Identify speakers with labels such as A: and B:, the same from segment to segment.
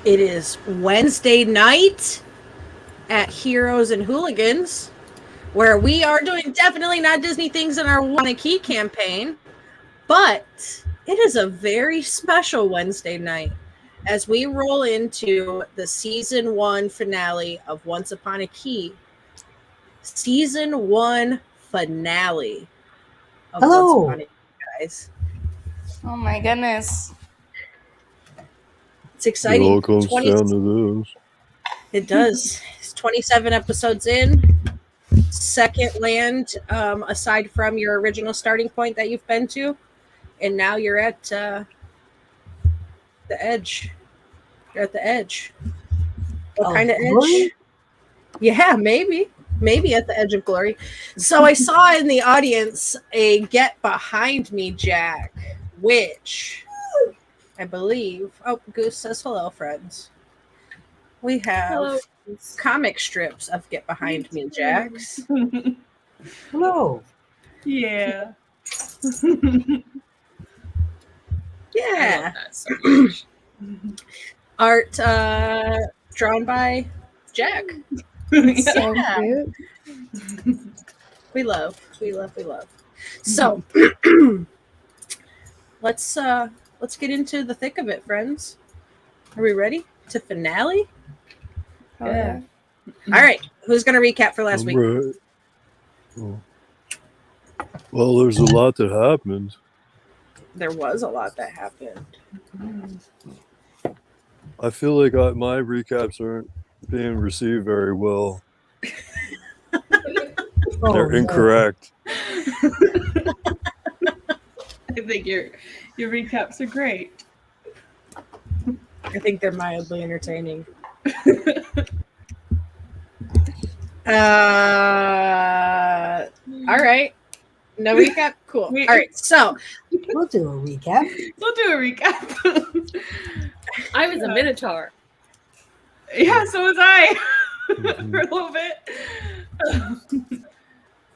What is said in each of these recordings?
A: It is Wednesday night at Heroes and Hooligans, where we are doing definitely not Disney things in our Wanna Key campaign, but it is a very special Wednesday night as we roll into the season 1 finale of Once Upon a Key. Season 1 finale of Once Upon a Key, guys.
B: Oh my goodness.
A: It's exciting.
C: It all comes down to this.
A: It does. It's 27 episodes in. Second land, aside from your original starting point that you've been to. And now you're at the edge. You're at the edge. What kind of edge? Yeah, maybe. Maybe at the edge of glory. So I saw in the audience a Get Behind Me Jack, which I believe. Oh, Goose says hello, friends. We have comic strips of Get Behind Me Jacks.
D: Hello.
E: Yeah.
A: Yeah.
E: That so much.
A: Art drawn by Jack.
B: So cute.
A: We love. So let's get into the thick of it, friends. Are we ready to finale?
B: Oh, yeah.
A: All right. Who's gonna recap for last week?
C: Right. Well, there's a lot that happened.
A: There was a lot that happened.
C: I feel like my recaps aren't being received very well. They're incorrect.
E: I think your recaps are great.
A: I think they're mildly entertaining. All right. No recap? Cool. All right. So
D: We'll do a recap.
E: I was a Minotaur. Yeah, so was I for a little bit.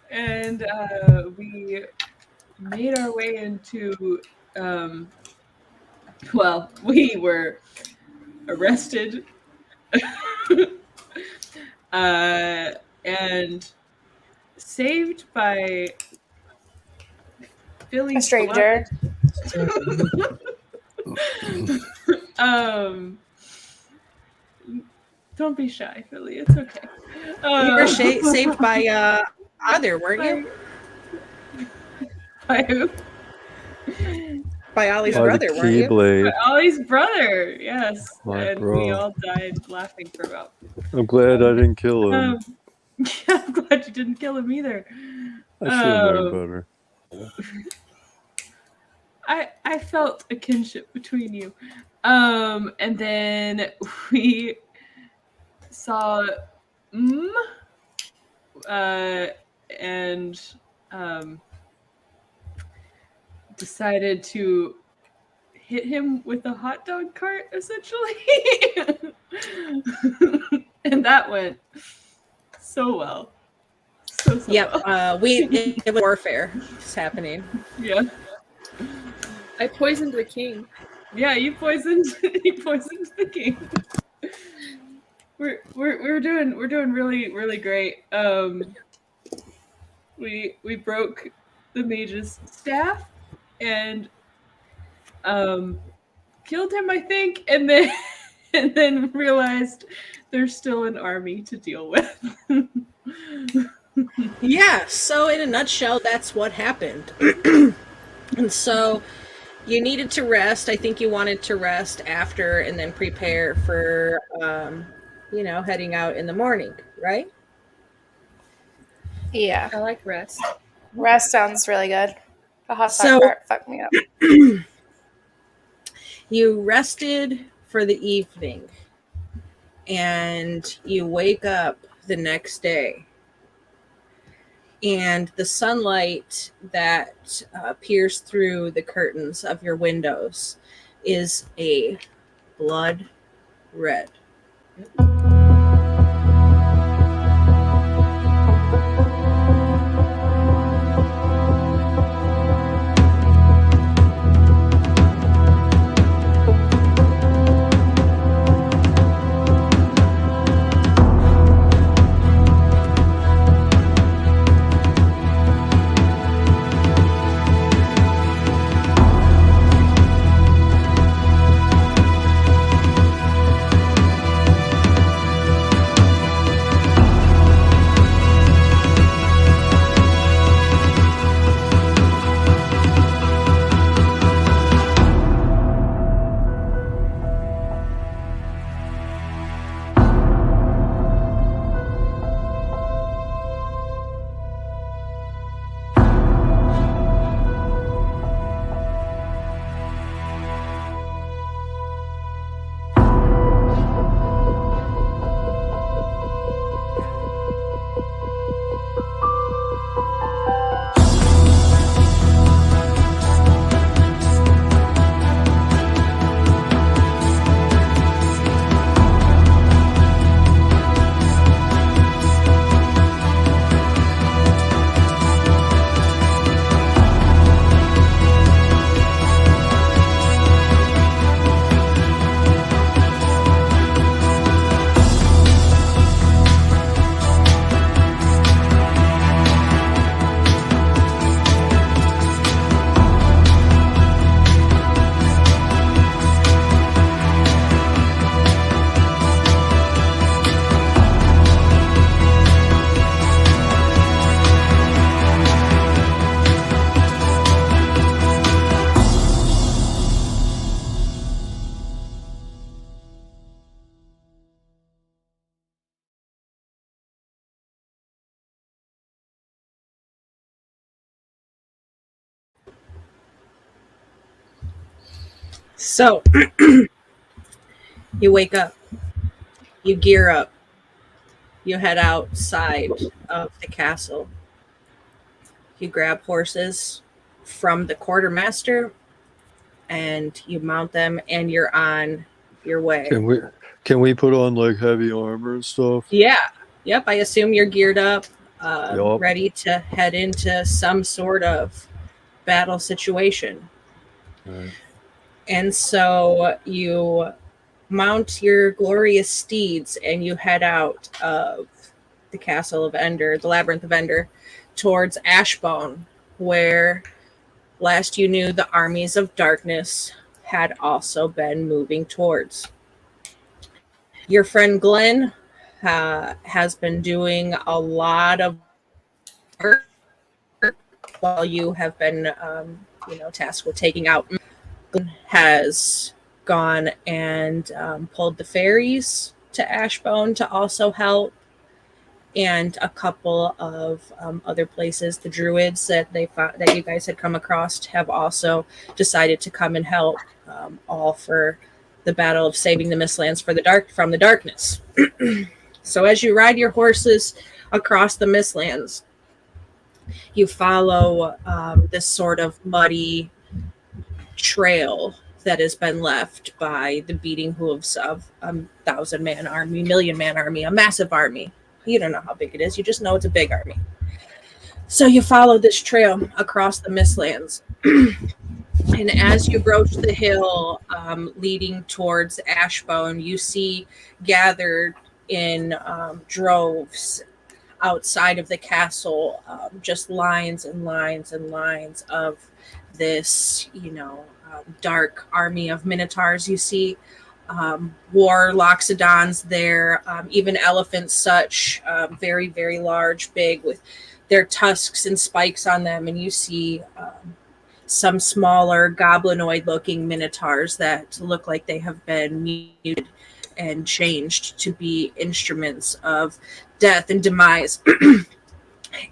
E: And we made our way into, we were arrested and saved by Philly.
B: A stranger.
E: Don't be shy, Philly. It's okay.
A: you were saved by other, weren't you?
E: By who?
A: By Ollie's
C: By
A: brother,
C: the
A: weren't you?
C: Keyblade.
E: Ollie's brother, yes.
C: My
E: and
C: bro.
E: we all died laughing for about.
C: I'm glad I didn't kill him.
E: Yeah, I'm glad you didn't kill him either.
C: I should have known better.
E: I felt a kinship between you. And then we saw and decided to hit him with a hot dog cart, essentially. And that went so well. So
A: Yep.
E: well.
A: It was warfare is happening.
E: Yeah.
F: I poisoned the king.
E: Yeah, you poisoned the king. We're doing really, really great. We broke the mage's staff and killed him, I think, and then realized there's still an army to deal with.
A: Yeah, so in a nutshell, that's what happened. And so you needed to rest. I think you wanted to rest after and then prepare for, heading out in the morning, right?
B: Yeah.
F: I like rest.
B: Rest sounds really good. The hot
A: So-
B: dog cart fucked me up.
A: You rested for the evening and you wake up the next day. And the sunlight that peers through the curtains of your windows is a blood red. So you wake up, you gear up, you head outside of the castle. You grab horses from the quartermaster and you mount them and you're on your way.
C: Can we put on like heavy armor and stuff?
A: Yeah. Yep. I assume you're geared up,
C: Yup.
A: ready to head into some sort of battle situation.
C: Right.
A: And so you mount your glorious steeds and you head out of the castle of Ender, the labyrinth of Ender, towards Ashbone, where last you knew the armies of darkness had also been moving towards. Your friend Glenn has been doing a lot of work while you have been, tasked with taking out. Glenn has gone and pulled the fairies to Ashbone to also help, and a couple of other places. The druids that that you guys had come across have also decided to come and help, all for the battle of saving the Mistlands from the darkness. So as you ride your horses across the Mistlands, you follow this sort of muddy trail that has been left by the beating hooves of a 1,000-man army, million-man army, a massive army. You don't know how big it is. You just know it's a big army. So you follow this trail across the Mistlands. And as you broach the hill leading towards Ashbone, you see gathered in droves outside of the castle, just lines and lines and lines of this, dark army of minotaurs. You see war loxodons there, even elephants, such very, very large, big, with their tusks and spikes on them. And you see some smaller goblinoid looking minotaurs that look like they have been muted and changed to be instruments of death and demise.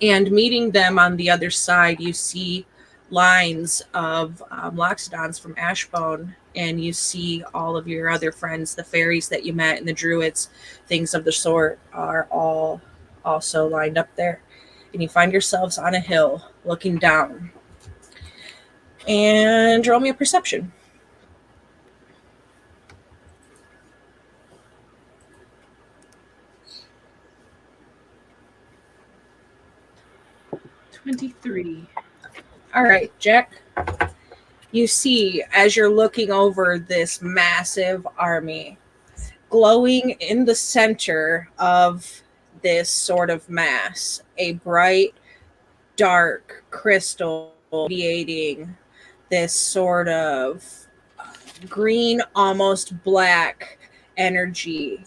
A: And meeting them on the other side, you see lines of loxodons from Ashbone, and you see all of your other friends, the fairies that you met and the druids, things of the sort, are all also lined up there. And you find yourselves on a hill looking down. And roll me a perception.
E: $23.
A: All right, Jack. You see, as you're looking over this massive army, glowing in the center of this sort of mass, a bright, dark crystal radiating this sort of green, almost black energy.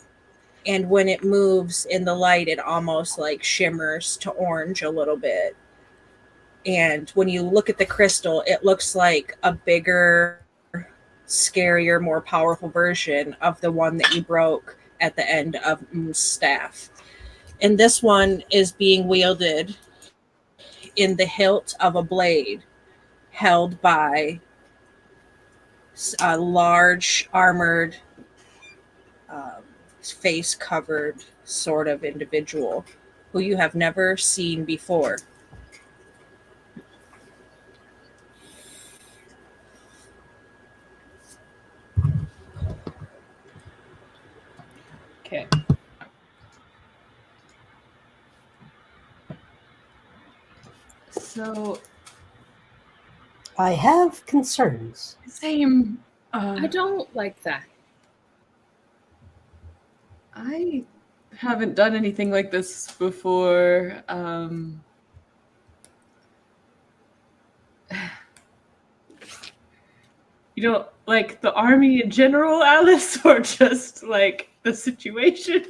A: And when it moves in the light, it almost like shimmers to orange a little bit. And when you look at the crystal, it looks like a bigger, scarier, more powerful version of the one that you broke at the end of M's staff. And this one is being wielded in the hilt of a blade held by a large, armored, face-covered sort of individual who you have never seen before.
E: Okay. So
D: I have concerns.
E: same.
F: I don't like that.
E: I haven't done anything like this before. Like the army in general, Alice, or just like the situation?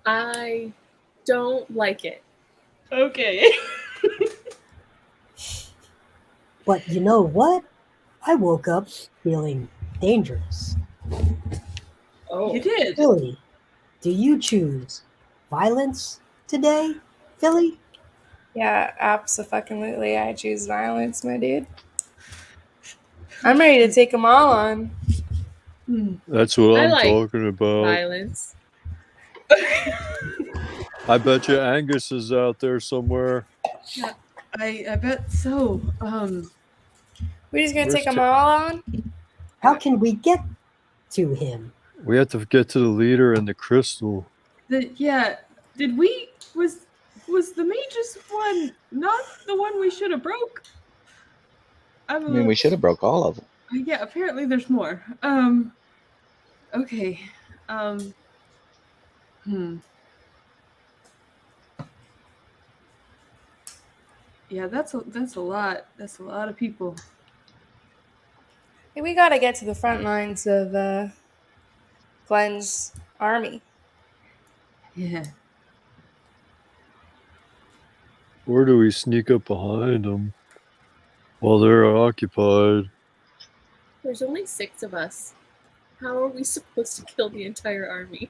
F: I don't like it.
E: Okay.
D: But you know what? I woke up feeling dangerous.
F: Oh,
E: You did.
D: Philly, do you choose violence today, Philly?
B: Yeah, absolutely. I choose violence, my dude. I'm ready to take them all on.
C: That's what
F: I
C: I'm
F: like
C: talking about.
F: violence.
C: I bet you Angus is out there somewhere.
E: Yeah, I bet so.
B: We're just gonna
C: Where's
B: take them
C: Ch-
B: all on.
D: How can we get to him?
C: We have to get to the leader and the crystal.
E: Did we was the mage's one not the one we should have broke?
G: I mean, we should have broke all of them.
E: Yeah, apparently there's more. Okay. Yeah, that's a lot. That's a lot of people.
B: Hey, we gotta get to the front lines of Glenn's army.
E: Yeah.
C: Or do we sneak up behind them while they're occupied?
F: There's only 6 of us. How are we supposed to kill the entire army?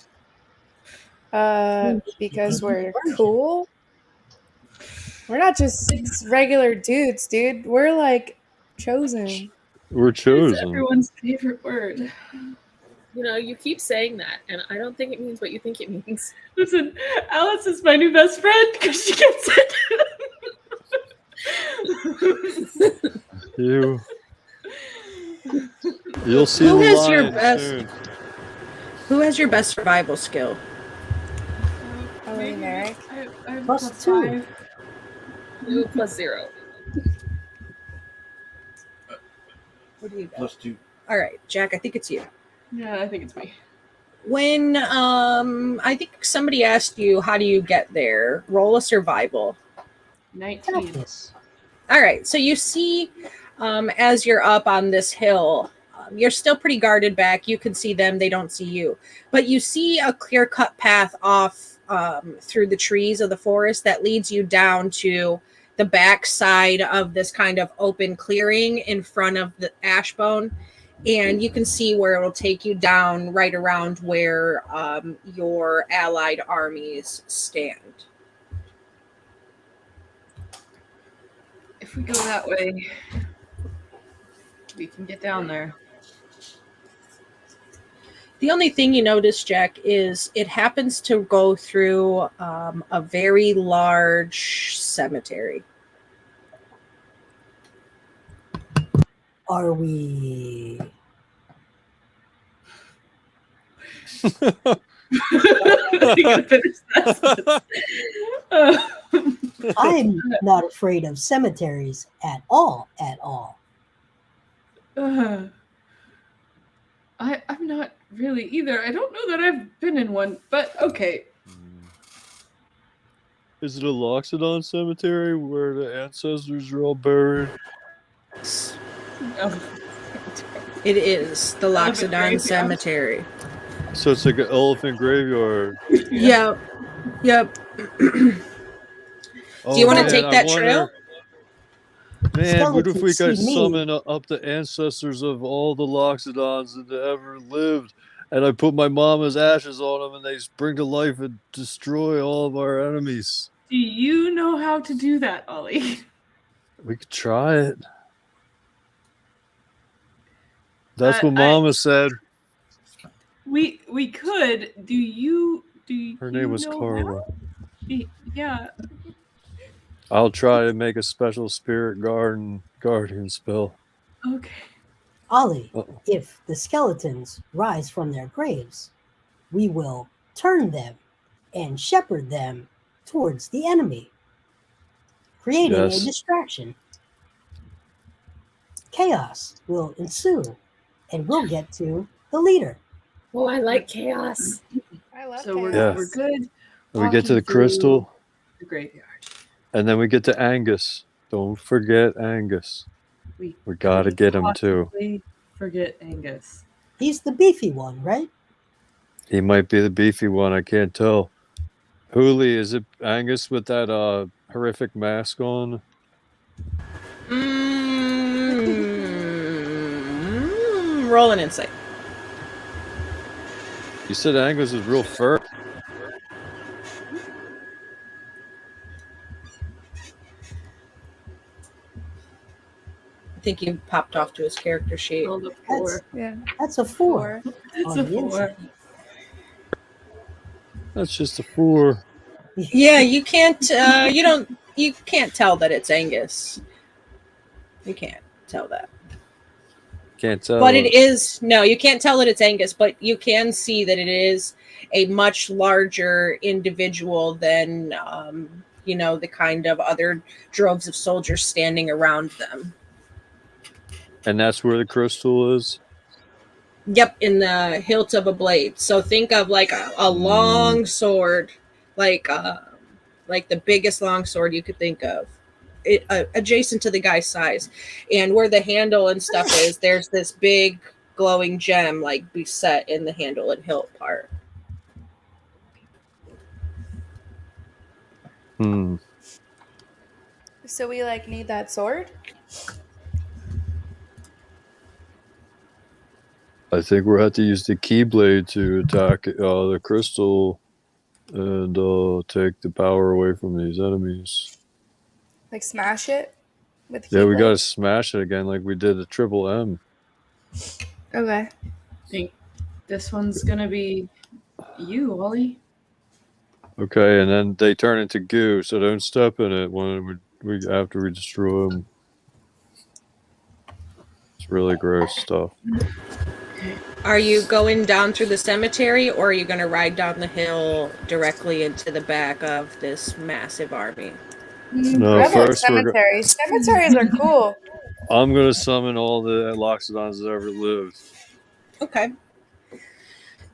B: Because we're cool. We're not just 6 regular dudes, dude. We're like chosen.
C: We're
E: It's
C: chosen.
E: everyone's favorite word.
F: You know, you keep saying that, and I don't think it means what you think it means.
E: Listen, Alice is my new best friend because she gets it.
C: You'll see
A: Who
C: the
A: has your
C: line
A: best-
C: soon.
A: Who has your best survival skill?
B: Oh, wait, Merrick.
E: I have
D: Plus 2.
E: 5.
F: You +0.
A: What do you got?
H: +2.
A: All right, Jack, I think it's you.
E: Yeah, I think it's me.
A: When I think somebody asked you how do you get there, roll a survival.
E: 19.
D: Toughness.
A: All right, so you see as you're up on this hill, you're still pretty guarded back. You can see them, they don't see you. But you see a clear-cut path off through the trees of the forest that leads you down to the back side of this kind of open clearing in front of the Ashbone. And you can see where it'll take you down right around where your allied armies stand.
E: If we go that way, we can get down there.
A: The only thing you notice, Jack, is it happens to go through a very large cemetery.
D: Are we?
E: You gotta finish that.
D: I'm not afraid of cemeteries at all. At all.
E: I'm not really either. I don't know that I've been in one, but okay.
C: Is it a Loxodon cemetery where the ancestors are all buried?
E: Oh.
A: It is the
E: Elephant
A: Loxodon
E: graveyard.
A: Cemetery.
C: So it's like an elephant graveyard.
A: Yep. Yep.
C: Oh,
A: Do you want to
C: man,
A: take
C: I
A: that
C: wonder-
A: trail?
C: Man, what if we could
D: Skeletons see me.
C: summon up the ancestors of all the Loxodons that ever lived, and I put my mama's ashes on them, and they spring to life and destroy all of our enemies?
E: Do you know how to do that, Ollie?
C: We could try it. That's
E: Uh,
C: what Mama said.
E: We could. Do you
C: Her name was
E: know
C: Carla.
E: how? Yeah.
C: I'll try to make a special spirit guardian spell.
E: Okay.
D: Ollie,
C: Uh-oh.
D: if the skeletons rise from their graves, we will turn them and shepherd them towards the enemy, creating
C: Yes.
D: a distraction. Chaos will ensue, and we'll get to the leader.
F: Oh, I like chaos.
B: I love
E: So we're
C: Yeah.
E: we're good.
C: We get to the
E: Walking through
C: crystal,
E: the graveyard.
C: and then we get to Angus. Don't forget Angus. We gotta
E: could
C: get him too.
E: possibly Forget Angus.
D: He's the beefy one, right?
C: He might be the beefy one. I can't tell. Hooli, is it Angus with that horrific mask on?
A: Roll an insight.
C: You said Angus is real fur.
A: think you popped off to his character sheet.
E: Rolled a 4.
B: Yeah.
D: That's a 4.
E: It's
D: on
E: a
D: the
E: 4.
D: inside.
C: That's just a 4.
A: Yeah, you can't. You can't tell that it's Angus. You can't tell that.
C: Can't tell.
A: But it is no. You can't tell that it's Angus, but you can see that it is a much larger individual than the kind of other droves of soldiers standing around them.
C: And that's where the crystal is?
A: Yep, in the hilt of a blade. So think of like a long sword, like the biggest long sword you could think of, adjacent to the guy's size. And where the handle and stuff is, there's this big glowing gem like beset in the handle and hilt part.
B: So we need that sword?
C: I think we'll have to use the keyblade to attack the crystal and take the power away from these enemies.
B: Like smash it with
C: Yeah, we
B: keyblade?
C: gotta smash it again like we did the Triple M.
B: Okay.
E: I think this one's gonna be you, Ollie.
C: Okay, and then they turn into goo, so don't step in it when we after we destroy them. It's really gross stuff.
A: Are you going down through the cemetery, or are you going to ride down the hill directly into the back of this massive army?
C: No,
B: I love
C: first
B: cemeteries. Cemeteries are cool.
C: I'm gonna summon all the Loxodons that ever lived.
A: Okay.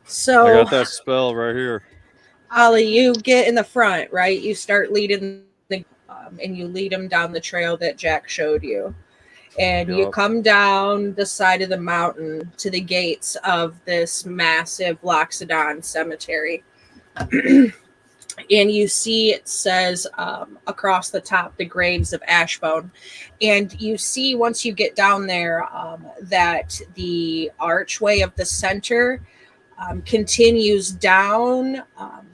A: So
C: I got that spell right here.
A: Ollie, you get in the front, right? You start leading and you lead them down the trail that Jack showed you. And you come down the side of the mountain to the gates of this massive Loxodon cemetery. And you see it says across the top, the graves of Ashbone. And you see once you get down there that the archway of the center continues down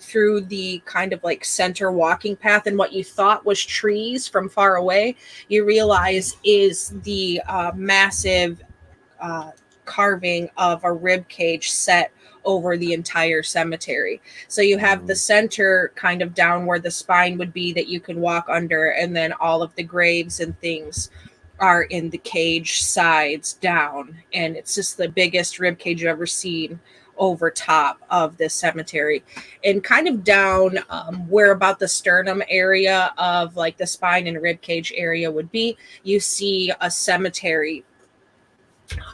A: through the kind of like center walking path, and what you thought was trees from far away, you realize is the massive carving of a rib cage set over the entire cemetery. So you have the center kind of down where the spine would be that you can walk under, and then all of the graves and things are in the cage sides down, and it's just the biggest rib cage you've ever seen over top of this cemetery. And kind of down where about the sternum area of like the spine and rib cage area would be, you see a cemetery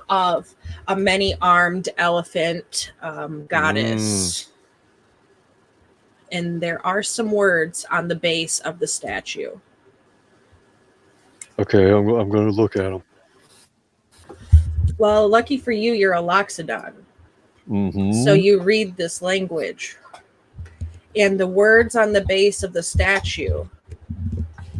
A: of a many-armed elephant goddess. And there are some words on the base of the statue.
C: Okay, I'm going to look at them.
A: Well, lucky for you, you're a Loxodon. So you read this language. And the words on the base of the statue,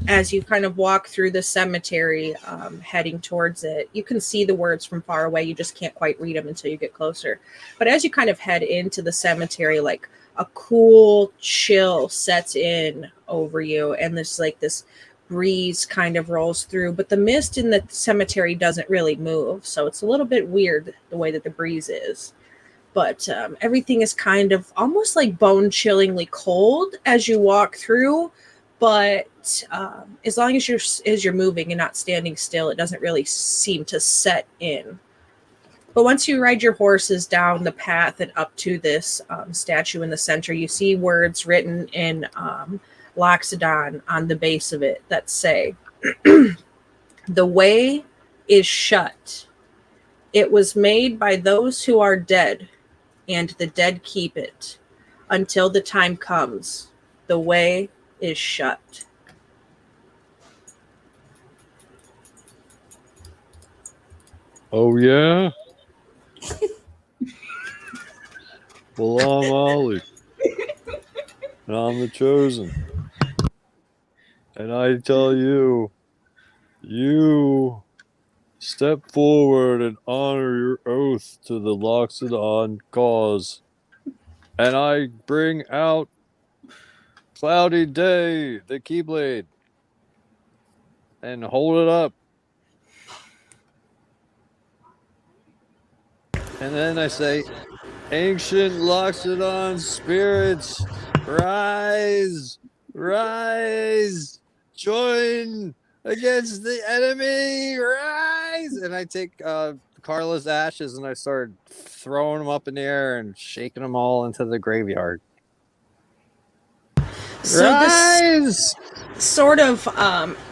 A: as you kind of walk through the cemetery, heading towards it, you can see the words from far away. You just can't quite read them until you get closer. But as you kind of head into the cemetery, like a cool chill sets in over you. And there's like this breeze kind of rolls through, but the mist in the cemetery doesn't really move. So it's a little bit weird the way that the breeze is. But everything is kind of almost like bone-chillingly cold as you walk through. But as long as you're moving and not standing still, it doesn't really seem to set in. But once you ride your horses down the path and up to this statue in the center, you see words written in Loxodon on the base of it that say, "The way is shut. It was made by those who are dead, and the dead keep it. Until the time comes, the way is shut."
C: Oh, yeah? Well, I'm Ollie. And I'm the chosen. And I tell you, you step forward and honor your oath to the Loxodon cause. And I bring out Cloudy Day, the Keyblade, and hold it up. And then I say, ancient Loxodon spirits, rise, rise, join against the enemy, rise. And I take Carla's ashes and I start throwing them up in the air and shaking them all into the graveyard.
A: So
C: rise!
A: This sort of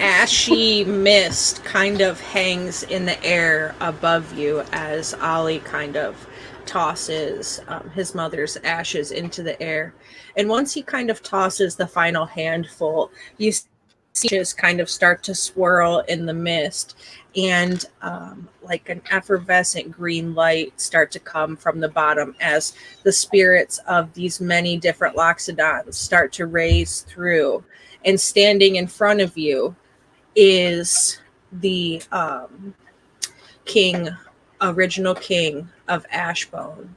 A: ashy mist kind of hangs in the air above you as Ollie kind of tosses his mother's ashes into the air. And once he kind of tosses the final handful, you see ashes kind of start to swirl in the mist, and like an effervescent green light start to come from the bottom as the spirits of these many different Loxodons start to raise through. And standing in front of you is the original king of Ashbone,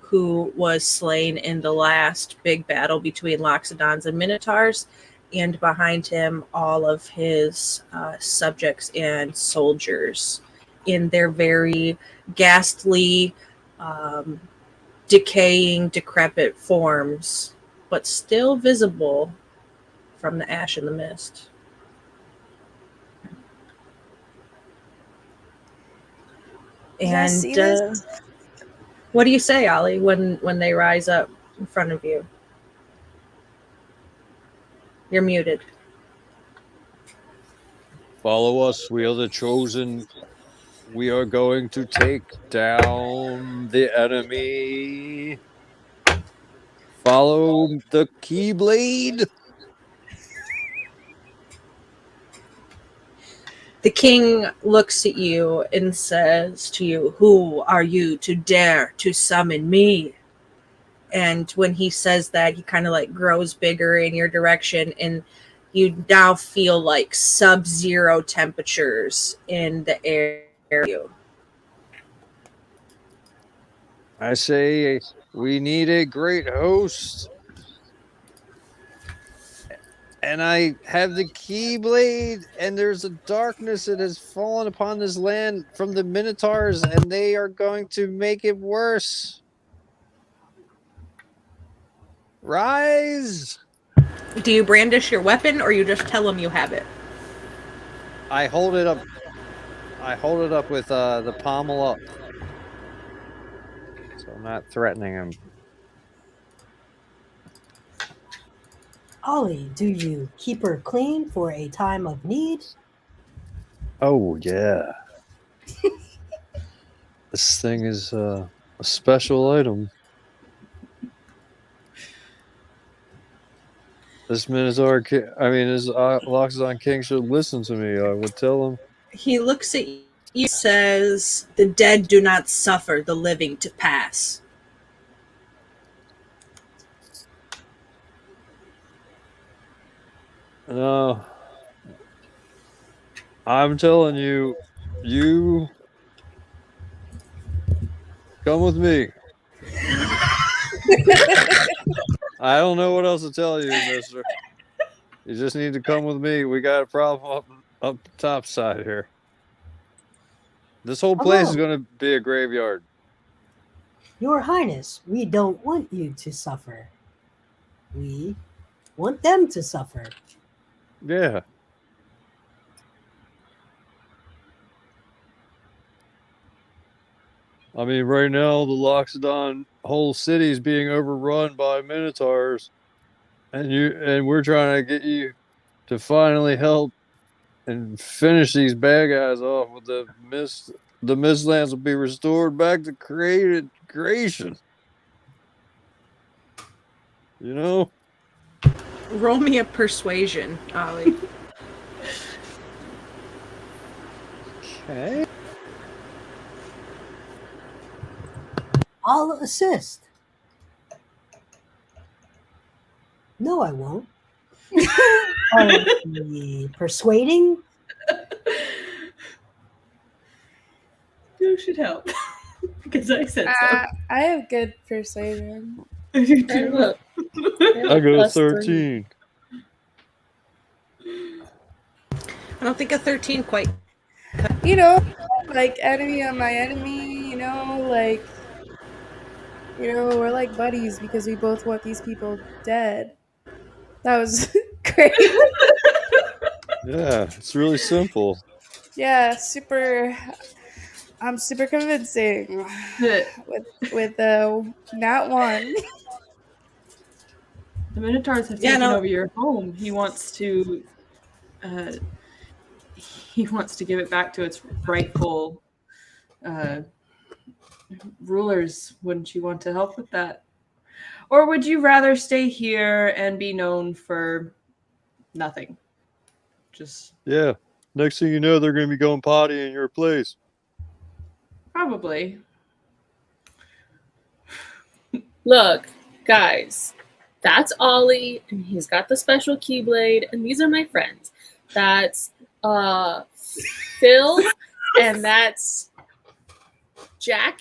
A: who was slain in the last big battle between Loxodons and Minotaurs, and behind him all of his subjects and soldiers in their very ghastly, decaying, decrepit forms, but still visible from the ash and the mist. And what do you say, Ollie, when they rise up in front of you? You're muted.
C: Follow us, we are the chosen. We are going to take down the enemy. Follow the Keyblade.
A: The king looks at you and says to you, "Who are you to dare to summon me?" And when he says that, he kind of like grows bigger in your direction, and you now feel like sub-zero temperatures in the air.
C: I say we need a great host. And I have the Keyblade, and there's a darkness that has fallen upon this land from the Minotaurs, and they are going to make it worse. Rise!
A: Do you brandish your weapon, or you just tell him you have it?
C: I hold it up. I hold it up with the pommel up, so I'm not threatening him.
D: Ollie, do you keep her clean for a time of need?
C: Oh yeah. This thing is a special item. This Minotaur, this Loxodon King should listen to me. I would tell him.
A: He looks at you and says, "The dead do not suffer the living to pass."
C: No. I'm telling you, you come with me. I don't know what else to tell you, mister. You just need to come with me. We got a problem up top side here. This whole place is going to be a graveyard.
D: Your Highness, we don't want you to suffer. We want them to suffer.
C: Yeah. I mean, right now, the Loxodon whole city is being overrun by Minotaurs. And we're trying to get you to finally help and finish these bad guys off with the mist. The Mistlands will be restored back to creation. You know?
A: Roll me a persuasion, Ollie.
C: Okay.
D: I'll assist. No, I won't. Persuading?
E: You should help. Because I said so.
B: I have good persuasion.
F: I
C: got a 13.
A: I don't think a 13 quite.
B: You know, like enemy on my enemy, you know, like You know, we're like buddies because we both want these people dead. That was great.
C: Yeah, it's really simple.
B: Yeah, super. I'm super convincing
E: The
B: with not one.
E: Minotaurs have
A: Yeah,
E: taken
A: no.
E: over your home. He wants to give it back to its rightful rulers. Wouldn't you want to help with that? Or would you rather stay here and be known for nothing? Just
C: Yeah. Next thing you know, they're going to be going potty in your place.
E: probably.
F: Look, guys, that's Ollie, and he's got the special keyblade, and these are my friends. That's Phil, and that's Jack,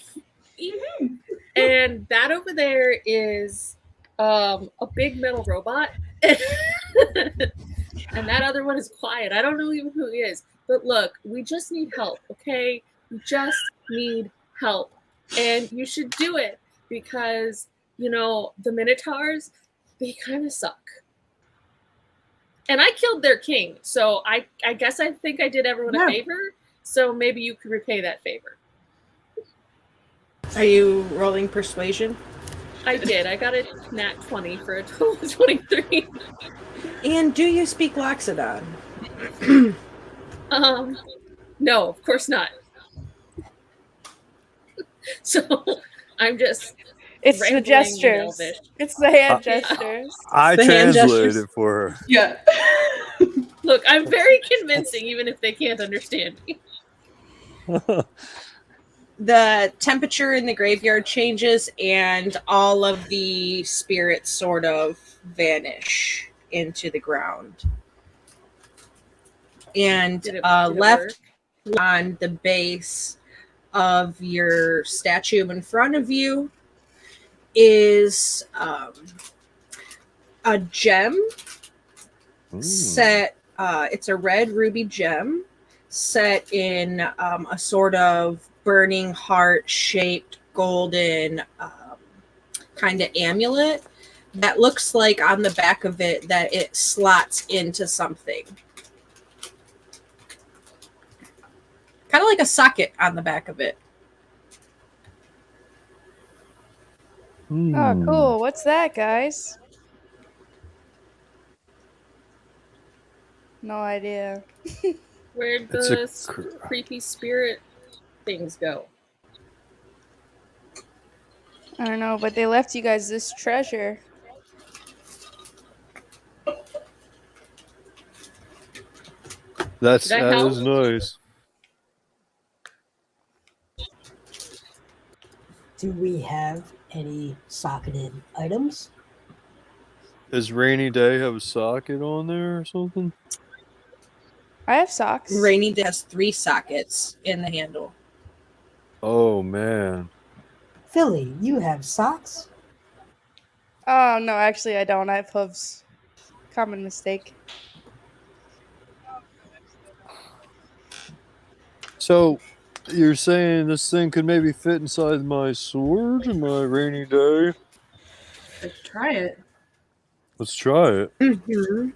F: and that over there is a big metal robot, and that other one is quiet. I don't know even who he is. But look, we just need help, okay? We just need help, and you should do it because you know the Minotaurs, they kind of suck. And I killed their king, so I guess I think I did everyone a favor. So maybe you could repay that favor.
A: Are you rolling persuasion?
F: I did. I got a nat 20 for a total of 23.
A: And do you speak Loxodon?
F: No, of course not. So I'm just.
B: It's the
F: rambling in
B: gestures.
F: Elvish.
B: It's the hand gestures.
C: I
A: The hand
C: translated
A: gestures.
C: it for her.
E: Yeah.
F: Look, I'm very convincing, even if they can't understand me.
A: The temperature in the graveyard changes, and all of the spirits sort of vanish into the ground. And
F: Did it
A: left
F: work?
A: on the base of your statue in front of you is a gem set. It's a red ruby gem set in a sort of burning heart shaped golden kind of amulet that looks like on the back of it that it slots into something. Kind of like a socket on the back of it.
B: Oh, cool. What's that, guys? No idea.
F: Where'd
C: It's
F: the creepy spirit things go?
B: I don't know, but they left you guys this treasure.
C: That
F: help?
C: is nice.
D: Do we have any socketed items?
C: Does Rainy Day have a socket on there or something?
B: I have socks.
A: Rainy Day has 3 sockets in the handle.
C: Oh, man.
D: Philly, you have socks?
B: Oh, no, actually, I don't. I have hooves. Common mistake.
C: So, you're saying this thing could maybe fit inside my sword in my Rainy Day?
E: Let's try it.
C: Let's try it.
A: Mm-hmm.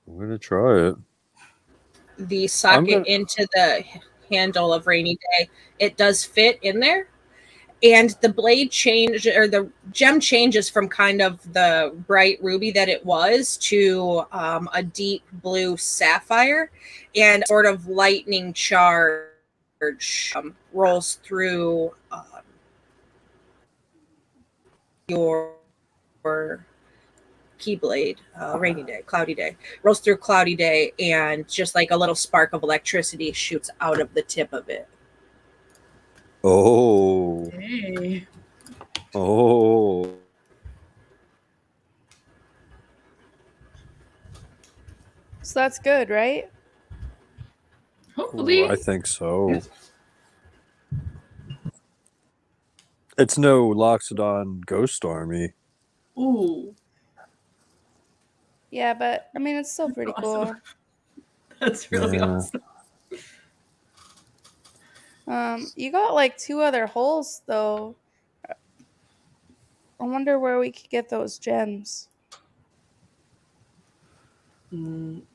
C: I'm going to try it.
A: The socket into the handle of Rainy Day, it does fit in there. And the blade change, or the gem changes from kind of the bright ruby that it was to a deep blue sapphire, and sort of lightning charge rolls through your keyblade. Rainy Day, Cloudy Day rolls through Cloudy Day, and just like a little spark of electricity shoots out of the tip of it.
C: Oh.
E: Hey.
C: Oh.
B: So that's good, right?
E: Hopefully.
C: I think so. It's no Loxodon Ghost Army.
E: Ooh.
B: Yeah, but I mean, it's still pretty cool.
E: That's really awesome.
B: You got like 2 other holes though. I wonder where we could get those gems.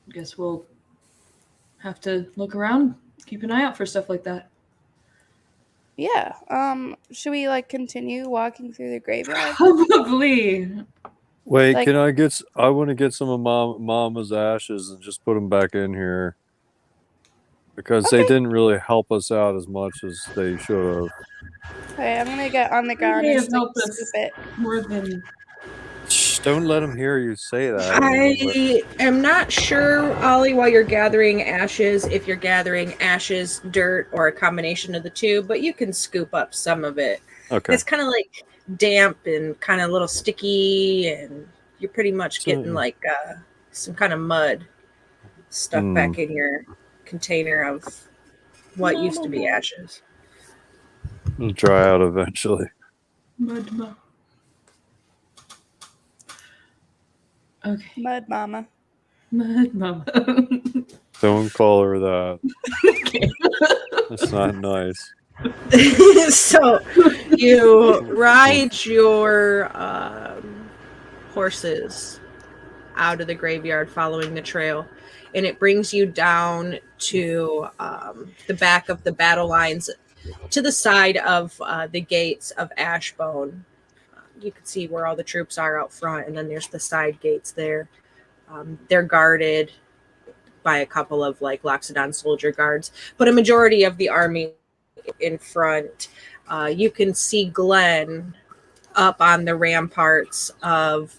E: Guess we'll have to look around, keep an eye out for stuff like that.
B: Yeah. Should we like continue walking through the graveyard?
E: Probably.
C: Wait,
B: Like-
C: can I get? I want to get some of Mama's ashes and just put them back in here because they
B: Okay.
C: didn't really help us out as much as they should have.
B: Okay, I'm gonna get on the ground
E: May
B: and
E: have helped us
B: scoop it.
E: more than.
C: Shh, don't let them hear you say that.
A: I am not sure, Ollie, while you're gathering ashes, if you're gathering ashes, dirt, or a combination of the two, but you can scoop up some of it.
C: Okay.
A: It's kind of like damp and kind of a little sticky, and you're pretty much getting like some kind of mud stuck back in your container of what used to be ashes.
C: It'll dry out eventually.
E: Mud mama. Okay.
B: Mud mama.
E: Mud mama.
C: Don't call her that.
E: Okay.
C: That's not nice.
A: So you ride your horses out of the graveyard following the trail, and it brings you down to the back of the battle lines to the side of the gates of Ashbone. You can see where all the troops are out front, and then there's the side gates there. They're guarded by a couple of like Loxodon soldier guards, but a majority of the army in front. You can see Glenn up on the ramparts of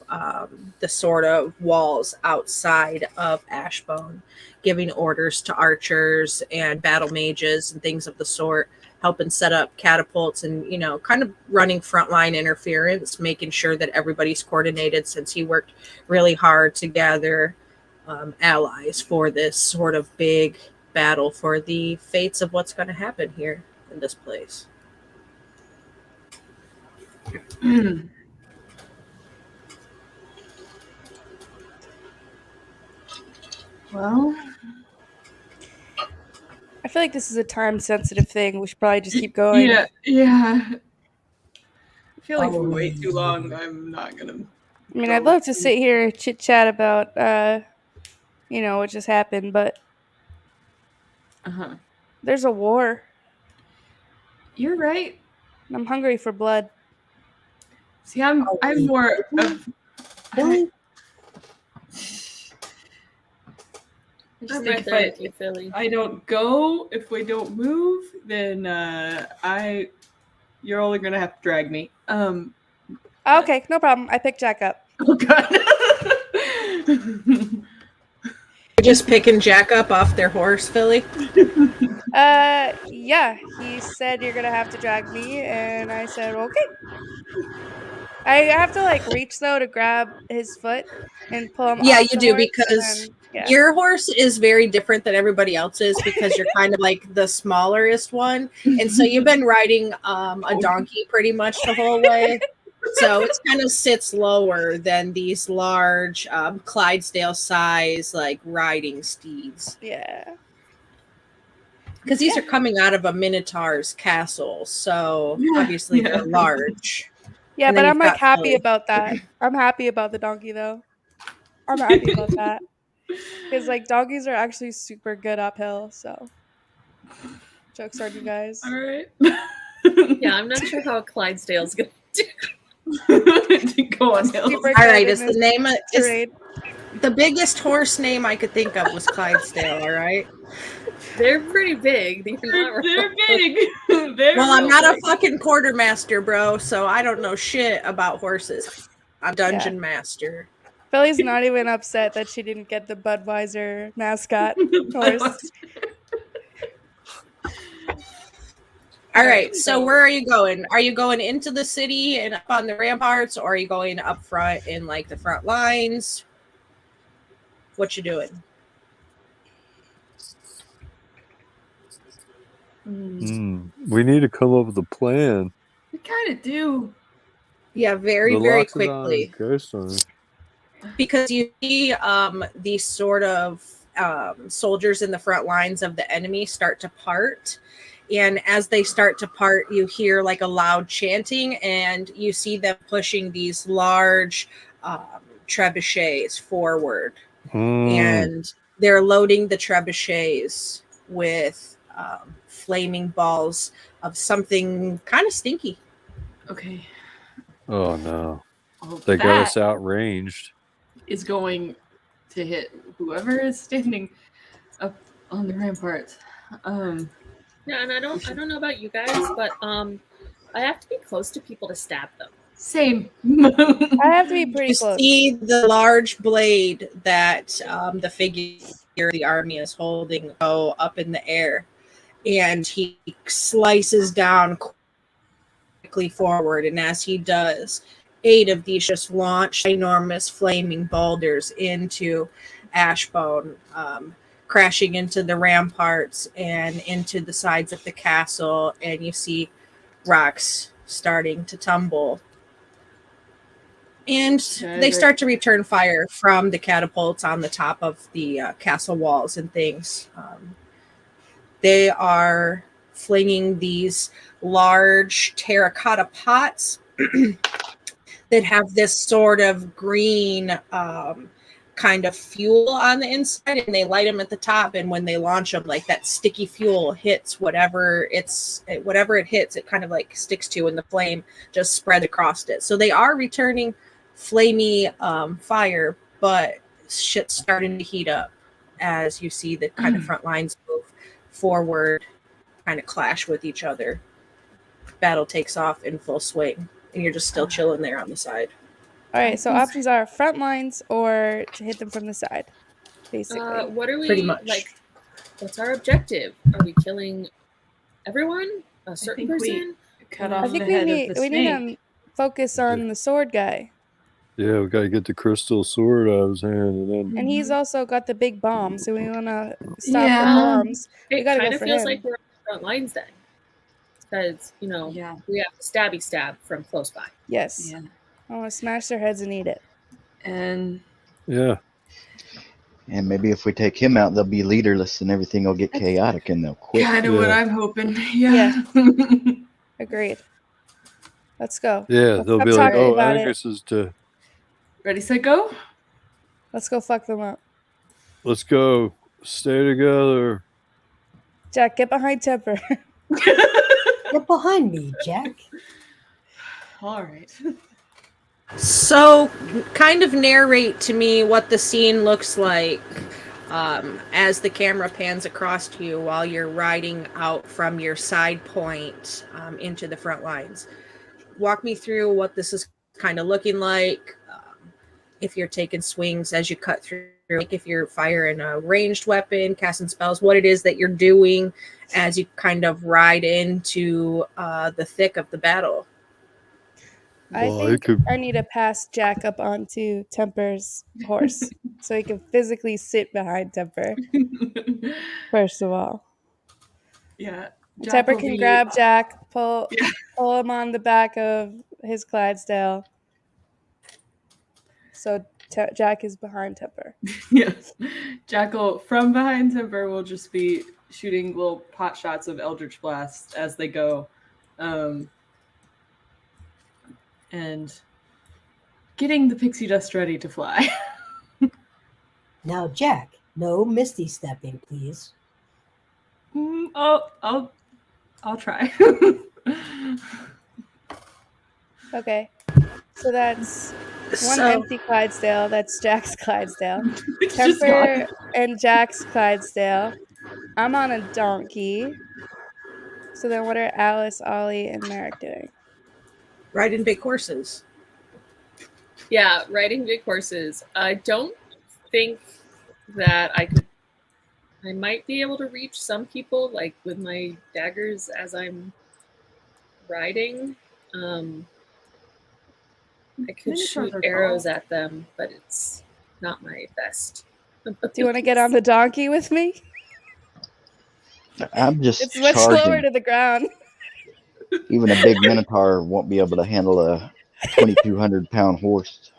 A: the sort of walls outside of Ashbone, giving orders to archers and battle mages and things of the sort, helping set up catapults and, you know, kind of running frontline interference, making sure that everybody's coordinated, since he worked really hard to gather allies for this sort of big battle for the fates of what's going to happen here in this place.
E: Well,
B: I feel like this is a time sensitive thing. We should probably just keep going.
E: yeah. I feel like if we wait too long, I'm not gonna.
B: I mean, I'd love to sit here and chit chat about, you know, what just happened, but there's a war.
E: You're right.
B: And I'm hungry for blood.
E: See, I'm more of.
F: I'm
E: think
F: right there with you, Philly.
E: I don't go, if we don't move, then you're only gonna have to drag me.
B: Okay, no problem. I picked Jack up.
E: Oh god.
A: You're just picking Jack up off their horse, Philly?
B: Yeah. He said you're gonna have to drag me, and I said, okay. I have to like reach though to grab his foot and pull him.
A: Yeah,
B: off
A: you
B: the
A: do,
B: horse,
A: because
B: then,
A: your horse is very different than everybody else's, because you're kind of like the smallerest one, and so you've been riding a donkey pretty much the whole way. So it kind of sits lower than these large Clydesdale size like riding steeds.
B: Yeah.
A: Because these are coming out of a Minotaur's castle, so obviously they're large.
B: Yeah,
A: And
B: but
A: then
B: I'm
A: you've
B: like
A: got
B: happy
A: Philly.
B: about that. I'm happy about the donkey though. I'm happy about that. Because like donkeys are actually super good uphill, so jokes on you guys.
E: All right.
F: Yeah, I'm not sure how Clydesdale's gonna do.
E: Go on, Hill.
B: Super
A: All
B: good
A: right,
B: in
A: is the
B: this
A: name of
B: terrain.
A: the biggest horse name I could think of was Clydesdale. All right.
F: They're pretty big.
E: They're big. They're
A: Well, I'm
E: real
A: not a
E: big.
A: fucking quartermaster, bro, so I don't know shit about horses. I'm dungeon master.
B: Philly's not even upset that she didn't get the Budweiser mascot horse.
A: All right, so where are you going? Are you going into the city and up on the ramparts, or are you going up front in like the front lines? What you doing?
C: We need to come up with a plan.
E: We kind of do.
A: Yeah, very
C: The
A: very
C: Loxodon
A: quickly,
C: Ghost Hunter.
A: because you see these sort of soldiers in the front lines of the enemy start to part, And as they start to part, you hear like a loud chanting, and you see them pushing these large trebuchets forward. And they're loading the trebuchets with flaming balls of something kind of stinky.
E: Okay.
C: Oh no.
E: Well,
C: They got
E: that
C: us outranged.
E: is going to hit whoever is standing up on the ramparts.
F: Yeah, and I don't know about you guys, but I have to be close to people to stab them.
E: Same.
B: I have to be pretty
A: You
B: close.
A: see the large blade that the figure of the army is holding go up in the air, and he slices down quickly forward. And as he does, 8 of these just launch enormous flaming boulders into Ashbone, crashing into the ramparts and into the sides of the castle. And you see rocks starting to tumble. And they start to return fire from the catapults on the top of the castle walls and things. They are flinging these large terracotta pots that have this sort of green kind of fuel on the inside, and they light them at the top. And when they launch them, like that sticky fuel hits whatever it hits, it kind of like sticks to, and the flame just spread across it. So they are returning flamey fire, but shit's starting to heat up as you see the kind of front lines move forward, kind of clash with each other. Battle takes off in full swing, and you're just still chilling there on the side.
B: All right, so options are front lines or to hit them from the side, basically.
F: What are we
A: Pretty much.
F: like? What's our objective? Are we killing everyone? A certain person?
E: Cut
B: I
E: off
B: think
E: the head of the
B: we need
E: snake.
B: to focus on the sword guy.
C: Yeah, we gotta get the crystal sword out of his hand, and then
B: And he's also got the big bomb, so we want to stop
E: Yeah.
B: the bombs. We
F: It
B: gotta
F: kind
B: go
F: of
B: for
F: feels
B: him.
F: like we're on the front lines then, because we have to stabby stab from close by.
B: Yes.
E: Yeah.
B: I want to smash their heads and eat it.
E: And
C: yeah,
G: And maybe if we take him out, they'll be leaderless and everything will get chaotic and they'll quit.
E: kind of what
C: Yeah.
E: I'm hoping. Yeah.
B: Agreed. Let's go.
C: yeah,
B: Let's
C: they'll
B: stop
C: be like,
B: talking
C: "Oh,
B: about it.
C: Angus is to
E: Ready, set, go.
B: Let's go fuck them up.
C: let's go, stay together."
B: Jack, get behind Temper.
D: Get behind me, Jack.
E: All right.
A: So, kind of narrate to me what the scene looks like as the camera pans across to you while you're riding out from your side point into the front lines. Walk me through what this is kind of looking like. If you're taking swings as you cut through, like if you're firing a ranged weapon, casting spells, what it is that you're doing as you kind of ride into the thick of the battle.
B: I
C: Well,
B: think I need to pass Jack up onto Temper's horse so he can physically sit behind Temper, first of all.
E: Yeah. Jack
B: Temper
E: will
B: can
E: be-
B: grab Jack, pull him on the back of his Clydesdale. So Jack is behind Temper.
E: Yes. Jackal from behind Timber will just be shooting little pot shots of Eldritch Blast as they go. And getting the pixie dust ready to fly.
D: Now, Jack, no misty stepping, please.
E: I'll try.
B: Okay. So that's one empty Clydesdale. That's Jack's Clydesdale.
E: It's just
B: Temper
E: gone.
B: and Jack's Clydesdale. I'm on a donkey. So then what are Alice, Ollie, and Merrick doing?
A: Riding big horses.
F: Yeah, riding big horses. I don't think that I might be able to reach some people, like with my daggers as I'm riding. I could shoot arrows at them, but it's not my best.
B: Do you want to get on the donkey with me?
G: I'm just
B: It's much
G: charging.
B: slower to the ground.
G: Even a big Minotaur won't be able to handle a 2,200-pound horse.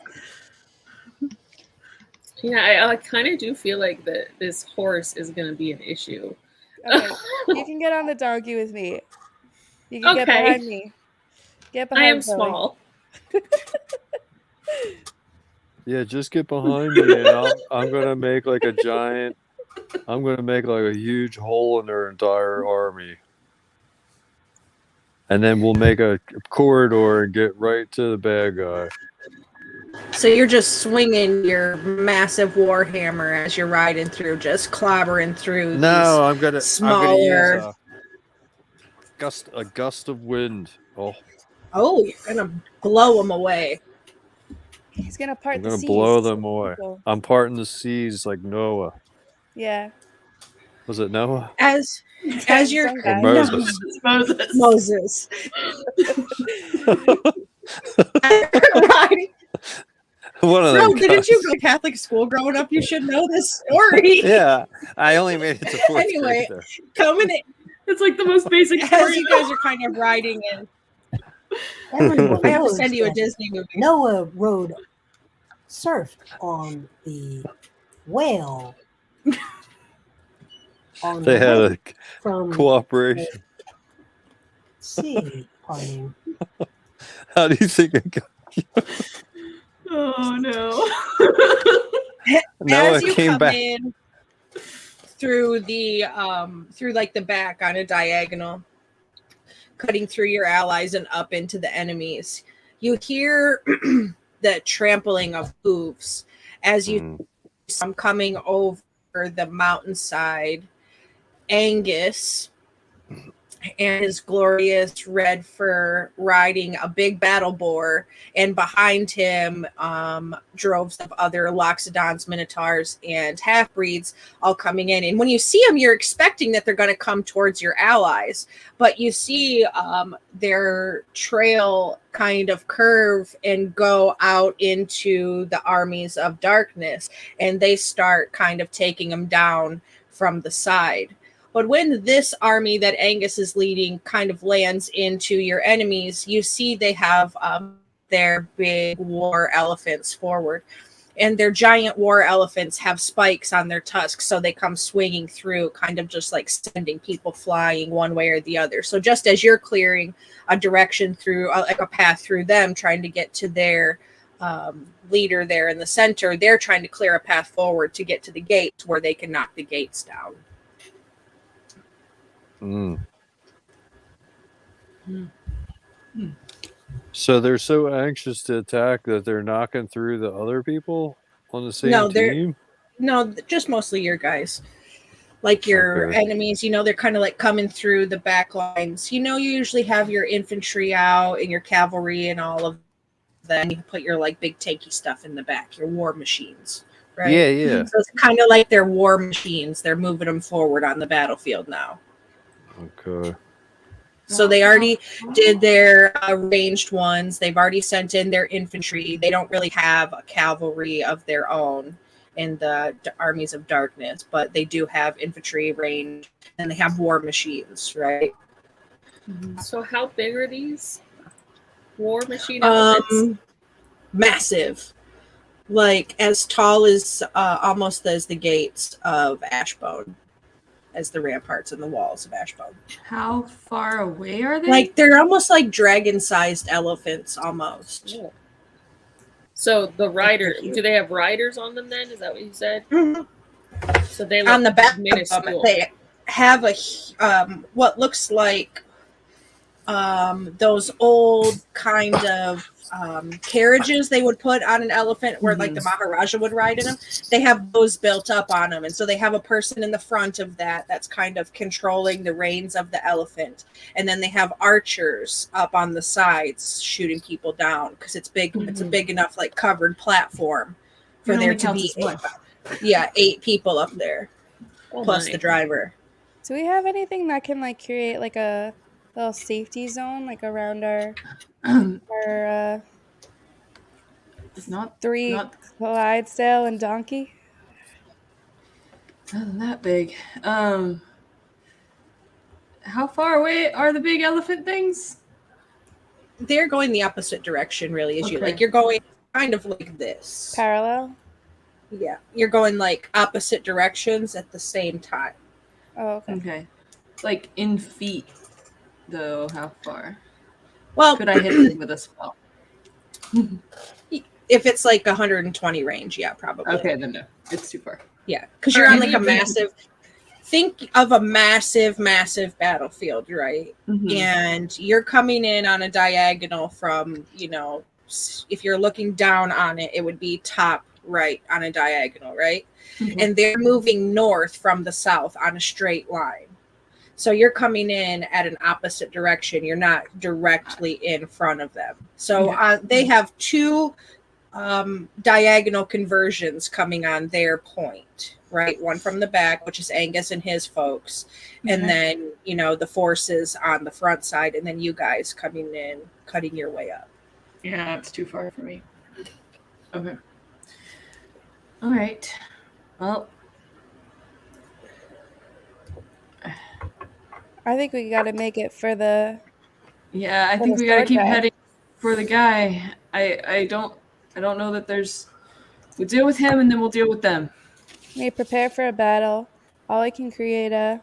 F: Yeah, I kind of do feel like that this horse is going to be an issue.
B: Okay, you can get on the donkey with me. You can get
F: Okay.
B: behind me. Get
F: I
B: behind
F: am
B: Zoe.
F: small.
C: Yeah, just get behind me, and I'm gonna make like a giant. I'm gonna make like a huge hole in their entire army, and then we'll make a corridor and get right to the bad guy.
A: So you're just swinging your massive warhammer as you're riding through, just clobbering through
C: No, I'm gonna
A: these smaller.
C: use a gust of wind. Oh,
A: Oh, you're gonna blow them away.
B: He's gonna part
C: I'm
B: the
C: gonna
B: seas.
C: blow them away.
B: People.
C: I'm parting the seas like Noah.
B: Yeah.
C: Was it Noah?
A: As you're
B: Some
C: Or
B: guy.
C: Moses?
E: Moses.
A: Moses. Right.
C: One of
A: Bro,
C: them
A: didn't you
C: guys.
A: go to Catholic school growing up? You should know this story.
C: Yeah, I only made it to fourth
A: Anyway,
C: grade there.
A: coming in,
E: It's like the most basic
A: as
E: story.
A: you guys are kind of riding in.
D: Everyone
A: I have to
D: knows
A: send you a
D: that
A: Disney movie.
D: Noah rode surfed on the whale on
C: They
D: the
C: had
D: way
C: a
D: from
C: cooperation.
D: sea parting.
C: How do you think it got?
E: Oh no.
C: Noah
A: As you
C: came
A: come
C: back.
A: in through the through like the back on a diagonal, cutting through your allies and up into the enemies, you hear the trampling of hooves as you some coming over the mountainside. Angus and his glorious red fur riding a big battle boar, and behind him droves of other Loxodons, Minotaurs, and half-breeds all coming in. And when you see them, you're expecting that they're going to come towards your allies, but you see their trail kind of curve and go out into the armies of darkness, and they start kind of taking them down from the side. But when this army that Angus is leading kind of lands into your enemies, you see they have their big war elephants forward. And their giant war elephants have spikes on their tusks, so they come swinging through, kind of just like sending people flying one way or the other. So just as you're clearing a direction through, like a path through them, trying to get to their leader there in the center, they're trying to clear a path forward to get to the gates where they can knock the gates down.
C: So they're so anxious to attack that they're knocking through the other people on the same team?
A: No, just mostly your guys. Like your enemies, they're kind of like coming through the back lines. You usually have your infantry out and your cavalry and all of that. You put your like big tanky stuff in the back, your war machines, right?
C: Yeah.
A: So it's kind of like their war machines. They're moving them forward on the battlefield now.
C: Okay.
A: So they already did their ranged ones. They've already sent in their infantry. They don't really have a cavalry of their own in the armies of darkness, but they do have infantry range, and they have war machines, right?
F: So how big are these war machine elephants?
A: Massive, like as tall as almost as the gates of Ashbone, as the ramparts and the walls of Ashbone.
E: How far away are they?
A: Like they're almost like dragon-sized elephants, almost.
F: Yeah. So the rider, do they have riders on them then? Is that what you said?
A: Mm-hmm.
F: So they look
A: On the back of them,
F: minuscule.
A: they have a what looks like those old kind of carriages they would put on an elephant where like the Maharaja would ride in them. They have those built up on them, and so they have a person in the front of that's kind of controlling the reins of the elephant, and then they have archers up on the sides shooting people down because it's big. It's a big enough like covered platform for there to be 8 people up there, plus the driver.
B: Do we have anything that can like create like a little safety zone like around our
E: not
B: Clydesdale and donkey?
E: Not that big. How far away are the big elephant things?
A: They're going the opposite direction, really, as you like. You're going kind of like this.
B: Parallel?
A: Yeah. You're going like opposite directions at the same time.
B: Oh, okay.
E: Okay. Like in feet, though, how far?
A: Well,
E: Could I hit them with a spell?
A: if it's like 120 range, yeah, probably.
E: Okay, then no. It's too far.
A: Yeah, because you're on
F: Alright.
A: like a massive. Think of a massive, massive battlefield, right?
E: Mhm.
A: And you're coming in on a diagonal from, if you're looking down on it, it would be top right on a diagonal, right?
E: Mhm.
A: And they're moving north from the south on a straight line. So you're coming in at an opposite direction. You're not directly in front of them. So they have two diagonal conversions coming on their point, right? One from the back, which is Angus and his folks, and then the forces on the front side, and then you guys coming in, cutting your way up.
E: Yeah, it's too far for me. Okay. All right. Well,
B: I think we got to make it for the.
E: yeah, I
B: For
E: think
B: the
E: we gotta
B: sword
E: keep
B: guy.
E: heading for the guy. I don't know that there's. We'll deal with him and then we'll deal with them.
B: We prepare for a battle. Ollie can create a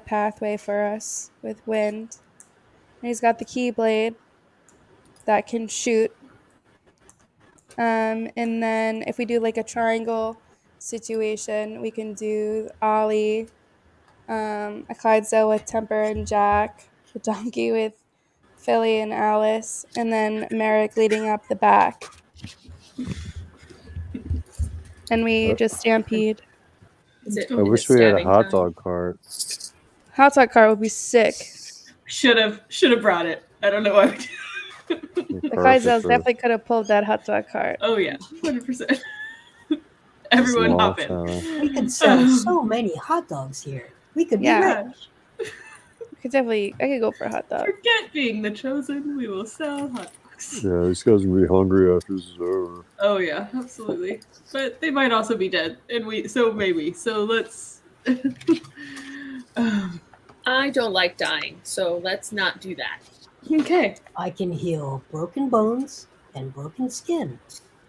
B: pathway for us with wind. And he's got the Keyblade that can shoot. And then if we do like a triangle situation, we can do Ollie, a Clydesdale with Temper and Jack, the donkey with Philly and Alice, and then Merrick leading up the back. And we just stampede.
F: Is it,
C: I
F: is
C: wish
F: it
C: we had a
F: stabbing
C: hot
F: time?
C: dog cart.
B: Hot dog cart would be sick.
E: Should have brought it. I don't know why.
B: The Clydesdales definitely could have pulled that hot dog cart.
E: Oh yeah, 100%. Everyone hop in.
D: We could sell so many hot dogs here. We could be
B: Yeah.
D: rich.
B: I could go for a hot dog.
E: Forget being the chosen. We will sell hot dogs.
C: Yeah, these guys are gonna be hungry after this is over.
E: Oh yeah, absolutely. But they might also be dead, and maybe. So let's.
F: I don't like dying, so let's not do that.
E: Okay.
D: I can heal broken bones and broken skin.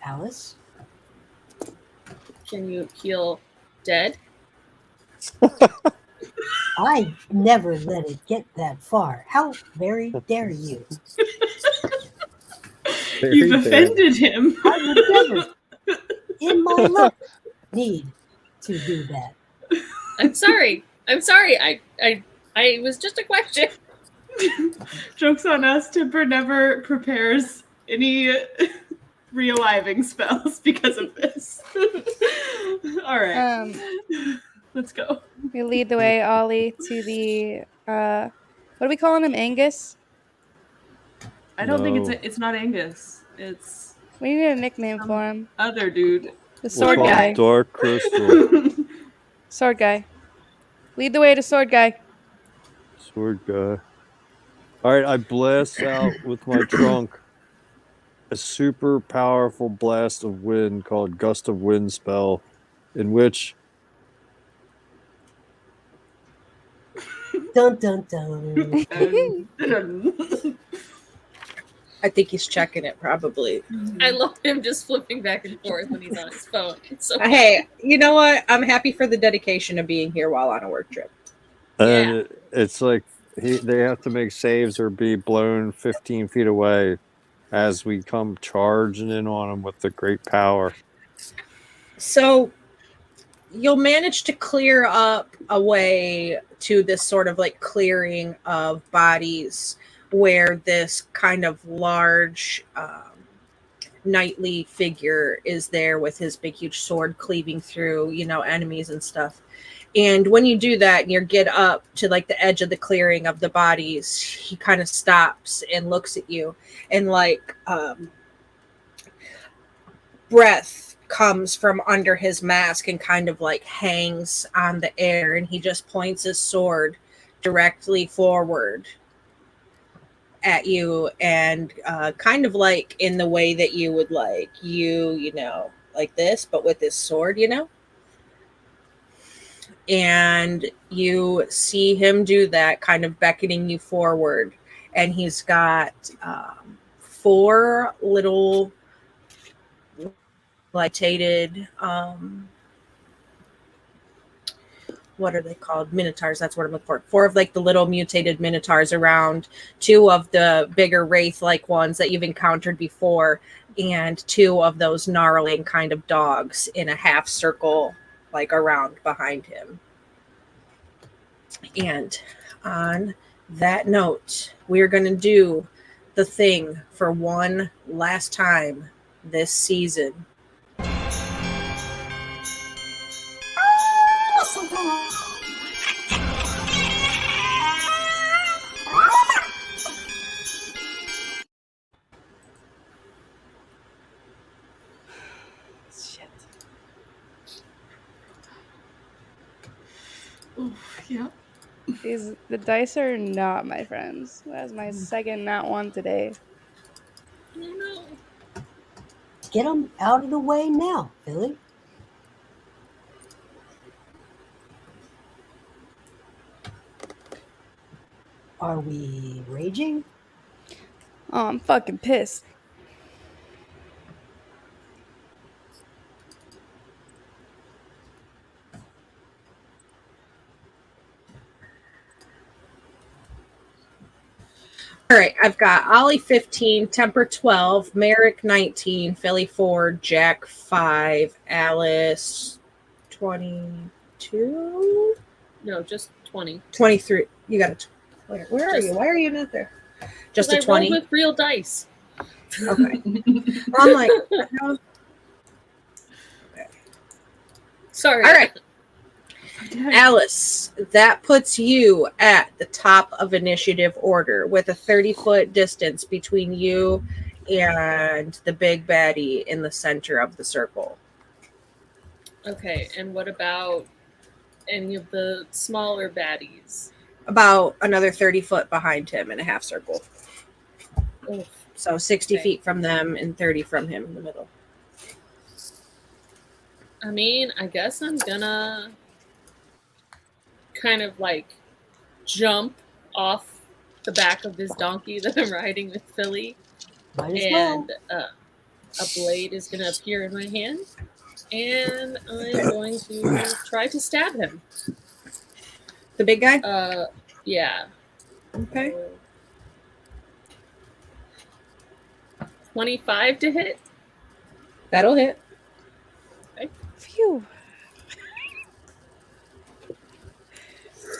D: Alice?
F: Can you heal dead?
D: I never let it get that far. How very dare you?
E: You've offended him.
D: I would never, in my life, need to do that.
F: I'm sorry. It was just a question.
E: Joke's on us. Timber never prepares any realiving spells because of this. All right. Let's go.
B: We lead the way, Ollie, to the what are we calling him? Angus?
E: I don't think
C: No.
E: it's not Angus. It's
B: We need a nickname for him.
E: other dude.
B: The sword
C: We'll call
B: guy.
C: it Dark Crystal.
B: Sword guy. Lead the way to sword guy.
C: Sword guy. All right, I blast out with my trunk a super powerful blast of wind called Gust of Wind spell, in which
D: Dun dun dun.
A: I think he's checking it probably.
F: I love him just flipping back and forth when he's on his phone. It's so
A: Hey, you know what? I'm happy for the dedication of being here while on a work trip.
C: and it's like they have to make saves or be blown 15 feet away as we come charging in on them with the great power.
A: So you'll manage to clear up a way to this sort of like clearing of bodies where this kind of large knightly figure is there with his big huge sword cleaving through enemies and stuff. And when you do that and you get up to like the edge of the clearing of the bodies, he kind of stops and looks at you, and like breath comes from under his mask and kind of like hangs on the air, and he just points his sword directly forward at you, and kind of like in the way that you would like like this, but with this sword, and you see him do that, kind of beckoning you forward, and he's got 4 little lighted what are they called? Minotaurs. That's what I'm looking for. 4 of like the little mutated minotaurs around, 2 of the bigger wraith-like ones that you've encountered before, and 2 of those gnarling kind of dogs in a half circle, like around behind him. And on that note, we're going to do the thing for one last time this season.
B: Shit.
E: Oof, yeah.
B: The dice are not my friends. That's my second not one today.
F: No.
D: Get them out of the way now, Philly. Are we raging?
B: Oh, I'm fucking pissed.
A: All right, I've got Ollie 15, Temper 12, Merrick 19, Philly 4, Jack 5, Alice 22,
F: No, just 20.
A: 23. You got it. Where are you? Why are you not there? Just a
F: I
A: 20.
F: rolled with real dice.
A: Okay. Well, I'm like, no.
F: Sorry.
A: All right. Alice, that puts you at the top of initiative order with a 30-foot distance between you and the big baddie in the center of the circle.
F: Okay, and what about any of the smaller baddies?
A: About another 30 foot behind him in a half circle.
F: Oof.
A: So 60
F: Okay.
A: feet from them and 30 from him in the middle.
F: I mean, I guess I'm gonna kind of like jump off the back of this donkey that I'm riding with Philly,
D: Might as well.
F: and a blade is gonna appear in my hand, and I'm going to try to stab him.
A: The big guy?
F: Yeah.
A: Okay.
F: 25 to hit.
A: That'll hit.
B: Phew.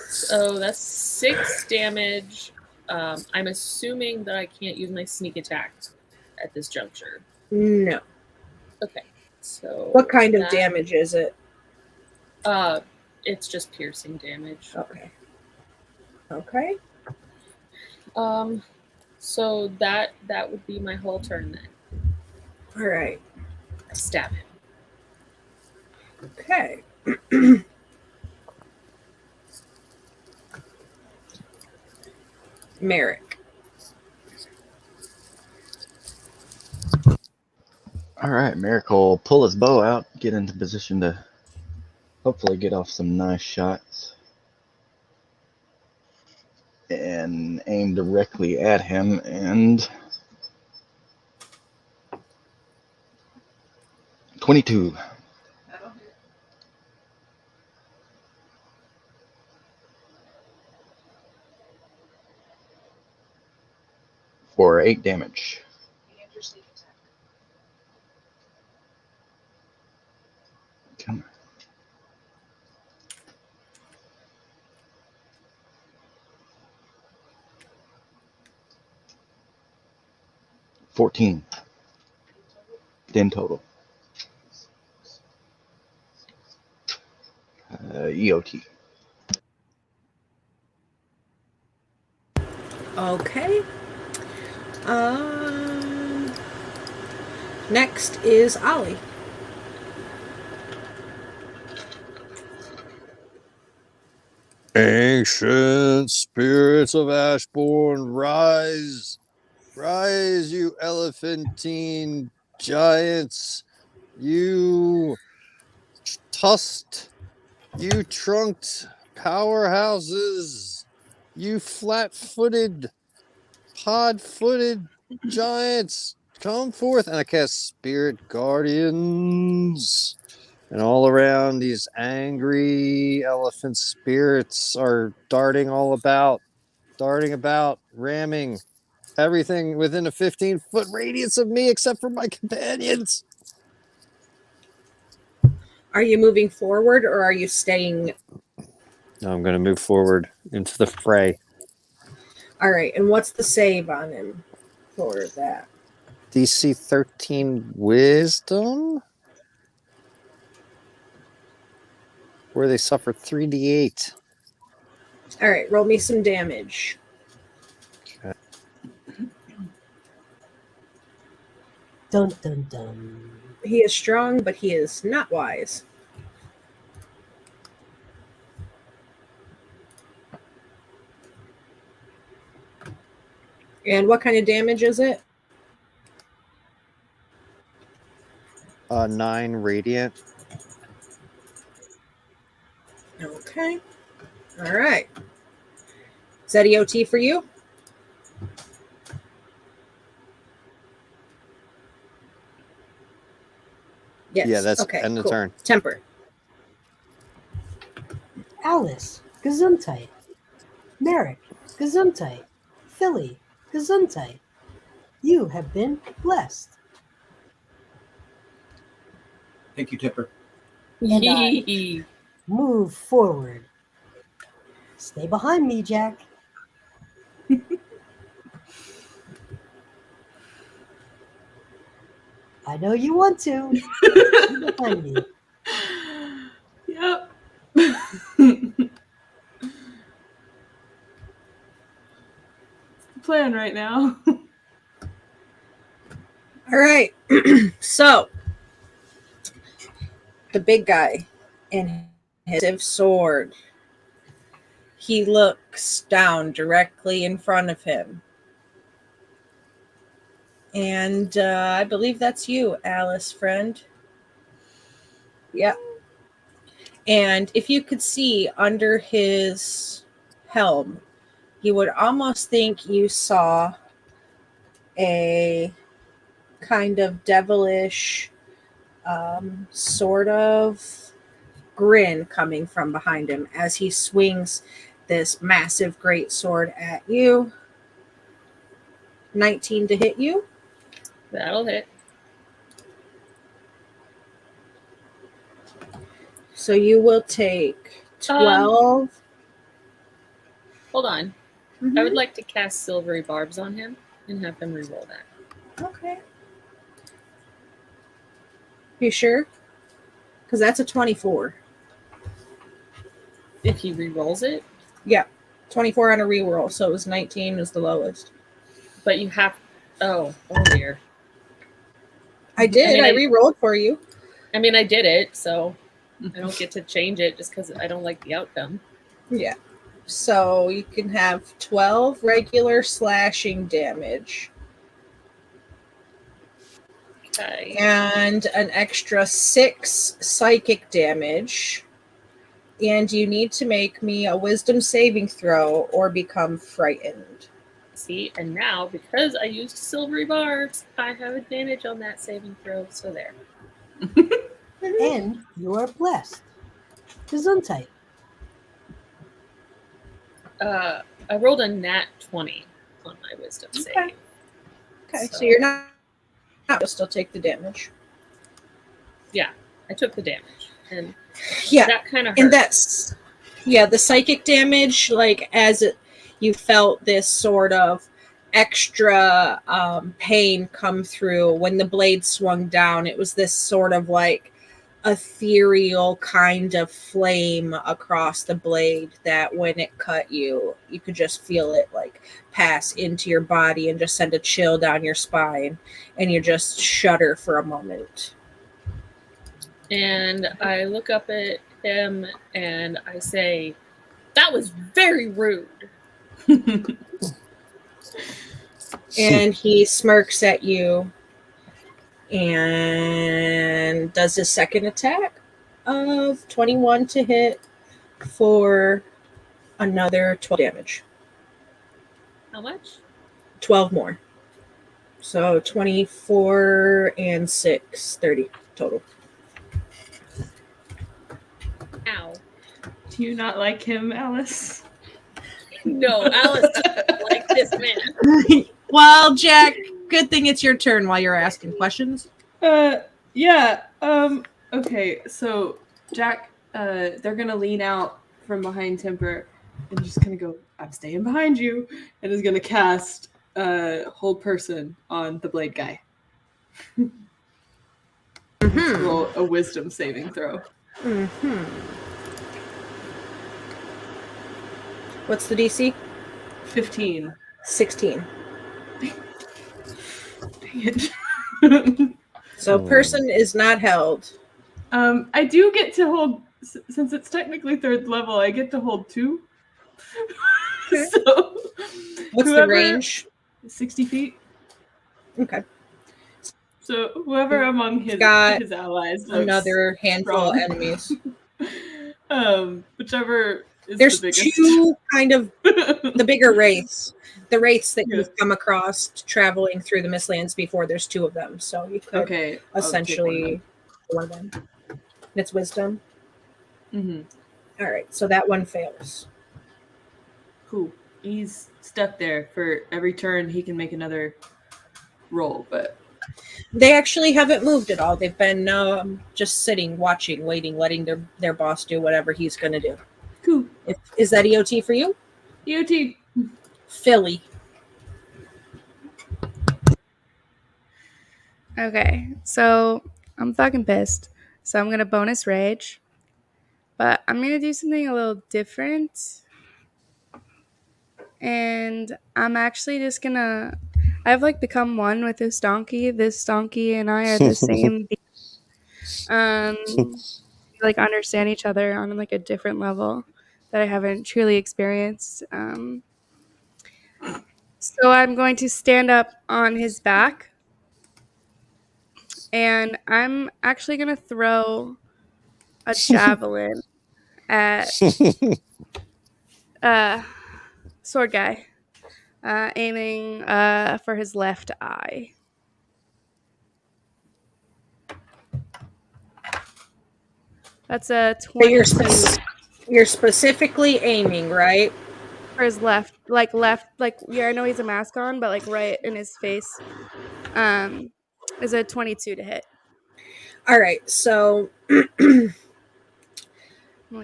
F: So that's 6 damage. I'm assuming that I can't use my sneak attack at this juncture.
A: No.
F: Okay. So
A: What kind of damage is it?
F: It's just piercing damage.
A: Okay. Okay.
F: So that would be my whole turn then.
A: All right.
F: I stab him.
A: Okay. Merrick.
G: All right, Merrick will pull his bow out, get into position to hopefully get off some nice shots, and aim directly at him, and 22. For 8 damage. Come on. 14. 10 total. EOT.
A: Okay. Next is Ollie.
C: Ancient spirits of Ashbourne, rise. Rise, you elephantine giants. You tusked, you trunked powerhouses. You flat-footed, pod-footed giants. Come forth. And I cast Spirit Guardians. And all around, these angry elephant spirits are darting about, ramming everything within a 15-foot radius of me except for my companions.
A: Are you moving forward or are you staying?
C: Now I'm going to move forward into the fray.
A: All right. And what's the save on him for that?
C: DC 13 Wisdom, where they suffer 3d8.
A: All right. Roll me some damage.
C: Okay.
D: Dun dun dun.
A: He is strong, but he is not wise. And what kind of damage is it?
C: 9 radiant.
A: Okay. All right. Is that EOT for you? Yes.
C: Yeah, that's
A: okay.
C: end of
A: Cool.
C: turn.
A: Temper.
D: Alice, Gesundheit. Merrick, Gesundheit. Philly, Gesundheit. You have been blessed.
H: Thank you, Tipper.
D: And I move forward. Stay behind me, Jack. I know you want to. Stay behind me.
E: Yep. Plan right now.
A: All right. So, the big guy and his sword. He looks down directly in front of him. And I believe that's you, Alice, friend. Yep. And if you could see under his helm, you would almost think you saw a kind of devilish sort of grin coming from behind him as he swings this massive great sword at you. 19 to hit you.
F: That'll hit.
A: So you will take 12.
F: Hold on.
A: Mhm.
F: I would like to cast Silvery Barbs on him and have him reroll that.
A: Okay. You sure? Because that's a 24.
F: If he rerolls it,
A: Yeah. 24 on a reroll. So it was 19 is the lowest.
F: but you have. Oh dear.
A: I did.
F: mean,
A: I
F: I-
A: re-rolled for you.
F: I mean, I did it, so I don't get to change it just because I don't like the outcome.
A: Yeah. So you can have 12 regular slashing damage
F: Okay.
A: and an extra 6 psychic damage. And you need to make me a wisdom saving throw or become frightened.
F: See, and now because I used Silvery Barbs, I have advantage on that saving throw. So there.
D: And you are blessed. Gesundheit.
F: I rolled a nat 20 on my wisdom save.
A: Okay, so you're not you'll still take the damage.
F: Yeah, I took the damage, and
A: Yeah,
F: that kind of hurt.
A: and that's the psychic damage. Like as you felt this sort of extra pain come through when the blade swung down. It was this sort of like ethereal kind of flame across the blade that when it cut you, you could just feel it like pass into your body and just send a chill down your spine, and you just shudder for a moment.
F: And I look up at him and I say, "That was very rude."
A: And he smirks at you and does his second attack of 21 to hit for another 12 damage.
F: How much?
A: 12 more. So 24 and 6, 30 total.
E: Do you not like him, Alice?
F: No, Alice doesn't like this man.
A: Well, Jack, good thing it's your turn while you're asking questions.
E: Yeah. Okay, so Jack, they're gonna lean out from behind Temper and just gonna go, I'm staying behind you, and is gonna cast hold person on the blade guy. Roll a wisdom saving throw.
A: What's the DC?
E: 15.
A: 16.
E: Dang it.
A: So person is not held.
E: I do get to hold, since it's technically 3rd level, I get to hold 2.
A: Okay.
E: So
A: What's the range?
E: 60 feet.
A: Okay.
E: So whoever among his allies looks
A: another handful
E: strong.
A: of enemies.
E: Whichever is
A: There's
E: the biggest.
A: 2 kind of the bigger wraiths. The wraiths that you've come across traveling through the Mistlands before, there's 2 of them. So you could essentially one of them. It's wisdom.
E: Mm-hmm.
A: All right, so that one fails.
E: Cool. He's stuck there for every turn. He can make another roll, but
A: they actually haven't moved at all. They've been just sitting, watching, waiting, letting their boss do whatever he's going to do.
E: Cool.
A: Is that EOT for you?
E: EOT.
A: Philly.
B: Okay, so I'm fucking pissed. So I'm gonna bonus rage, but I'm gonna do something a little different. And I'm actually just gonna. I've like become one with this donkey. This donkey and I are the same. Like understand each other on like a different level that I haven't truly experienced. So I'm going to stand up on his back, and I'm actually gonna throw a javelin at sword guy, aiming for his left eye. That's a 22
A: you're specifically aiming, right?
B: for his left, yeah, I know he's a mask on, but like right in his face. Is a 22 to hit.
A: All right, so
B: Like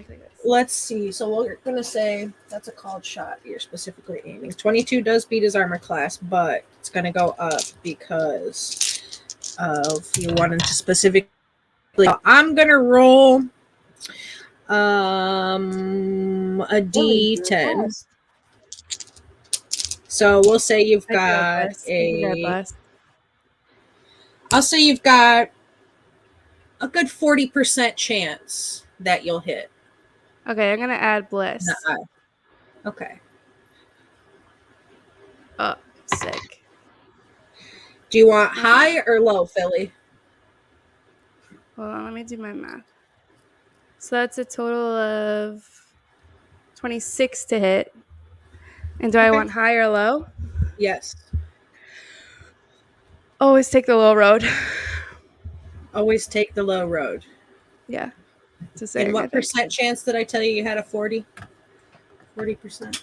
B: this.
A: Let's see. So we're going to say that's a called shot. You're specifically aiming. 22 does beat his armor class, but it's going to go up because of you wanting to specifically. I'm going to roll a D10. So we'll say you've got I'll say you've got a good 40% chance that you'll hit.
B: Okay, I'm gonna add bliss.
A: Okay.
B: Oh, sick.
A: Do you want high or low, Philly?
B: Hold on, let me do my math. So that's a total of 26 to hit. And do I want high or low?
A: Yes.
B: Always take the low road.
A: Always take the low road.
B: Yeah.
A: And what percent chance did I tell you had a 40? 40%.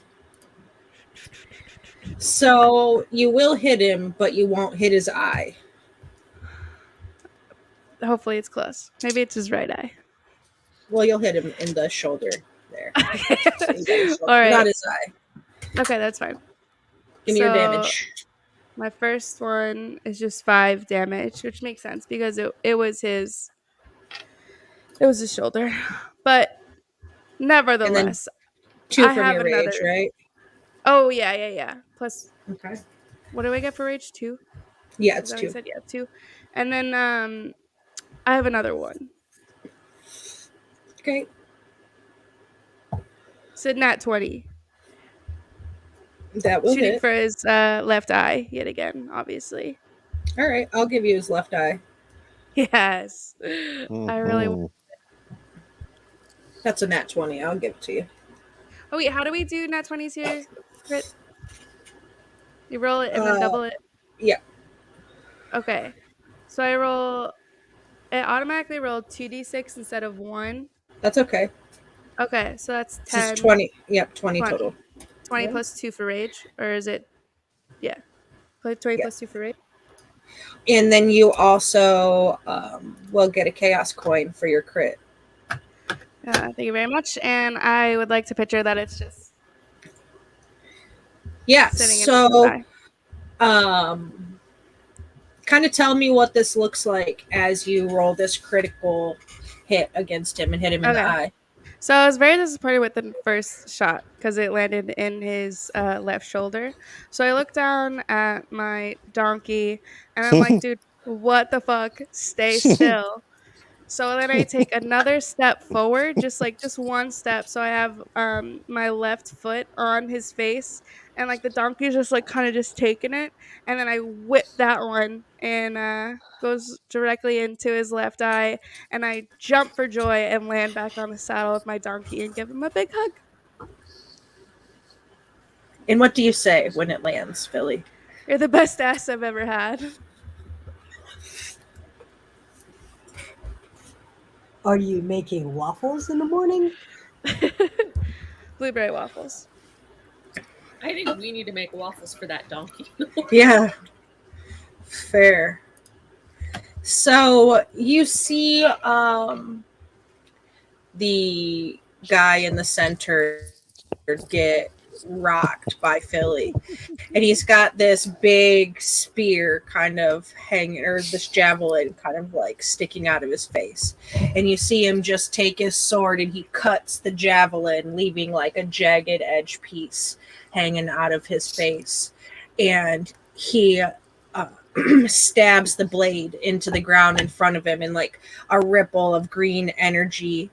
A: So you will hit him, but you won't hit his eye.
B: Hopefully it's close. Maybe it's his right eye.
A: Well, you'll hit him in the shoulder there.
B: All right.
A: Not his eye.
B: Okay, that's fine.
A: Give me your damage.
B: My first one is just 5 damage, which makes sense because it was his shoulder. But nevertheless,
A: 2 from your rage, right?
B: Oh yeah. Plus,
A: okay.
B: What do I get for rage? 2?
A: Yeah, it's 2.
B: Yeah, 2. And then I have another one.
A: Okay.
B: So nat 20.
A: That will
B: shooting
A: hit.
B: For his left eye yet again, obviously.
A: All right, I'll give you his left eye.
B: Yes. I really want it.
A: That's a nat 20. I'll give it to you.
B: Oh wait, how do we do nat 20s here? Crit? You roll it and then double it?
A: Yeah.
B: Okay. So it automatically rolled 2d6 instead of 1.
A: That's okay.
B: Okay, so that's
A: This
B: 10.
A: is 20. Yep, 20
B: 20.
A: total.
B: 20
A: Yeah.
B: plus 2 for rage, or is it? Yeah, 20
A: Yeah.
B: plus 2 for rage.
A: And then you also will get a chaos coin for your crit.
B: Thank you very much. And I would like to picture that it's just
A: Yeah.
B: sitting in
A: So,
B: the sky.
A: kind of tell me what this looks like as you roll this critical hit against him and hit him in the
B: Okay.
A: eye.
B: So I was very disappointed with the first shot because it landed in his left shoulder. So I looked down at my donkey and I'm like, dude, what the fuck? Stay still. So then I take another step forward, just one step. So I have my left foot on his face, and like the donkey's just like kind of just taking it, and then I whip that one and goes directly into his left eye, and I jump for joy and land back on the saddle with my donkey and give him a big hug.
A: And what do you say when it lands, Philly?
B: You're the best ass I've ever had.
D: Are you making waffles in the morning?
B: Blueberry waffles.
F: I think we need to make waffles for that donkey.
A: Yeah. Fair. So you see the guy in the center get rocked by Philly. And he's got this big spear kind of hanging, or this javelin kind of like sticking out of his face. And you see him just take his sword and he cuts the javelin, leaving like a jagged edge piece hanging out of his face. And he stabs the blade into the ground in front of him, and like a ripple of green energy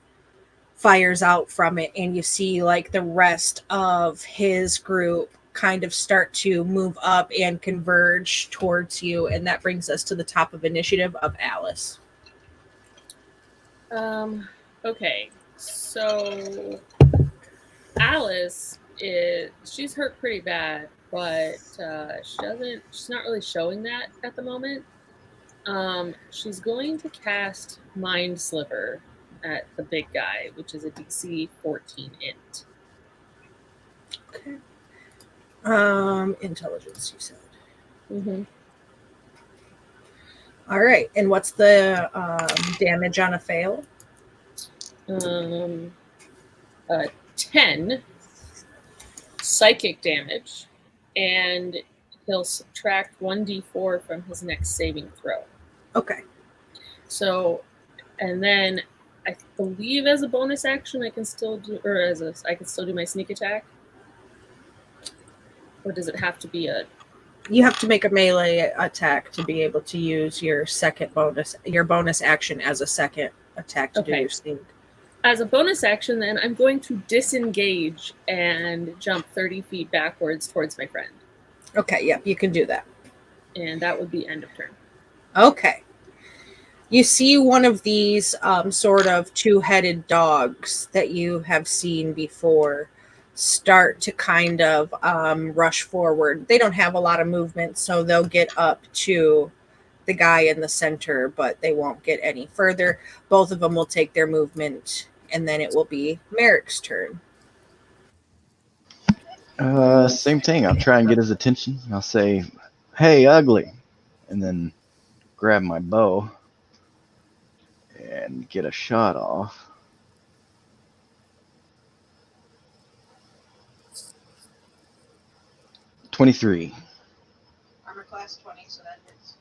A: fires out from it, and you see like the rest of his group kind of start to move up and converge towards you, and that brings us to the top of initiative of Alice.
F: Okay, so Alice she's hurt pretty bad, but she's not really showing that at the moment. She's going to cast Mind Sliver at the big guy, which is a DC 14 int.
A: Okay. Intelligence, you said.
F: Mm-hmm.
A: All right, and what's the damage on a fail?
F: 10 psychic damage, and he'll subtract 1d4 from his next saving throw.
A: Okay.
F: So, and then I believe as a bonus action I can still do, I can still do my sneak attack. Or does it have to be
A: You have to make a melee attack to be able to use your bonus action as a second attack to do your sneak.
F: As a bonus action, then I'm going to disengage and jump 30 feet backwards towards my friend.
A: Okay, yeah, you can do that.
F: And that would be end of turn.
A: Okay. You see one of these sort of two-headed dogs that you have seen before start to kind of rush forward. They don't have a lot of movement, so they'll get up to the guy in the center, but they won't get any further. Both of them will take their movement, and then it will be Merrick's turn.
G: Same thing. I'll try and get his attention. I'll say, "Hey, ugly," and then grab my bow and get a shot off. "23.
A: Armor class 20, so that hits.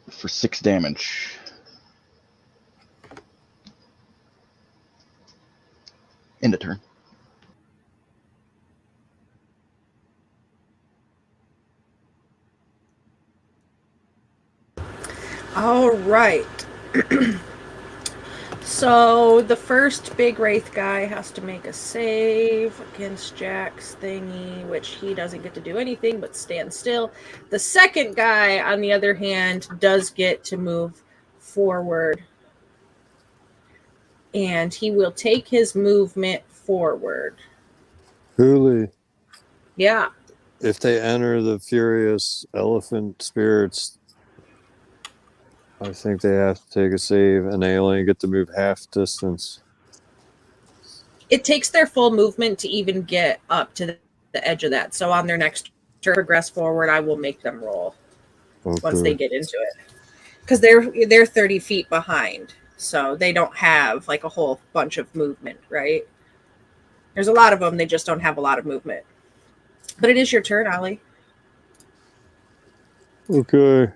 G: For 6 damage. End of turn.
A: All right. So the first big wraith guy has to make a save against Jack's thingy, which he doesn't get to do anything but stand still. The second guy, on the other hand, does get to move forward. And he will take his movement forward.
C: Huli,
A: Yeah.
C: if they enter the furious elephant spirits I think they have to take a save, and they only get to move half distance.
A: It takes their full movement to even get up to the edge of that. So on their next turn, progress forward, I will make them roll once they get into it. Because they're 30 feet behind. So they don't have like a whole bunch of movement, right? There's a lot of them. They just don't have a lot of movement. But it is your turn, Ollie.
C: Okay.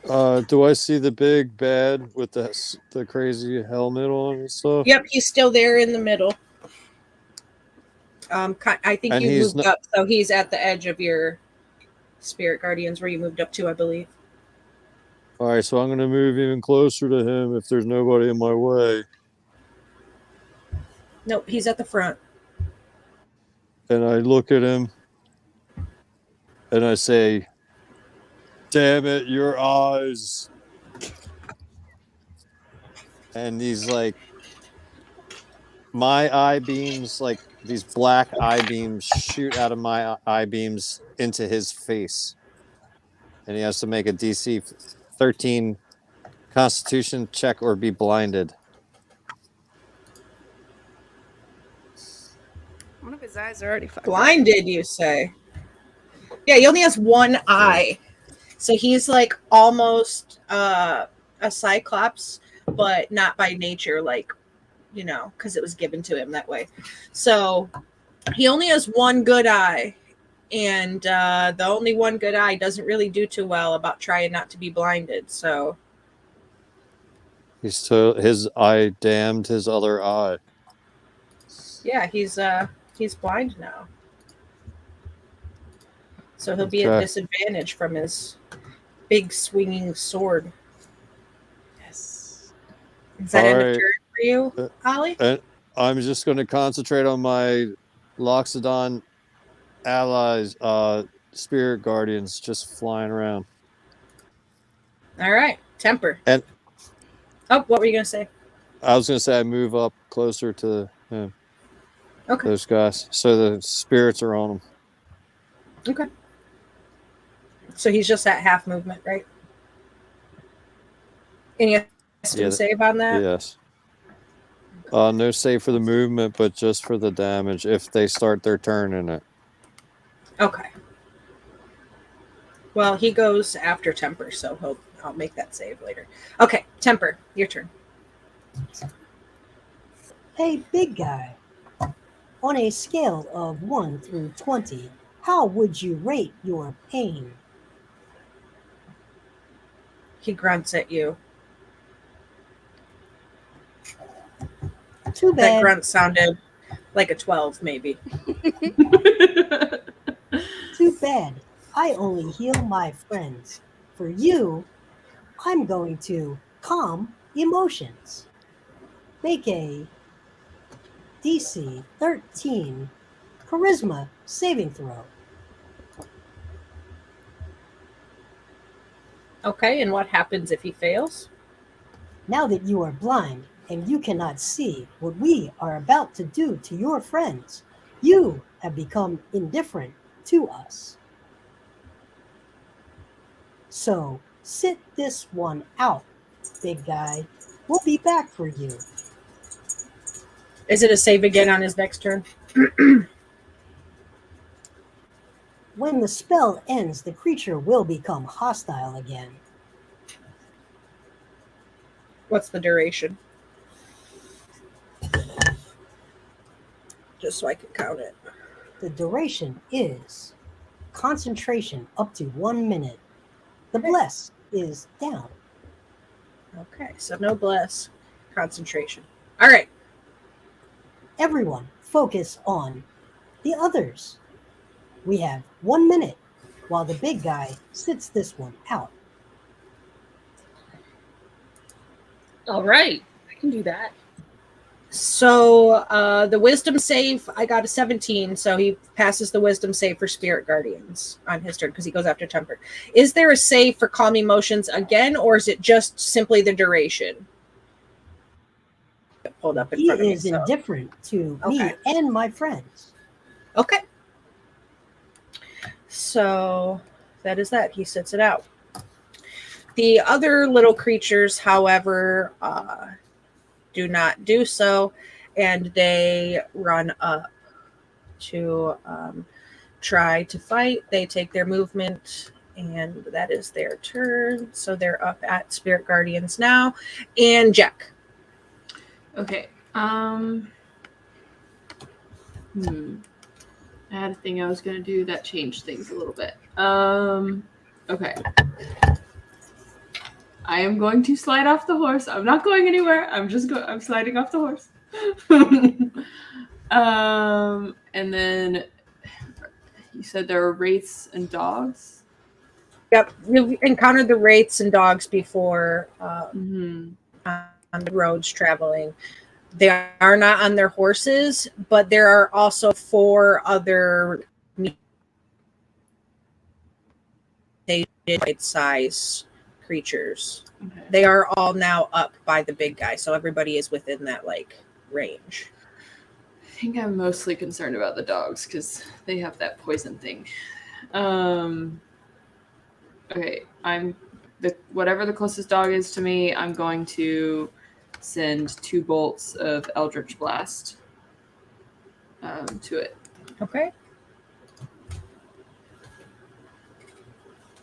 C: Do I see the big bad with the crazy helmet on and stuff?
A: Yep, he's still there in the middle. I think
C: And
A: you
C: he's
A: moved up, so he's at the edge of your spirit guardians where you moved up to, I believe.
C: All right, so I'm going to move even closer to him if there's nobody in my way.
A: Nope, he's at the front.
C: And I look at him and I say, "Damn it, your eyes." And these like my eye beams, like these black eye beams shoot out of my eye beams into his face. And he has to make a DC 13 Constitution check or be blinded.
B: One of his eyes are already fucked.
A: Blinded, you say? Yeah, he only has one eye. So he's like almost a cyclops, but not by nature, like, you know, because it was given to him that way. So he only has one good eye. And the only one good eye doesn't really do too well about trying not to be blinded. So
C: His eye damned his other eye.
A: yeah, he's blind now. So he'll be at disadvantage from his big swinging sword.
B: Yes.
A: Is that end of turn for you, Ollie?
C: I'm just going to concentrate on my Loxodon allies, spirit guardians, just flying around.
A: All right, temper.
C: And
A: what were you going to say?
C: I was going to say I move up closer to him.
A: Okay.
C: Those guys, so the spirits are on them.
A: Okay. So he's just at half movement, right? Any save on that?
C: Yes. No save for the movement, but just for the damage if they start their turn in it.
A: Okay. Well, he goes after Temper, so I'll make that save later. Okay, Temper, your turn.
D: Hey, big guy. On a scale of 1 through 20, how would you rate your pain?
A: He grunts at you.
D: Too bad.
A: That grunt sounded like a 12, maybe.
D: Too bad. I only heal my friends. For you, I'm going to calm emotions. Make a DC 13 Charisma saving throw.
A: Okay, and what happens if he fails?
D: Now that you are blind and you cannot see what we are about to do to your friends, you have become indifferent to us. So sit this one out, big guy. We'll be back for you.
A: Is it a save again on his next turn?
D: When the spell ends, the creature will become hostile again.
A: What's the duration? Just so I can count it.
D: The duration is concentration up to 1 minute. The bless is down.
A: Okay, so no bless. Concentration. All right.
D: Everyone focus on the others. We have 1 minute while the big guy sits this one out.
F: All right, I can do that.
A: So the wisdom save, I got a 17, so he passes the wisdom save for Spirit Guardians on his turn because he goes after Temper. Is there a save for Calm Emotions again, or is it just simply the duration? Pulled up in
D: He
A: front of me,
D: is indifferent to me and my friends.
A: Okay. So that is that. He sits it out. The other little creatures, however, do not do so, and they run up to try to fight. They take their movement, and that is their turn. So they're up at Spirit Guardians now. And Jack.
E: Okay. I had a thing I was going to do that changed things a little bit. Okay. I am going to slide off the horse. I'm not going anywhere. I'm sliding off the horse. And then you said there are wraiths and dogs?
A: Yep. You've encountered the wraiths and dogs before
E: Mm-hmm.
A: on the roads traveling. They are not on their horses, but there are also 4 other size creatures.
E: Okay.
A: They are all now up by the big guy, so everybody is within that like range.
E: I think I'm mostly concerned about the dogs because they have that poison thing. Okay, whatever the closest dog is to me, I'm going to send 2 bolts of Eldritch Blast to it.
A: Okay.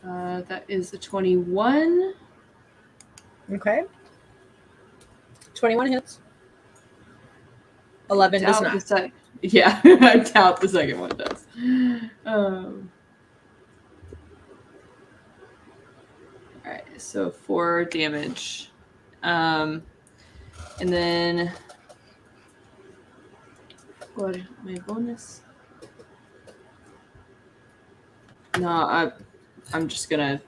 E: That is a 21.
A: Okay. 21 hits. 11 does not.
E: Yeah, I doubt the second one does. Alright, so 4 damage. And then what my bonus? No, I'm just gonna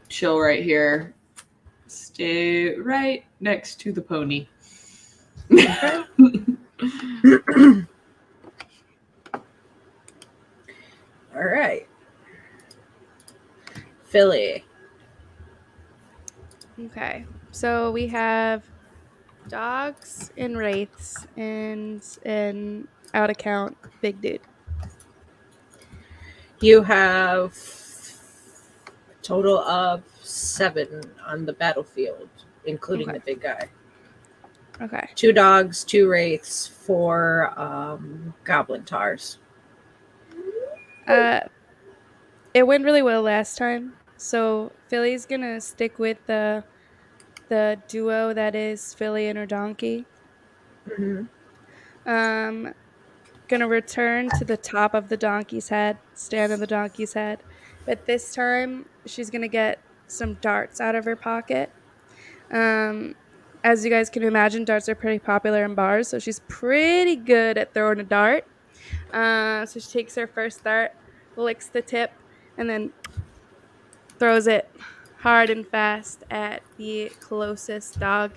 E: chill right here. Stay right next to the pony.
A: Okay. All right. Philly.
B: Okay, so we have dogs and wraiths and an out of count big dude.
A: You have a total of 7 on the battlefield, including the big guy.
B: Okay.
A: 2 dogs, 2 wraiths, 4 goblin tars.
B: It went really well last time, so Philly's gonna stick with the duo that is Philly and her donkey.
A: Mm-hmm.
B: Gonna return to the top of the donkey's head, stand on the donkey's head, but this time she's gonna get some darts out of her pocket. As you guys can imagine, darts are pretty popular in bars, so she's pretty good at throwing a dart. So she takes her first dart, licks the tip, and then throws it hard and fast at the closest dog.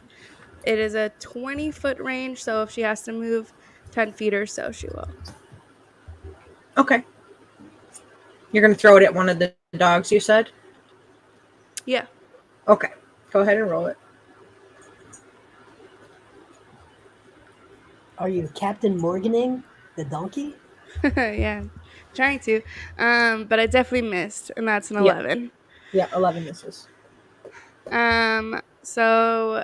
B: It is a 20-foot range, so if she has to move 10 feet or so, she will.
A: Okay. You're going to throw it at one of the dogs, you said?
B: Yeah.
A: Okay. Go ahead and roll it.
D: Are you Captain Morganing the donkey?
B: Yeah, trying to. But I definitely missed, and that's an 11.
A: Yeah, 11 misses.
B: So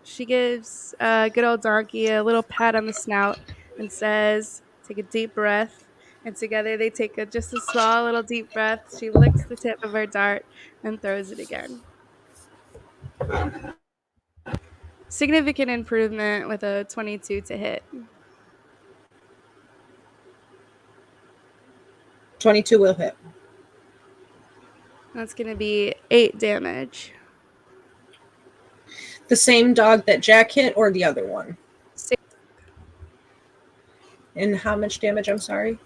B: she gives good old donkey a little pat on the snout and says, take a deep breath. And together they take just a small little deep breath. She licks the tip of her dart and throws it again. Significant improvement with a 22 to hit.
A: 22 will hit.
B: That's going to be 8 damage.
A: The same dog that Jack hit or the other one?
B: Same.
A: And how much damage, I'm sorry?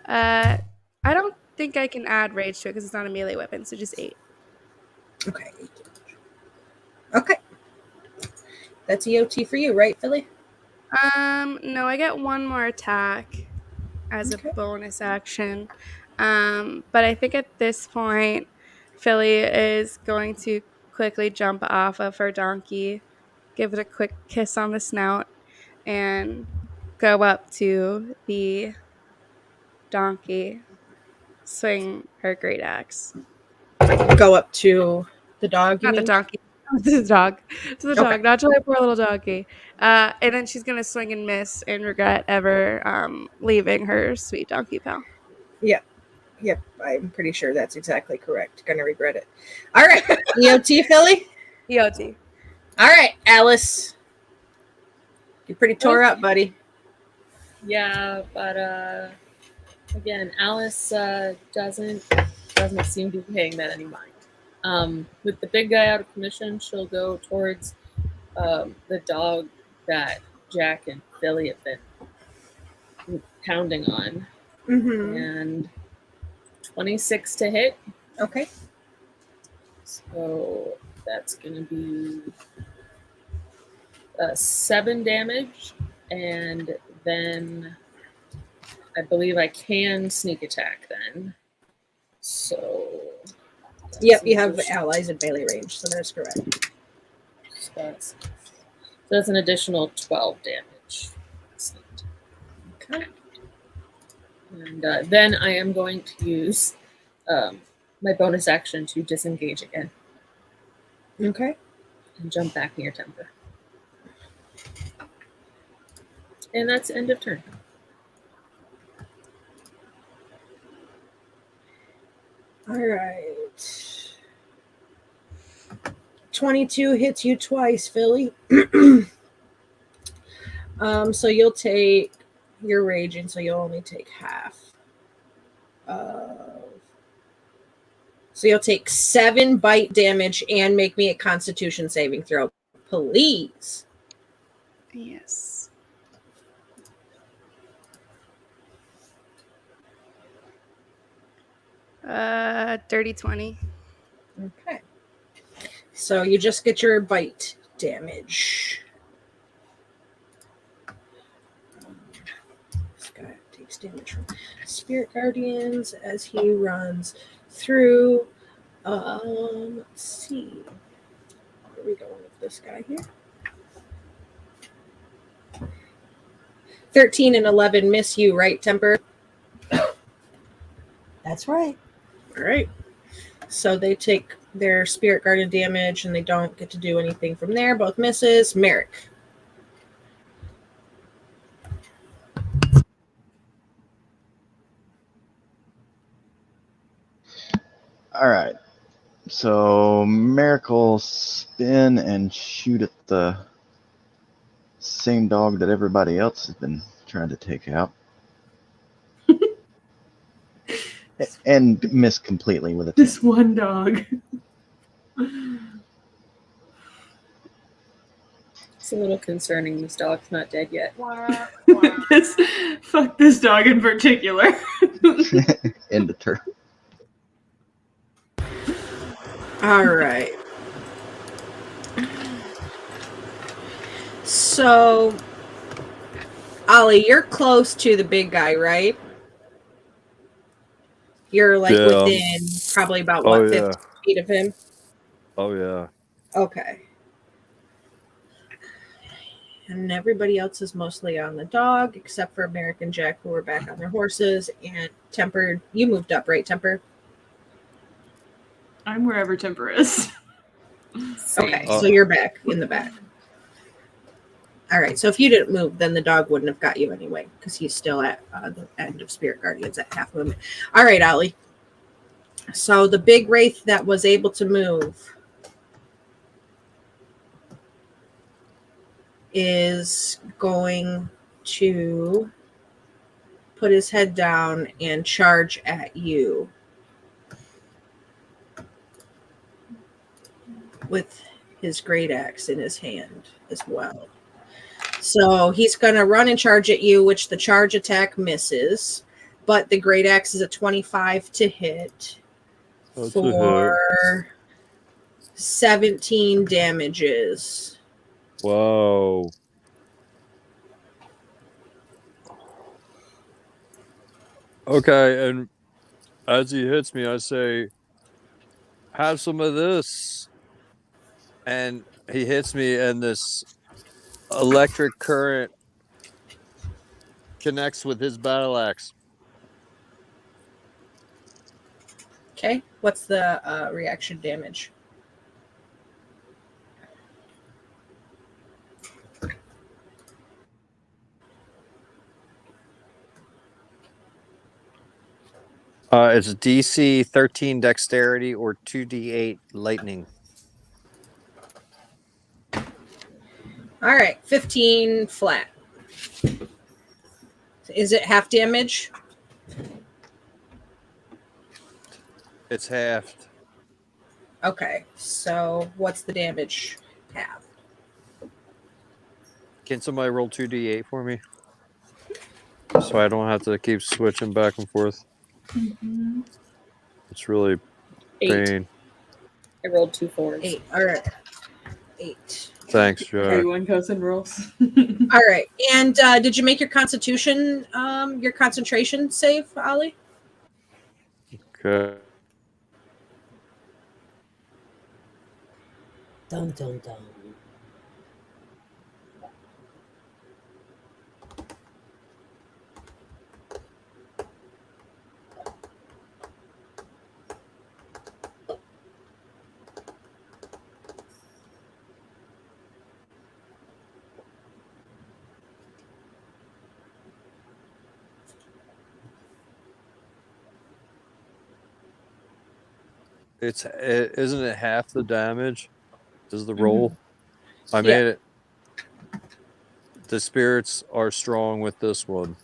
B: I don't think I can add rage to it because it's not a melee weapon, so just 8.
A: Okay. 8 damage. Okay. That's EOT for you, right, Philly?
B: No, I get one more attack as a bonus action. But I think at this point, Philly is going to quickly jump off of her donkey, give it a quick kiss on the snout, and go up to the donkey, swing her great axe.
A: Go up to The dog, you
B: Not the
A: mean?
B: donkey. The dog. To the
A: Okay.
B: dog. Not to my poor little donkey. And then she's gonna swing and miss and regret ever leaving her sweet donkey pal.
A: Yep. Yep. I'm pretty sure that's exactly correct. Gonna regret it. All right. EOT, Philly.
B: EOT.
A: All right, Alice. You're pretty tore up, buddy.
F: Yeah, but again, Alice doesn't seem to be paying that any mind. With the big guy out of commission, she'll go towards the dog that Jack and Billy have been pounding on.
A: Mm-hmm.
F: And 26 to hit.
A: Okay.
F: So that's going to be 7 damage. And then I believe I can sneak attack then. So.
A: Yep, you have allies in melee range, so that's correct.
F: So that's an additional 12 damage.
A: Okay.
F: And then I am going to use my bonus action to disengage again.
A: Okay.
F: And jump back near Temper. And that's end of turn.
A: All right. 22 hits you twice, Philly. So you'll take your raging, so you'll only take half. So you'll take 7 bite damage and make me a Constitution saving throw, please.
B: Yes. Dirty 20.
A: Okay. So you just get your bite damage. This guy takes damage from Spirit Guardians as he runs through. Let's see. Where are we going with this guy here? 13 and 11 miss you, right, Temper?
D: That's right.
A: All right. So they take their Spirit Guardian damage and they don't get to do anything from there. Both misses. Merrick.
G: All right. So Miracle spin and shoot at the same dog that everybody else has been trying to take out. And miss completely with it.
E: This one dog.
F: It's a little concerning. This dog's not dead yet.
E: Fuck this dog in particular.
G: End of turn.
A: All right. So, Ollie, you're close to the big guy, right? You're like within probably about 50 feet of him?
C: Oh, yeah.
A: Okay. And everybody else is mostly on the dog, except for American Jack, who are back on their horses. And Temper, you moved up, right, Temper?
E: I'm wherever Temper is.
A: Okay, so you're back in the back. All right, so if you didn't move, then the dog wouldn't have got you anyway, because he's still at the end of Spirit Guardians at half limit. All right, Ollie. So the big wraith that was able to move is going to put his head down and charge at you with his great axe in his hand as well. So he's going to run and charge at you, which the charge attack misses, but the great axe is a 25 to hit for 17 damages.
C: Whoa. Okay, and as he hits me, I say, have some of this. And he hits me, and this electric current connects with his battle axe.
A: Okay, what's the reaction damage?
C: It's DC 13 dexterity or 2d8 lightning.
A: All right, 15 flat. Is it half damage?
C: It's halved.
A: Okay, so what's the damage half?
C: Can somebody roll 2d8 for me? So I don't have to keep switching back and forth.
E: Mm-hmm.
C: It's really
F: 8.
C: pain.
F: I rolled 2 4s.
A: 8. All right. 8.
C: Thanks, Jack.
E: Everyone goes and rolls.
A: All right. And did you make your concentration, your concentration save, Ollie?
C: Okay.
D: Dun dun dun.
C: Isn't it half the damage? Is the roll? I
A: Yeah.
C: made it. The spirits are strong with this one.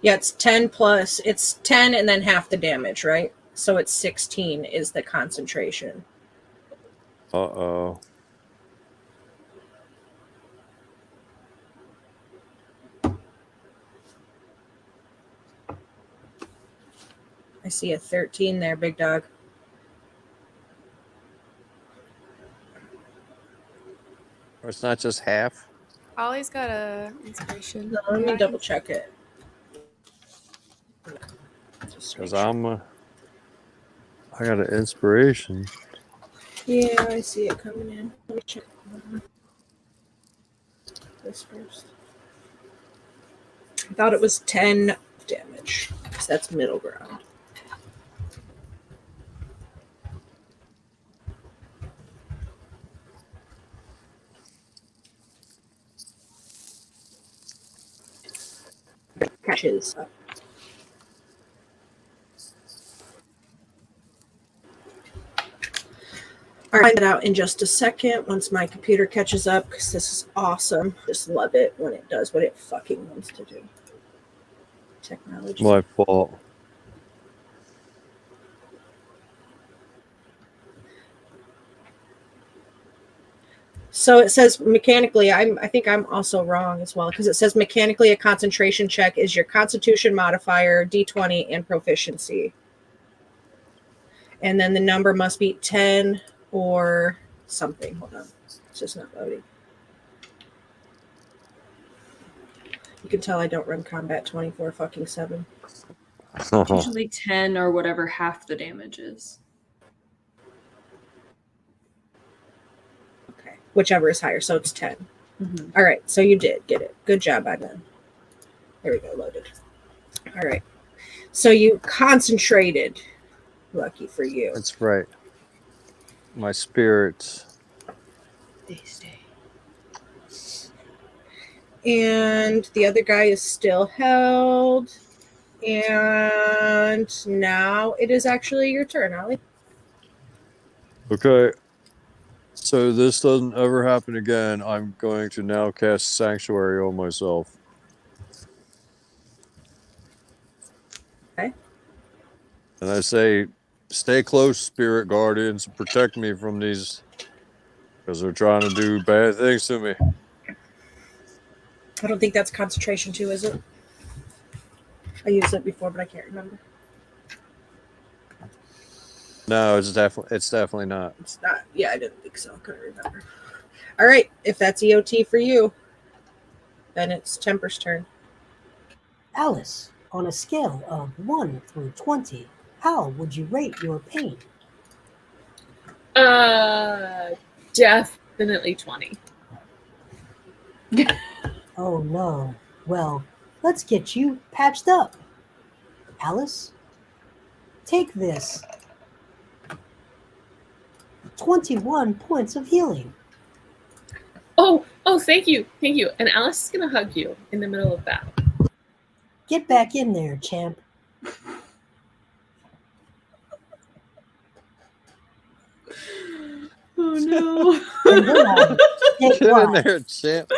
A: Yeah, it's 10 plus. It's 10 and then half the damage, right? So it's 16 is the concentration.
C: Uh-oh.
A: I see a 13 there, big dog.
C: Or it's not just half?
B: Ollie's got a inspiration.
A: No, let me double check it.
C: Because I got an inspiration.
A: Yeah, I see it coming in. Let me check this first. I thought it was 10 damage. So that's middle ground. Catches up. I'll find it out in just a second once my computer catches up because this is awesome. Just love it when it does what it fucking wants to do. Technology.
C: My fault.
A: So it says mechanically, I think I'm also wrong as well because it says mechanically a concentration check is your constitution modifier, D20, and proficiency. And then the number must be 10 or something. Hold on. It's just not loading. You can tell I don't run combat 24/7.
E: Usually 10 or whatever half the damage is.
A: Okay. Whichever is higher. So it's 10.
E: Mm-hmm.
A: All right. So you did get it. Good job on that. There we go. Loaded. All right. So you concentrated. Lucky for you.
C: That's right. My spirits.
A: They stay. And the other guy is still held. And now it is actually your turn, Ollie.
C: Okay. So this doesn't ever happen again. I'm going to now cast Sanctuary on myself.
A: Okay.
C: And I say, stay close, spirit guardians, and protect me from these, because they're trying to do bad things to me.
A: I don't think that's concentration too, is it? I used it before, but I can't remember.
C: No, it's definitely not.
A: It's not. Yeah, I didn't think so. I couldn't remember. All right. If that's EOT for you, then it's Temper's turn.
D: Alice, on a scale of 1 through 20, how would you rate your pain?
F: Definitely 20.
D: Oh no. Well, let's get you patched up. Alice, take this. 21 points of healing.
F: Oh, thank you. And Alice is gonna hug you in the middle of battle.
D: Get back in there, champ.
E: Oh no.
D: And then I get
C: Get in
D: wide.
C: there, champ.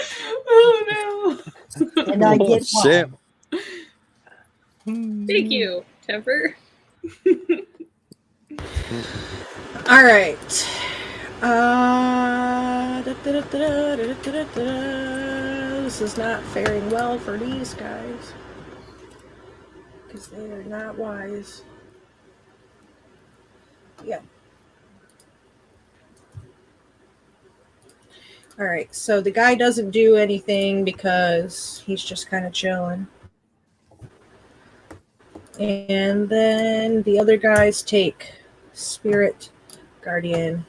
E: Oh no.
D: And I
C: Oh,
D: get
C: champ.
D: wide.
F: Thank you, Temper.
A: All right. This is not faring well for these guys because they are not wise. Yeah. All right. So the guy doesn't do anything because he's just kind of chilling. And then the other guys take Spirit Guardian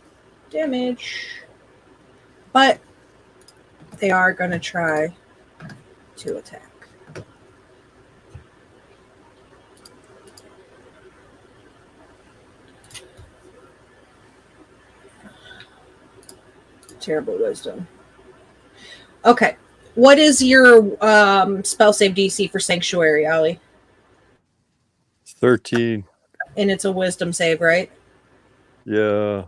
A: damage. But they are going to try to attack. Terrible wisdom. Okay. What is your spell save DC for Sanctuary, Ollie?
C: 13.
A: And it's a wisdom save, right?
C: Yeah.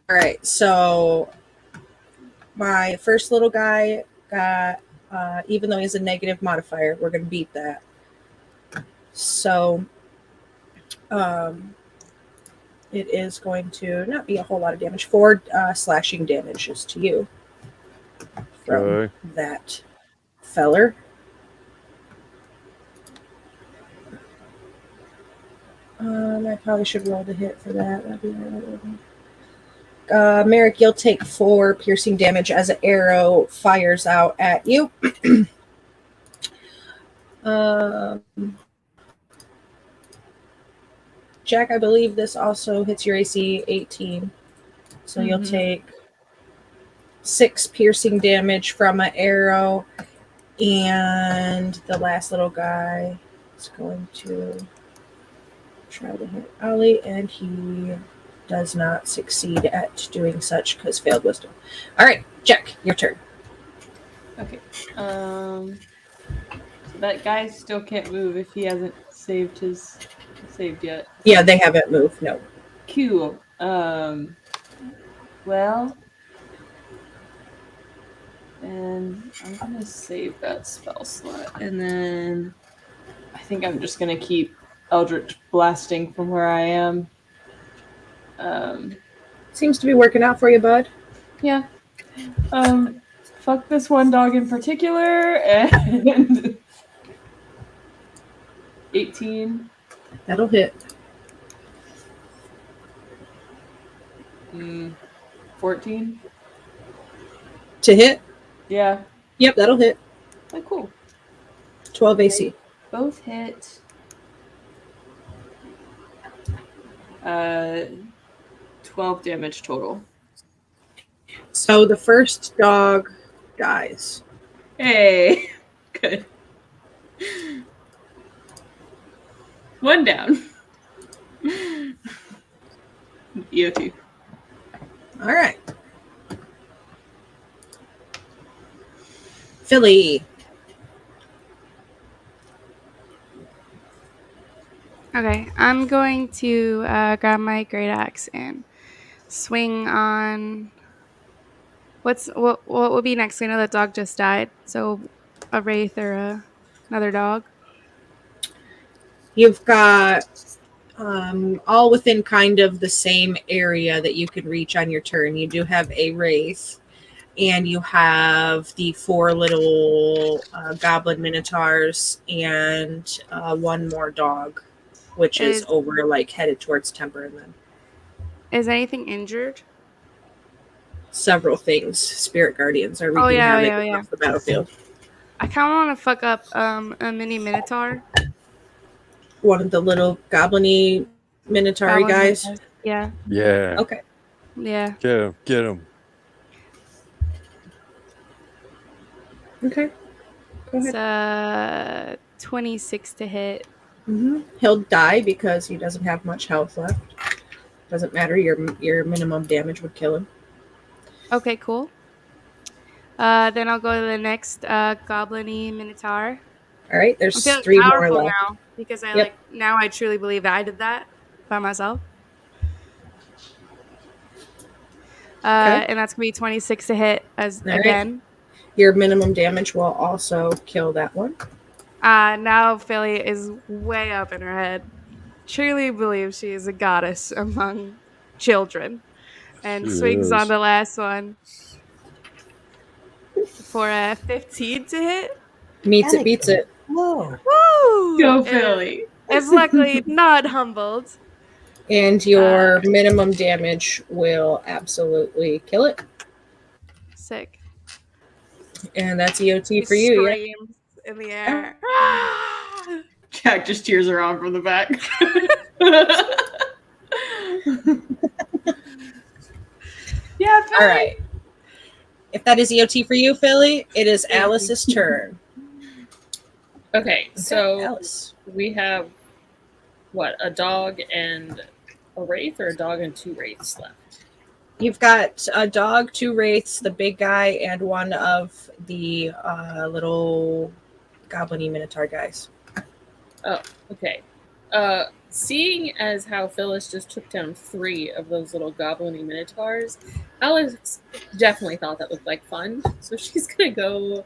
A: All right. So my first little guy got, even though he's a negative modifier, we're going to beat that. So it is going to not be a whole lot of damage. 4 slashing damages to you from that feller. I probably should roll the hit for that. That'd be Merrick, you'll take 4 piercing damage as an arrow fires out at you. Jack, I believe this also hits your AC 18. So you'll take 6 piercing damage from an arrow. And the last little guy is going to try to hit Ollie, and he does not succeed at doing such because failed wisdom. All right, Jack, your turn.
E: Okay. So that guy still can't move if he hasn't saved yet.
A: Yeah, they haven't moved. No.
E: Cool. Well, and I'm gonna save that spell slot, and then I think I'm just gonna keep Eldritch blasting from where I am.
A: Seems to be working out for you, bud.
E: Yeah. Fuck this one dog in particular, and 18.
A: That'll hit.
E: 14.
A: To hit?
E: Yeah.
A: Yep, that'll hit.
E: Oh, cool.
A: 12 AC.
E: Both hit. 12 damage total.
A: So the first dog dies.
E: Hey. Good. One down. EOT.
A: All right. Philly.
B: Okay, I'm going to grab my great axe and swing on. What would be next? I know that dog just died, so a wraith or another dog.
A: You've got all within kind of the same area that you can reach on your turn. You do have a wraith, and you have the 4 little goblin minotaurs and 1 more dog, which is over, like, headed towards Temper. And then
B: is anything injured?
A: Several things. Spirit guardians are wreaking havoc across the battlefield.
B: I kind of want to fuck up a mini minotaur.
A: One of the little goblin-y minotaur guys.
B: Yeah.
C: Yeah.
A: Okay.
B: Yeah.
C: Get him.
A: Okay. Go ahead.
B: It's 26 to hit.
A: He'll die because he doesn't have much health left. Doesn't matter. Your minimum damage would kill him.
B: Okay, cool. Then I'll go to the next goblin-y minotaur.
A: All right,
B: I'm
A: there's
B: feeling
A: 3 more
B: powerful
A: left.
B: now because
A: Yep.
B: now I truly believe that I did that by myself.
A: Okay.
B: And that's gonna be 26 to hit as
A: All right.
B: again.
A: Your minimum damage will also kill that one.
B: Now Philly is way up in her head. Truly believes she is a goddess among children. And
C: She
B: swings on
C: is.
B: the last one for a 15 to hit.
A: Meets it, beats it.
D: Whoa.
B: Woo!
E: Go, Philly.
B: It's luckily not humbled.
A: And your minimum damage will absolutely kill it.
B: Sick.
A: And that's EOT
B: He
A: for you, yeah?
B: screams in the air.
E: Jack just cheers her on from the back. Yeah, Philly.
A: All right. If that is EOT for you, Philly, it is Alice's turn.
F: Okay, so
A: Alice.
F: we have what, a dog and a wraith, or a dog and 2 wraiths left?
A: You've got a dog, 2 wraiths, the big guy, and one of the little goblin-y minotaur guys.
F: Oh, okay. Seeing as how Phyllis just took down 3 of those little goblin-y minotaurs, Alice definitely thought that looked like fun, so she's gonna go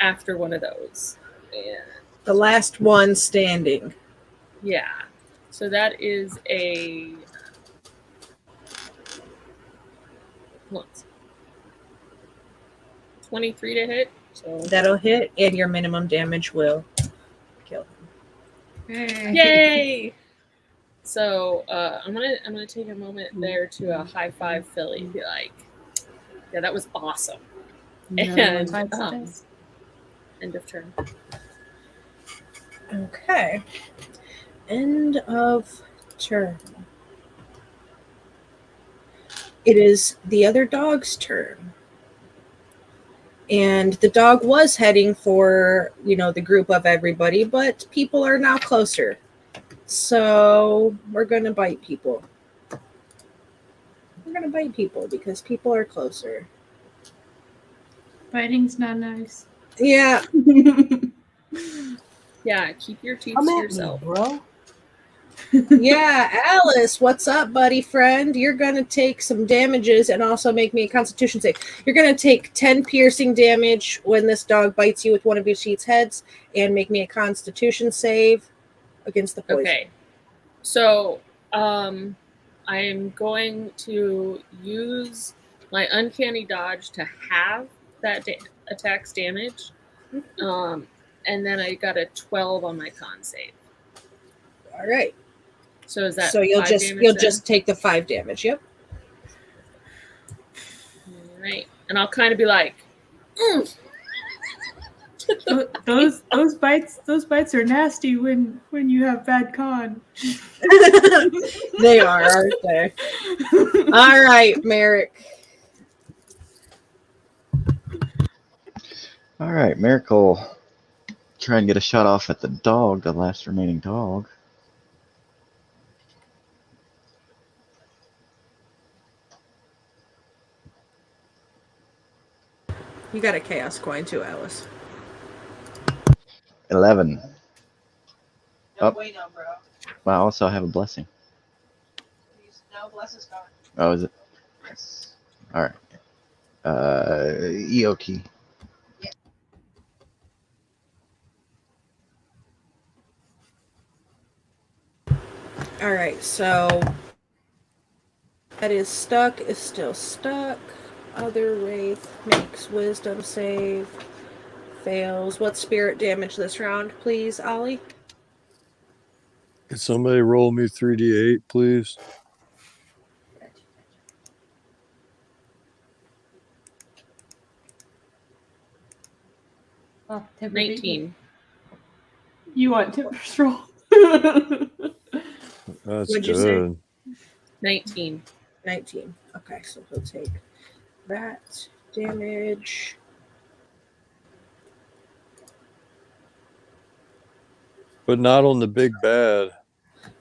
F: after one of those. And
A: The last one standing.
F: yeah, so that is a what? 23 to hit. So
A: That'll hit, and your minimum damage will kill him.
F: yay! So I'm gonna take a moment there to high five Philly, be like, yeah, that was awesome. And end of turn.
A: Okay. End of turn. It is the other dog's turn. And the dog was heading for, the group of everybody, but people are now closer. So we're going to bite people. We're going to bite people because people are closer.
E: Biting's not nice.
A: Yeah.
F: Yeah, keep your teeth
D: Come
F: to
D: at me,
F: yourself.
D: bro.
A: Yeah, Alice, what's up, buddy friend? You're going to take some damages and also make me a constitution save. You're going to take 10 piercing damage when this dog bites you with one of your sheep's heads and make me a constitution save against the poison.
F: Okay. So I'm going to use my uncanny dodge to halve that attack's damage. And then I got a 12 on my con save.
A: All right.
F: So is that
A: So you'll
F: 5
A: just
F: damage
A: you'll
F: then?
A: just take the 5 damage. Yep.
F: All right. And I'll kind of be like,
E: Those bites are nasty when you have bad con.
A: They are, aren't they? All right, Merrick.
G: All right, Miracle. Try and get a shot off at the dog, the last remaining dog.
A: You got a chaos coin too, Alice.
G: 11.
A: No
G: Oh.
A: bueno, bro.
G: Well, I also have a blessing.
A: No, bless is gone.
G: Oh, is it?
A: Yes.
G: All right. EOT.
A: All right, so that is stuck, is still stuck. Other wraith makes wisdom save. Fails. What spirit damage this round, please, Ollie?
C: Can somebody roll me 3d8, please?
E: Oh,
F: 19.
E: You want Timber's roll?
C: That's
A: What'd you say?
C: good.
F: 19.
A: 19. Okay, so he'll take that damage.
C: But not on the big bad,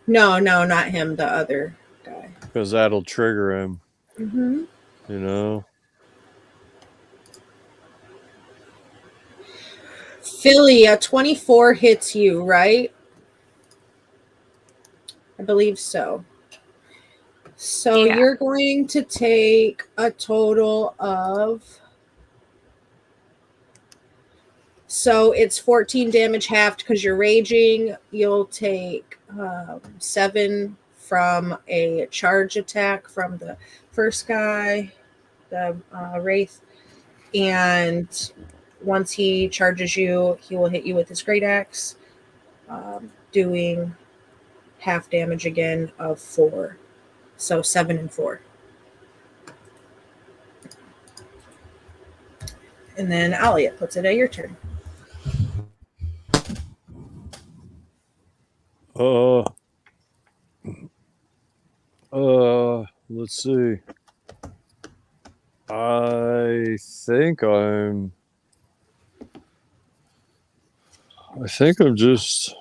A: No, not him, the other guy.
C: because that'll trigger him,
A: Mm-hmm.
C: you know?
A: Philly, a 24 hits you, right? I believe so. So
B: Yeah.
A: you're going to take a total of... So it's 14 damage halved because you're raging. You'll take 7 from a charge attack from the first guy, the Wraith. And once he charges you, he will hit you with his great axe, doing half damage again of 4. So 7 and 4. And then Elliot puts it at your turn.
C: Let's see. I think I'm just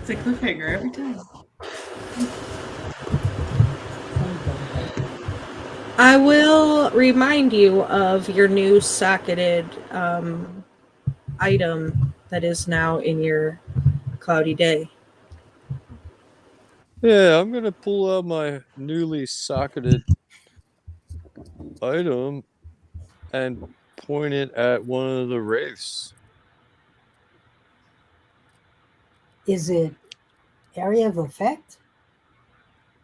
E: It's a cliffhanger every time.
A: I will remind you of your new socketed item that is now in your cloudy day.
C: Yeah, I'm gonna pull out my newly socketed item and point it at one of the wraiths.
D: Is it area of effect?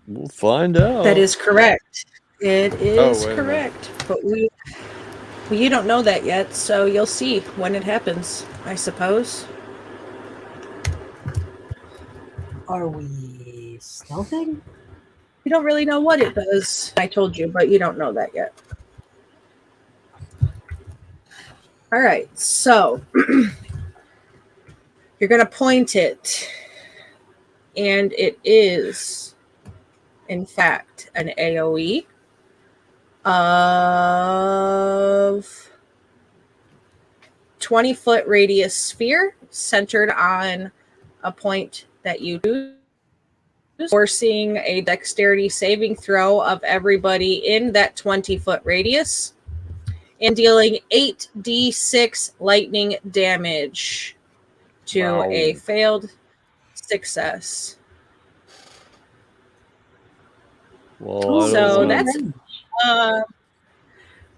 C: We'll find out.
A: That is correct. It is
C: wait a minute.
A: correct. But you don't know that yet, so you'll see when it happens, I suppose.
D: Are we stealthing?
A: You don't really know what it does. I told you, but you don't know that yet. All right, so you're going to point it, and it is, in fact, an AoE of 20-foot radius sphere centered on a point that you do, forcing a dexterity saving throw of everybody in that 20-foot radius and dealing 8d6 lightning damage to a failed success.
C: Well,
A: So that's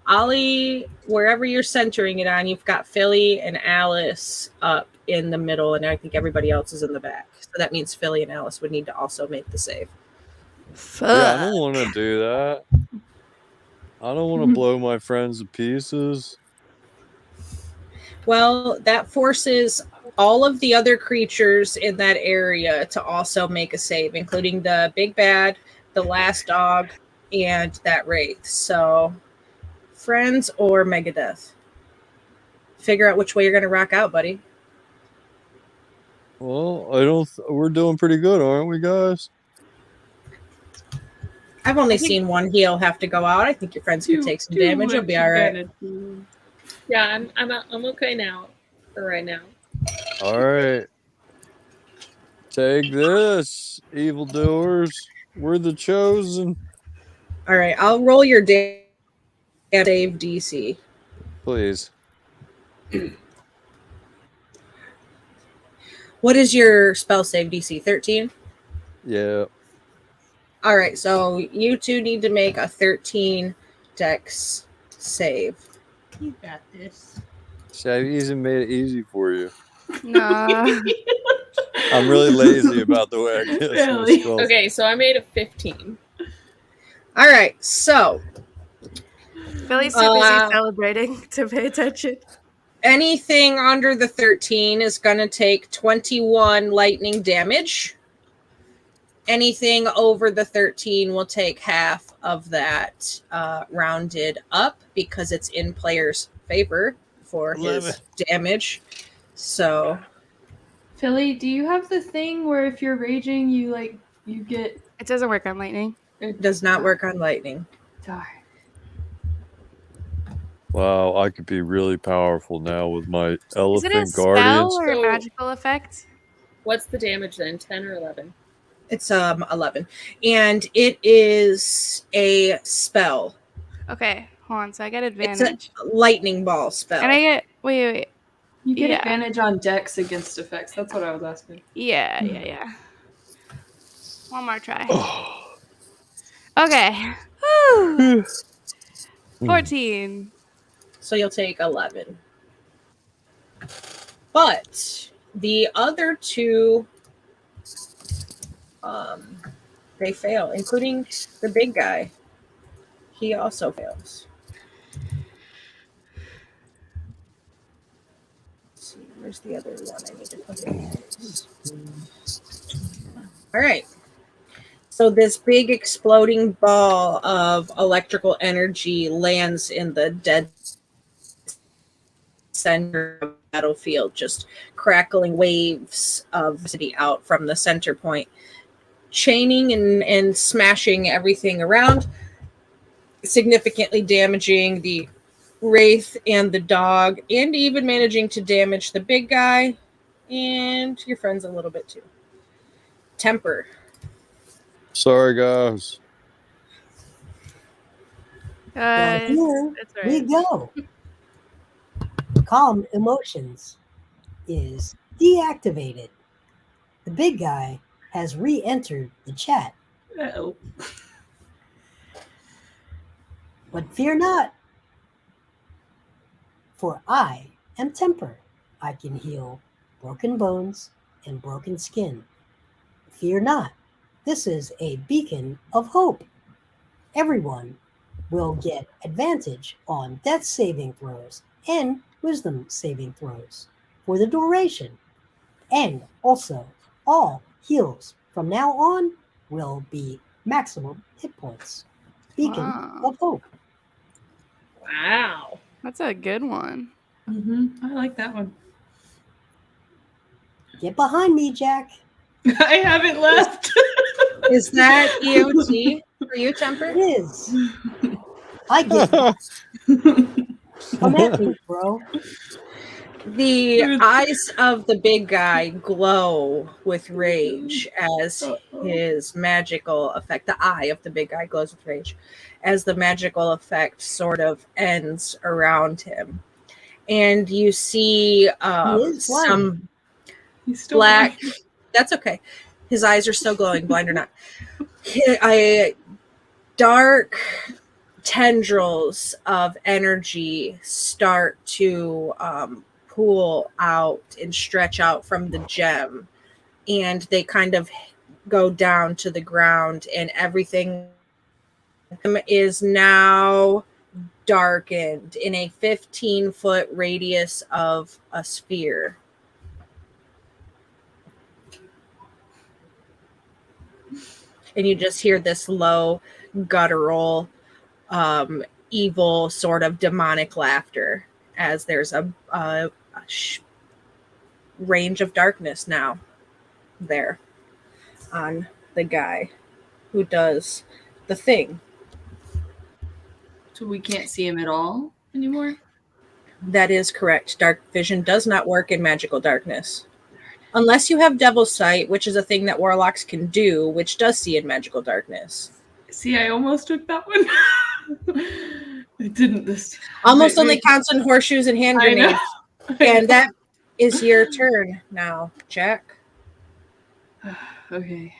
A: Ollie, wherever you're centering it on, you've got Philly and Alice up in the middle, and I think everybody else is in the back. So that means Philly and Alice would need to also make the save.
C: Yeah, I don't want to do that. I don't want to blow my friends to pieces.
A: Well, that forces all of the other creatures in that area to also make a save, including the big bad, the last dog, and that wraith. So, friends or Megadeth? Figure out which way you're going to rock out, buddy.
C: Well, we're doing pretty good, aren't we, guys?
A: I've only seen one heal have to go out. I think your friends could take some damage. You'll be all right.
F: Yeah, I'm okay now. For right now.
C: All right. Take this, evildoers. We're the chosen.
A: All right, I'll roll your save DC.
C: Please.
A: What is your spell save DC? 13?
C: Yeah.
A: All right, so you two need to make a 13 dex save.
E: You got this.
C: See, I even made it easy for you.
B: Nah.
C: I'm really lazy about the way I get
E: Really?
C: spells.
F: Okay, so I made a 15.
A: All right, so
B: Philly's too busy celebrating to pay attention.
A: anything under the 13 is going to take 21 lightning damage. Anything over the 13 will take half of that rounded up because it's in player's favor for his damage. So,
E: Philly, do you have the thing where if you're raging, you get?
B: It doesn't work on lightning.
A: it does not work on lightning.
E: Darn.
C: Wow, I could be really powerful now with my
B: Is it a
C: elephant
B: spell
C: guardians.
B: or a magical effect?
F: What's the damage then? 10 or 11?
A: It's 11, and it is a spell.
B: Okay, Hold on, so I get
A: It's
B: advantage.
A: a lightning ball spell.
B: And I get wait.
E: You get
B: Yeah.
E: advantage on Dex against effects. That's what I was asking.
B: Yeah. One more try. Okay. Whew. 14.
A: So you'll take 11. But the other two, they fail, including the big guy. He also fails. Let's see, where's the other one I need to put in place? All right. So this big exploding ball of electrical energy lands in the dead center of the battlefield, just crackling waves of city out from the center point, chaining and smashing everything around, significantly damaging the wraith and the dog, and even managing to damage the big guy and your friends a little bit too. Temper.
C: Sorry, guys.
D: Well, here
B: That's
D: we
B: right.
D: go. Calm emotions is deactivated. The big guy has re-entered the chat.
E: Uh-oh.
D: But fear not, for I am Temper. I can heal broken bones and broken skin. Fear not, this is a beacon of hope. Everyone will get advantage on death saving throws and wisdom saving throws for the duration. And also, all heals from now on will be maximum hit points. Beacon
B: Wow.
D: of hope.
A: Wow.
B: That's a good one.
E: I like that one.
D: Get behind me, Jack.
E: I haven't left.
A: Is that EOT for you, Temper?
D: It is. I get Come at me, bro.
A: The eyes of the big guy glow with rage as his magical effect, the eye of the big guy glows with rage as the magical effect sort of ends around him. And you see some
E: He's still
A: black,
E: blind.
A: that's okay. His eyes are still glowing, blind or not. Dark tendrils of energy start to pool out and stretch out from the gem, and they kind of go down to the ground, and everything is now darkened in a 15-foot radius of a sphere. And you just hear this low guttural evil sort of demonic laughter as there's a range of darkness now there on the guy who does the thing.
E: So we can't see him at all anymore?
A: That is correct. Dark vision does not work in magical darkness. Unless you have Devil's Sight, which is a thing that warlocks can do, which does see in magical darkness.
E: See, I almost took that one. I didn't this time.
A: Almost only counts on horseshoes and hand grenades. And that is your turn now, Jack.
E: Okay.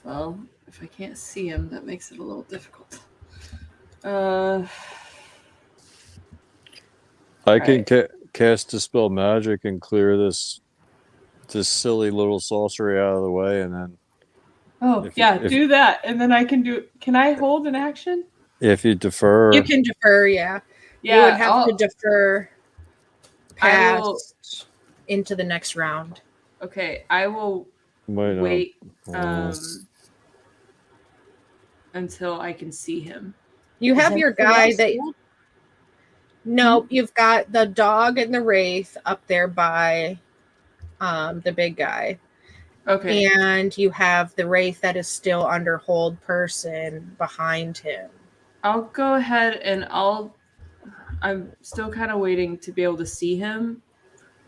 E: Well, if I can't see him, that makes it a little difficult.
C: I can cast Dispel Magic and clear this silly little sorcery out of the way, and then.
E: Do that, and then I can do. Can I hold an action?
C: If you defer.
A: You can defer, yeah.
E: Yeah,
A: you would have to defer past into the next round.
E: Okay, I will wait until I can see him.
A: You have your guy that. Nope, you've got the dog and the wraith up there by the big guy.
E: Okay.
A: And you have the wraith that is still under hold person behind him.
E: I'll go ahead and I'm still kind of waiting to be able to see him.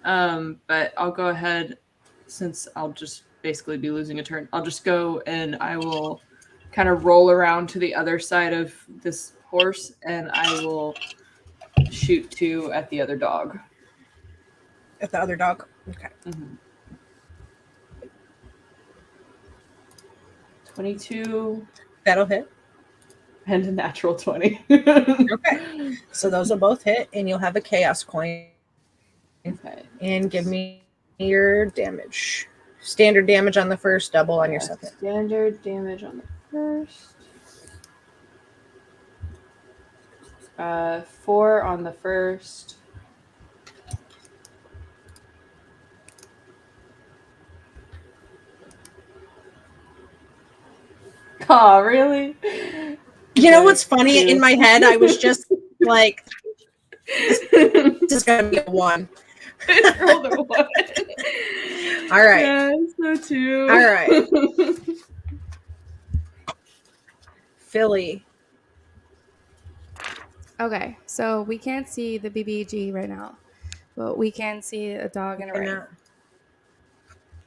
E: But I'll go ahead, since I'll just basically be losing a turn. I'll just go and I will kind of roll around to the other side of this horse, and I will shoot 2 at the other dog.
A: At the other dog. Okay.
E: 22
A: That'll hit.
E: and a natural 20.
A: Okay. So those will both hit, and you'll have a chaos coin.
E: Okay.
A: And give me your damage. Standard damage on the first, double on your second.
E: Standard damage on the first. 4 on the first. Oh, really?
A: You know what's funny? In my head, I was just like, this is going to be a 1.
E: Rolled a 1.
A: All right.
E: Yeah, so 2.
A: All right. Philly.
B: Okay, so we can't see the BBG right now, but we can see a dog and a wraith.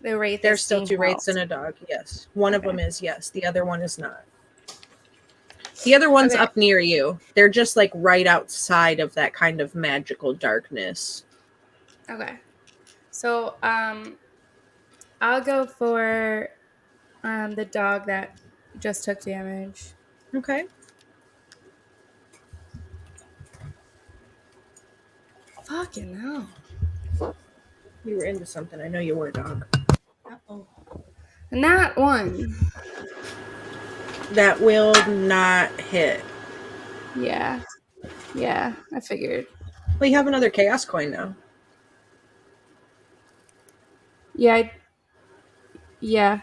B: The wraith
A: There's
B: is
A: still
B: being
A: 2 wraiths
B: held.
A: and a dog, yes. One of them is, yes. The other one is not. The other one's
B: Okay.
A: up near you. They're just like right outside of that kind of magical darkness.
B: Okay, so I'll go for the dog that just took damage.
A: Okay.
B: Fucking hell.
A: You were into something. I know you were, dog.
B: Uh-oh. Not 1.
A: That will not hit.
B: Yeah. Yeah, I figured.
A: Well, you have another chaos coin now.
B: Yeah. Yeah.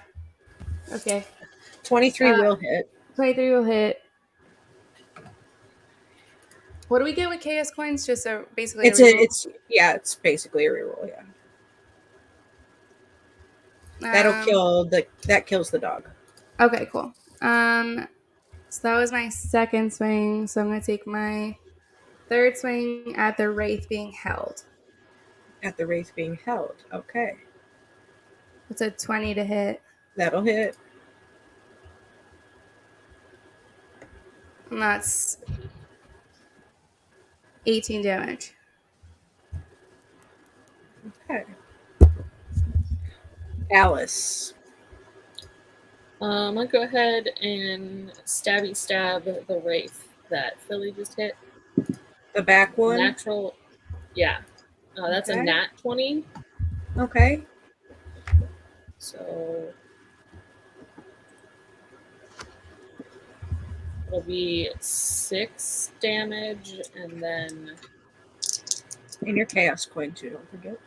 B: Okay.
A: 23 will hit.
B: 23 will hit. What do we get with chaos coins? Just basically
A: It's
B: a reroll?
A: it's basically a reroll, yeah. That kills the dog.
B: Okay, cool. So that was my second swing. So I'm gonna take my third swing at the wraith being held.
A: At the wraith being held. Okay.
B: It's a 20 to hit.
A: That'll hit.
B: And that's 18 damage.
A: Okay. Alice.
F: I'm gonna go ahead and stab the wraith that Philly just hit.
A: The back one?
F: Natural, yeah. That's a
A: Okay.
F: nat 20.
A: Okay.
F: So it'll be 6 damage, and then
A: And your chaos coin too, don't forget.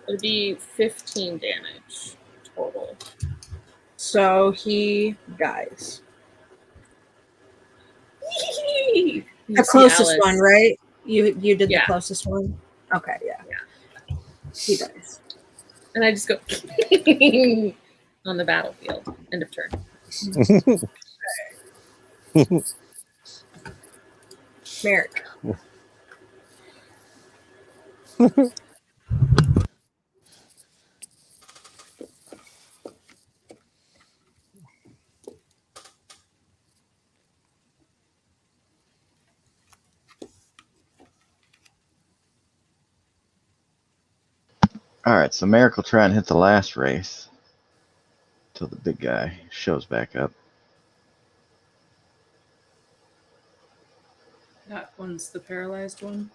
F: it'll be 15 damage total.
A: So he dies.
F: You
A: The
F: see
A: closest
F: Alice.
A: one, right? You did
F: Yeah.
A: the closest one? Okay, yeah. He dies.
F: And I just go on the battlefield. End of turn.
A: Merrick.
G: Alright, so Merrick will try and hit the last race till the big guy shows back up.
E: That one's the paralyzed one.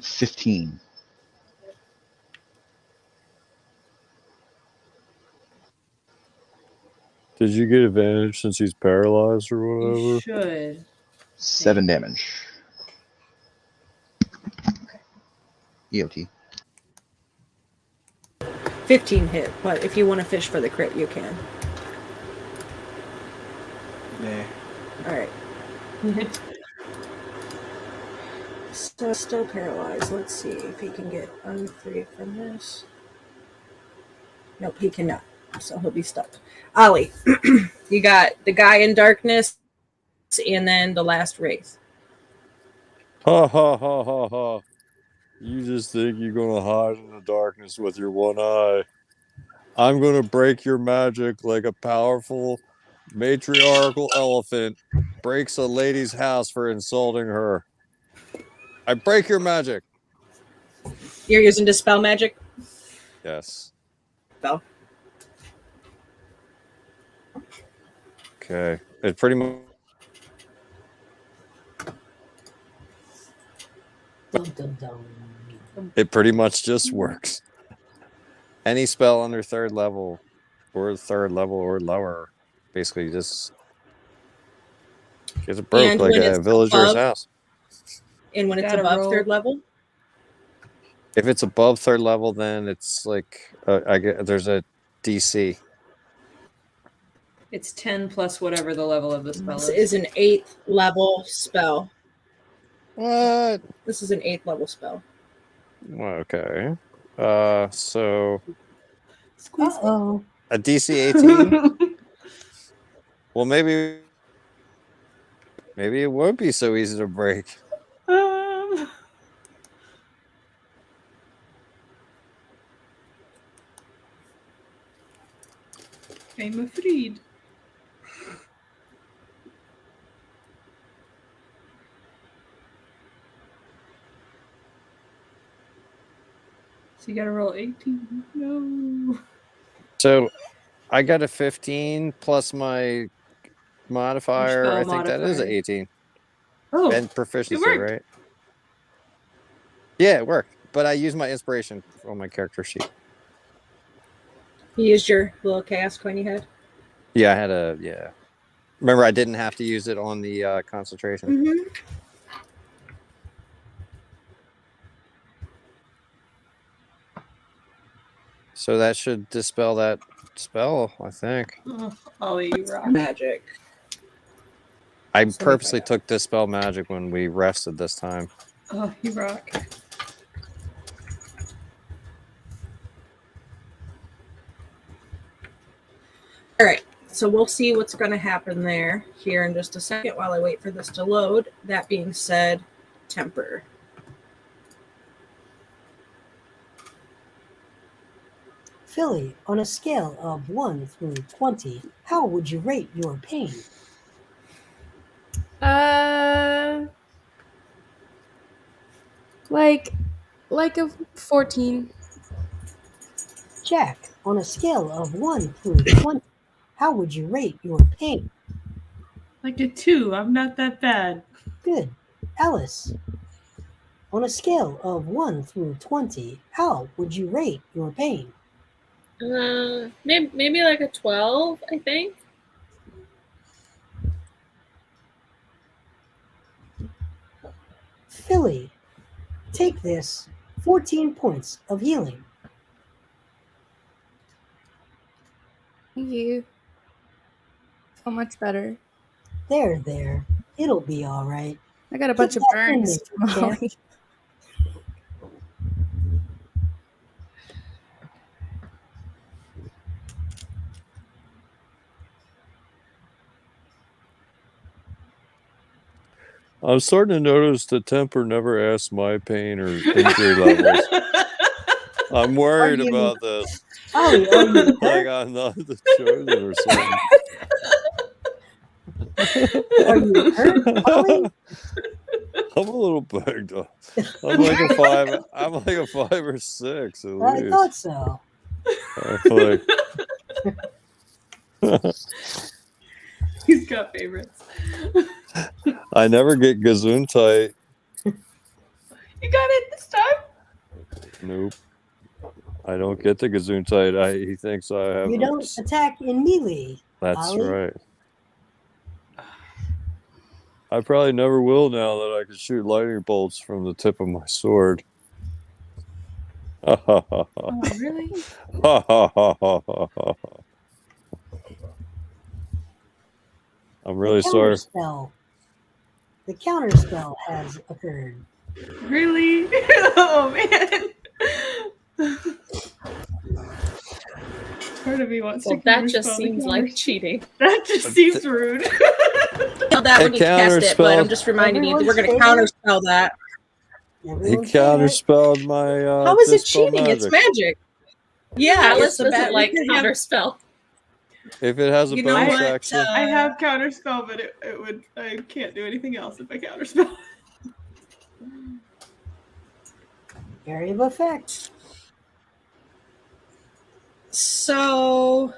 G: 15.
C: Did you get advantage since he's paralyzed or whatever?
E: You should.
G: 7 damage. EOT.
A: 15 hit, but if you want to fish for the crit, you can.
H: Nah.
A: All right. Still paralyzed. Let's see if he can get unfree from this. Nope, he cannot. So he'll be stuck. Ollie, you got the guy in darkness and then the last wraith.
C: Ha ha ha ha ha. You just think you're gonna hide in the darkness with your one eye. I'm gonna break your magic like a powerful matriarchal elephant breaks a lady's house for insulting her. I break your magic.
A: You're using dispel magic?
C: Yes.
A: Spell.
C: Okay. It pretty much.
D: Dum dum dum.
C: It pretty much just works. Any spell under third level or lower basically just gets it broke
A: And
C: like
A: when
C: a
A: it's
C: villager's
A: above-
C: house.
A: And when it's
E: Gotta
A: above
E: roll.
A: third level?
C: If it's above third level, then it's like I get there's a DC.
E: It's 10 plus whatever the level of the spell
A: This
E: is.
A: is an 8th level spell.
C: What?
A: This is an 8th level spell.
C: Okay. So
D: Uh-oh.
C: a DC 18. Well, maybe it won't be so easy to break.
E: I'm afraid. So you gotta roll 18. No.
C: So I got a 15 plus my modifier.
E: spell
C: I think that is an
E: modifier.
C: 18.
E: Oh,
C: And proficiency,
E: worked.
C: right? Yeah, it worked. But I used my inspiration on my character sheet.
A: You used your little chaos coin you had?
C: Yeah, I had a Remember, I didn't have to use it on the concentration.
A: Mm-hmm.
C: So that should dispel that spell, I think.
E: Oh, Ollie, you rock.
A: Magic.
C: I
A: So
C: purposely
A: we find
C: took dispel magic when we rested this time.
E: Oh, you rock.
A: All right. So we'll see what's going to happen there here in just a second while I wait for this to load. That being said, temper.
D: Philly, on a scale of 1 through 20, how would you rate your pain?
B: Like a 14.
D: Jack, on a scale of 1 through 20, how would you rate your pain?
E: Like a 2. I'm not that bad.
D: Good. Alice, on a scale of 1 through 20, how would you rate your pain?
F: Maybe like a 12, I think.
D: Philly, take this 14 points of healing.
B: Thank you. So much better.
D: There. It'll be all right.
B: I got a bunch of
D: that in
B: burns.
D: there, champ.
B: Molly.
C: I'm starting to notice that Temper never asks my pain or injury levels. I'm worried
D: Are you-
C: about this.
D: Ollie, are you
C: Like
D: hurt?
C: I'm not the chosen or something.
D: Are you hurt, Ollie?
C: I'm a little banged up. I'm like a 5. I'm like a 5 or 6 at
D: I
C: least.
D: thought so.
C: I'm like,
E: He's got favorites.
C: I never get Gesundheit.
E: You got it this time?
C: Nope. I don't get the Gesundheit. He thinks I have.
D: You don't attack in melee.
C: That's
D: Ollie.
C: right. I probably never will now that I can shoot lightning bolts from the tip of my sword.
E: Oh, really?
C: I'm really sorry.
D: The counter spell has occurred.
E: Really? Oh, man. Part of me wants
F: Well,
E: to
F: that just
E: counterspell the
F: seems
E: counter.
F: like cheating.
E: That just seems rude.
A: Tell that when you cast it, but
C: counterspell-
A: I'm just reminding you that we're going to
D: Everyone's
A: counterspell that.
C: He
D: Everyone say that.
C: counterspelled my
A: How is it
C: dispel
A: cheating? It's
C: magic.
A: magic. Yeah,
F: Alice
A: it's a
F: doesn't
A: bad.
F: like
A: we can have-
F: counterspell.
C: If it has a
A: You know
C: bonus
A: what?
C: action,
E: I have counterspell, but it would I can't do anything else if I counterspell.
D: Area of effect.
A: So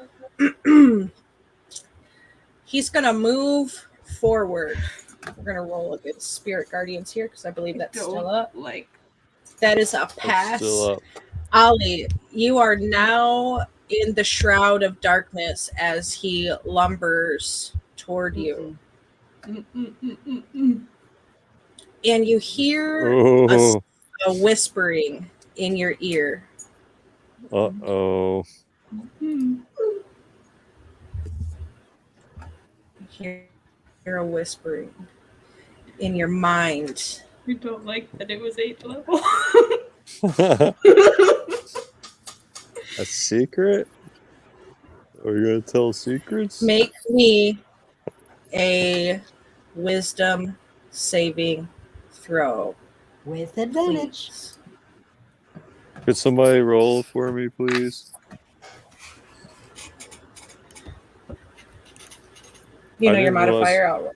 A: he's gonna move forward. We're gonna roll against Spirit Guardians here because I believe that's still up.
E: Like
A: That is a
C: it's
A: pass.
C: still up.
A: Ollie, you are now in the shroud of darkness as he lumbers toward you. And you hear
C: Oh,
A: a whispering in your ear.
C: uh-oh.
A: You hear a whispering in your mind.
E: we don't like that it was 8th level.
C: A secret? Are you gonna tell secrets?
A: Make me a wisdom saving throw.
D: With advantage.
A: Please.
C: Could somebody roll for me, please?
A: You
C: I
A: know your
C: didn't realize-
A: modifier out.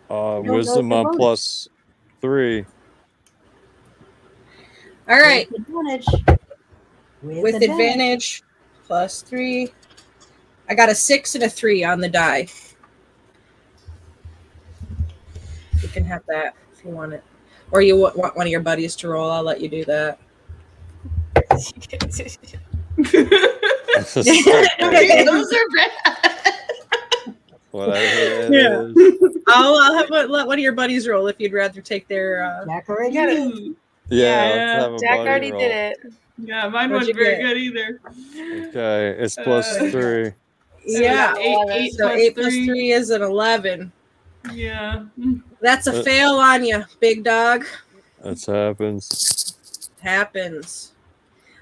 D: don't know
C: Wisdom
D: your
C: on
D: bonus.
C: +3.
A: All right.
D: With advantage.
A: With advantage, +3. I got a 6 and a 3 on the die. You can have that if you want it. Or you want one of your buddies to roll, I'll let you do that.
E: Those are bad.
C: Whatever it
A: Yeah.
C: is.
A: I'll have let one of your buddies roll if you'd rather take their.
D: Jack already
B: You gotta-
D: did.
C: Yeah,
E: Yeah,
C: let's have a
B: Jack
C: buddy
B: already
C: roll.
B: did it.
E: Yeah, mine
A: What'd
E: wasn't
A: you
E: very
A: get?
E: good either.
C: Okay, it's +3.
A: Yeah.
E: Eight
A: So
E: plus
A: 8 plus
E: three.
A: 3 is an 11.
E: Yeah.
A: That's a fail on you, big dog.
C: That happens.
A: Happens.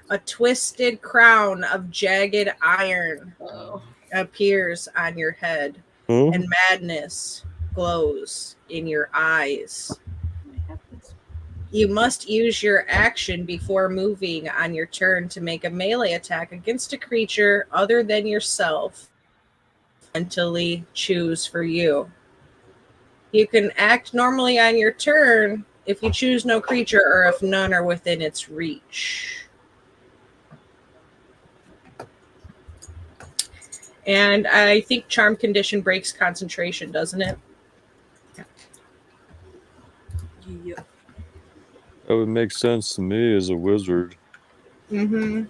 A: A twisted crown of jagged iron
E: Oh.
A: appears on your head,
C: Hmm?
A: and madness glows in your eyes. You must use your action before moving on your turn to make a melee attack against a creature other than yourself. Mentally choose for you. You can act normally on your turn if you choose no creature or if none are within its reach. And I think Charm Condition breaks concentration, doesn't it?
E: Yeah.
C: That would make sense to me as a wizard
A: Mm-hmm.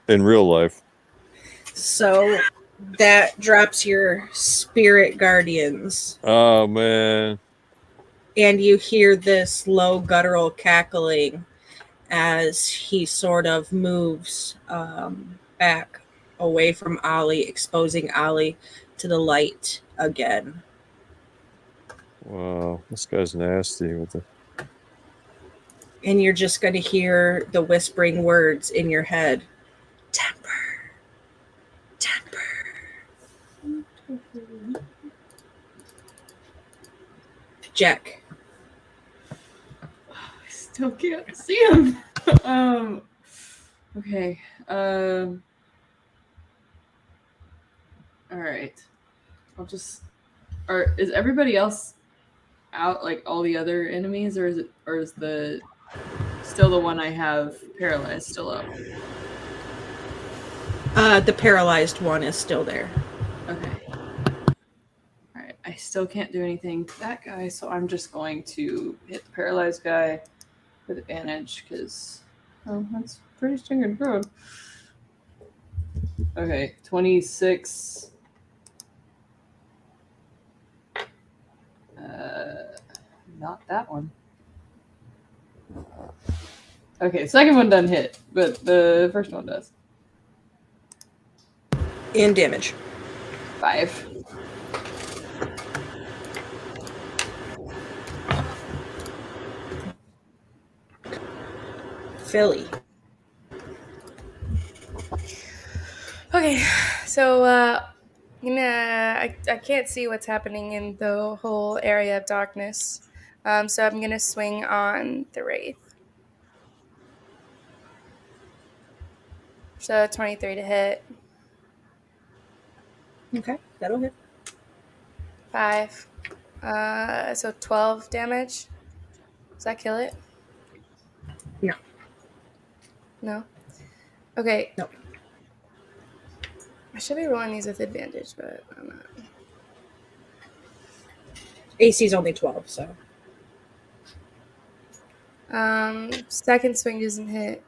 C: in real life.
A: So that drops your spirit guardians.
C: Oh, man.
A: And you hear this low guttural cackling as he sort of moves back away from Ollie, exposing Ollie to the light again.
C: Wow, this guy's nasty with it.
A: And you're just going to hear the whispering words in your head. Temper. Temper. Jack.
E: I still can't see him. Okay. All right. I'll just. Is everybody else out? Like all the other enemies, or is the still the one I have paralyzed still up?
A: The paralyzed one is still there.
E: Okay. All right. I still can't do anything to that guy, so I'm just going to hit the paralyzed guy with advantage because that's pretty standard road. Okay, 26. Not that one. Okay, second one doesn't hit, but the first one does.
A: In damage.
E: 5.
A: Philly.
B: Okay, so I can't see what's happening in the whole area of darkness. So I'm going to swing on the Wraith. So 23 to hit.
A: Okay, that'll hit.
B: 5. So 12 damage. Does that kill it?
A: No.
B: No? Okay.
A: No.
B: I should be rolling these with advantage, but I'm not.
A: AC's only 12, so.
B: Second swing doesn't hit.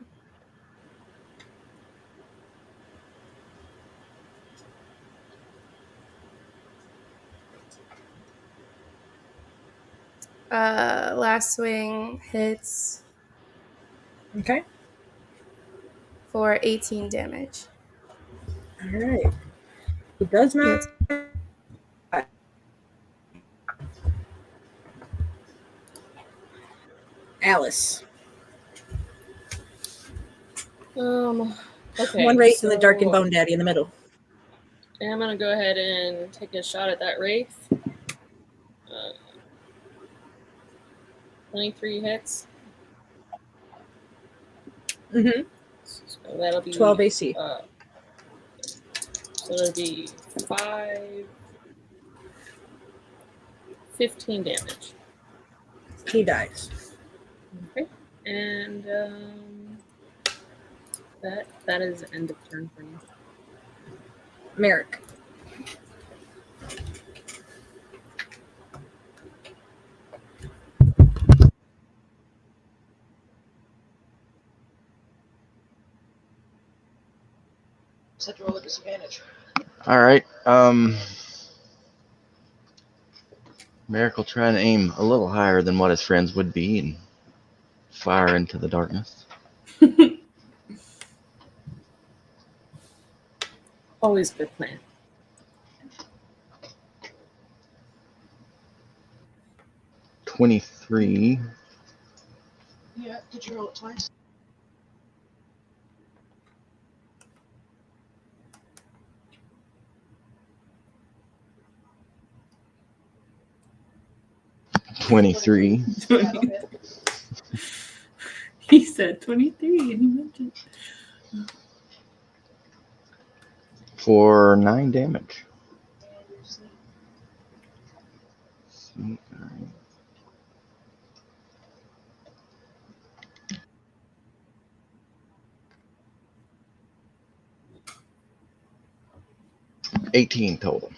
B: Last swing hits
A: Okay.
B: for 18 damage.
A: All right. It does not. Alice.
F: Okay.
A: One Wraith and the Dark and Bone Daddy in the middle.
F: I'm gonna go ahead and take a shot at that Wraith. 23 hits.
A: Mm-hmm.
F: So that'll be
A: 12 AC.
F: So it'll be 15 damage.
A: He dies.
F: Okay. And that is end of turn for me.
A: Merrick.
D: Set roll at disadvantage.
G: All right. Merrick will try and aim a little higher than what his friends would be and fire into the darkness.
F: Always good plan.
G: $23.
D: Yeah, did you roll it twice?
G: $23
E: He said 23 and he meant it.
G: for 9 damage. Sweet, all right. $18 total.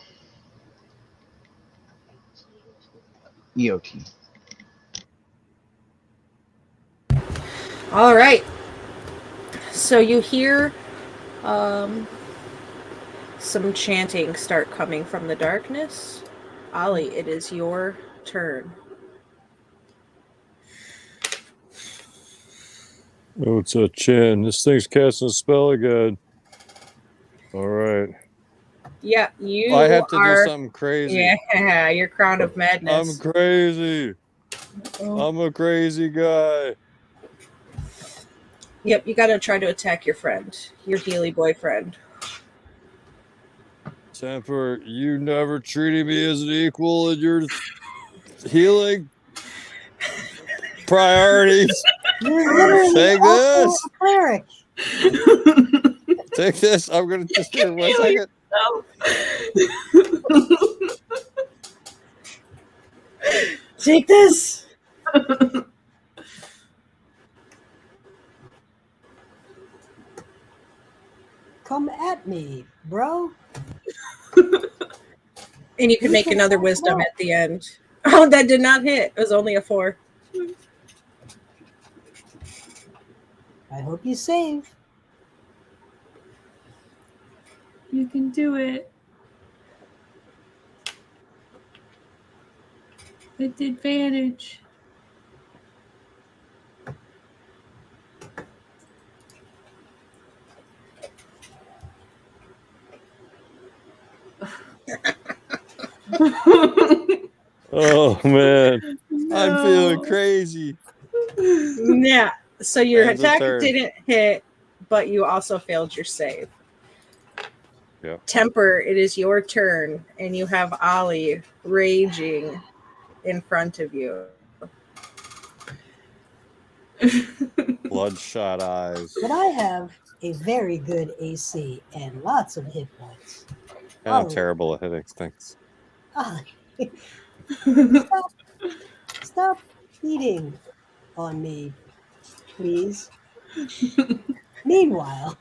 G: EOT.
A: All right. So you hear some chanting start coming from the darkness. Ollie, it is your turn.
C: Oh, it's a chin. This thing's casting a spell again. All right.
A: Yeah, you
C: I have to
A: are.
C: do something crazy.
A: Yeah, your crown of
C: I'm
A: madness.
C: crazy. I'm a crazy guy.
A: Yep, you got to try to attack your friend, your Healy boyfriend.
C: Temper, you never treated me as an equal in your healing priorities.
D: You're literally
C: Take
D: also
C: this.
D: a cleric.
C: Take this. I'm going to just do 1 second.
A: Take this.
D: Come at me, bro.
A: And you can make another wisdom at the end. Oh, that did not hit. It was only a 4.
D: I hope you save.
E: You can do it. With advantage.
C: Oh, man. I'm feeling crazy.
A: Yeah. So your
C: Ends of
A: attack
C: turn.
A: didn't hit, but you also failed your save.
C: Yeah.
A: Temper, it is your turn, and you have Ollie raging in front of you.
C: Bloodshot eyes.
D: But I have a very good AC and lots of hit points.
C: And I'm
D: Ollie,
C: terrible at hitting things.
D: Ollie, stop beating on me, please. Meanwhile,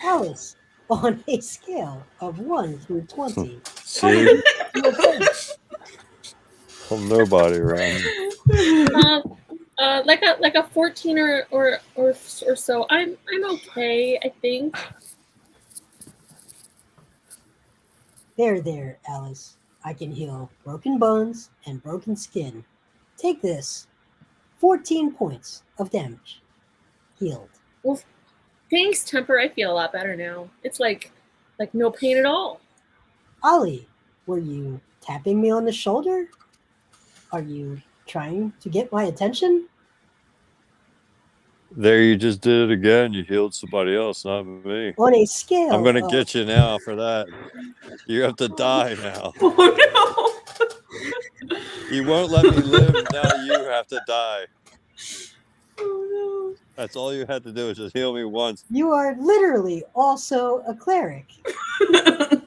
D: Alice, on a scale of 1 through 20, how do
C: See?
D: you feel first?
C: Well, nobody around me.
F: Like a 14 or so. I'm okay, I think.
D: There, Alice. I can heal broken bones and broken skin. Take this. 14 points of damage. Healed.
F: Well, thanks, Temper. I feel a lot better now. It's like no pain at all.
D: Ollie, were you tapping me on the shoulder? Are you trying to get my attention?
C: There, you just did it again. You healed somebody else, not me.
D: On a scale
C: I'm going to
D: of
C: get you now for that. You have to die now.
E: Oh
C: You won't let me live. Now you have to die.
E: no. Oh
C: That's all you had to do is just heal me once.
D: you are literally also a cleric.
E: no.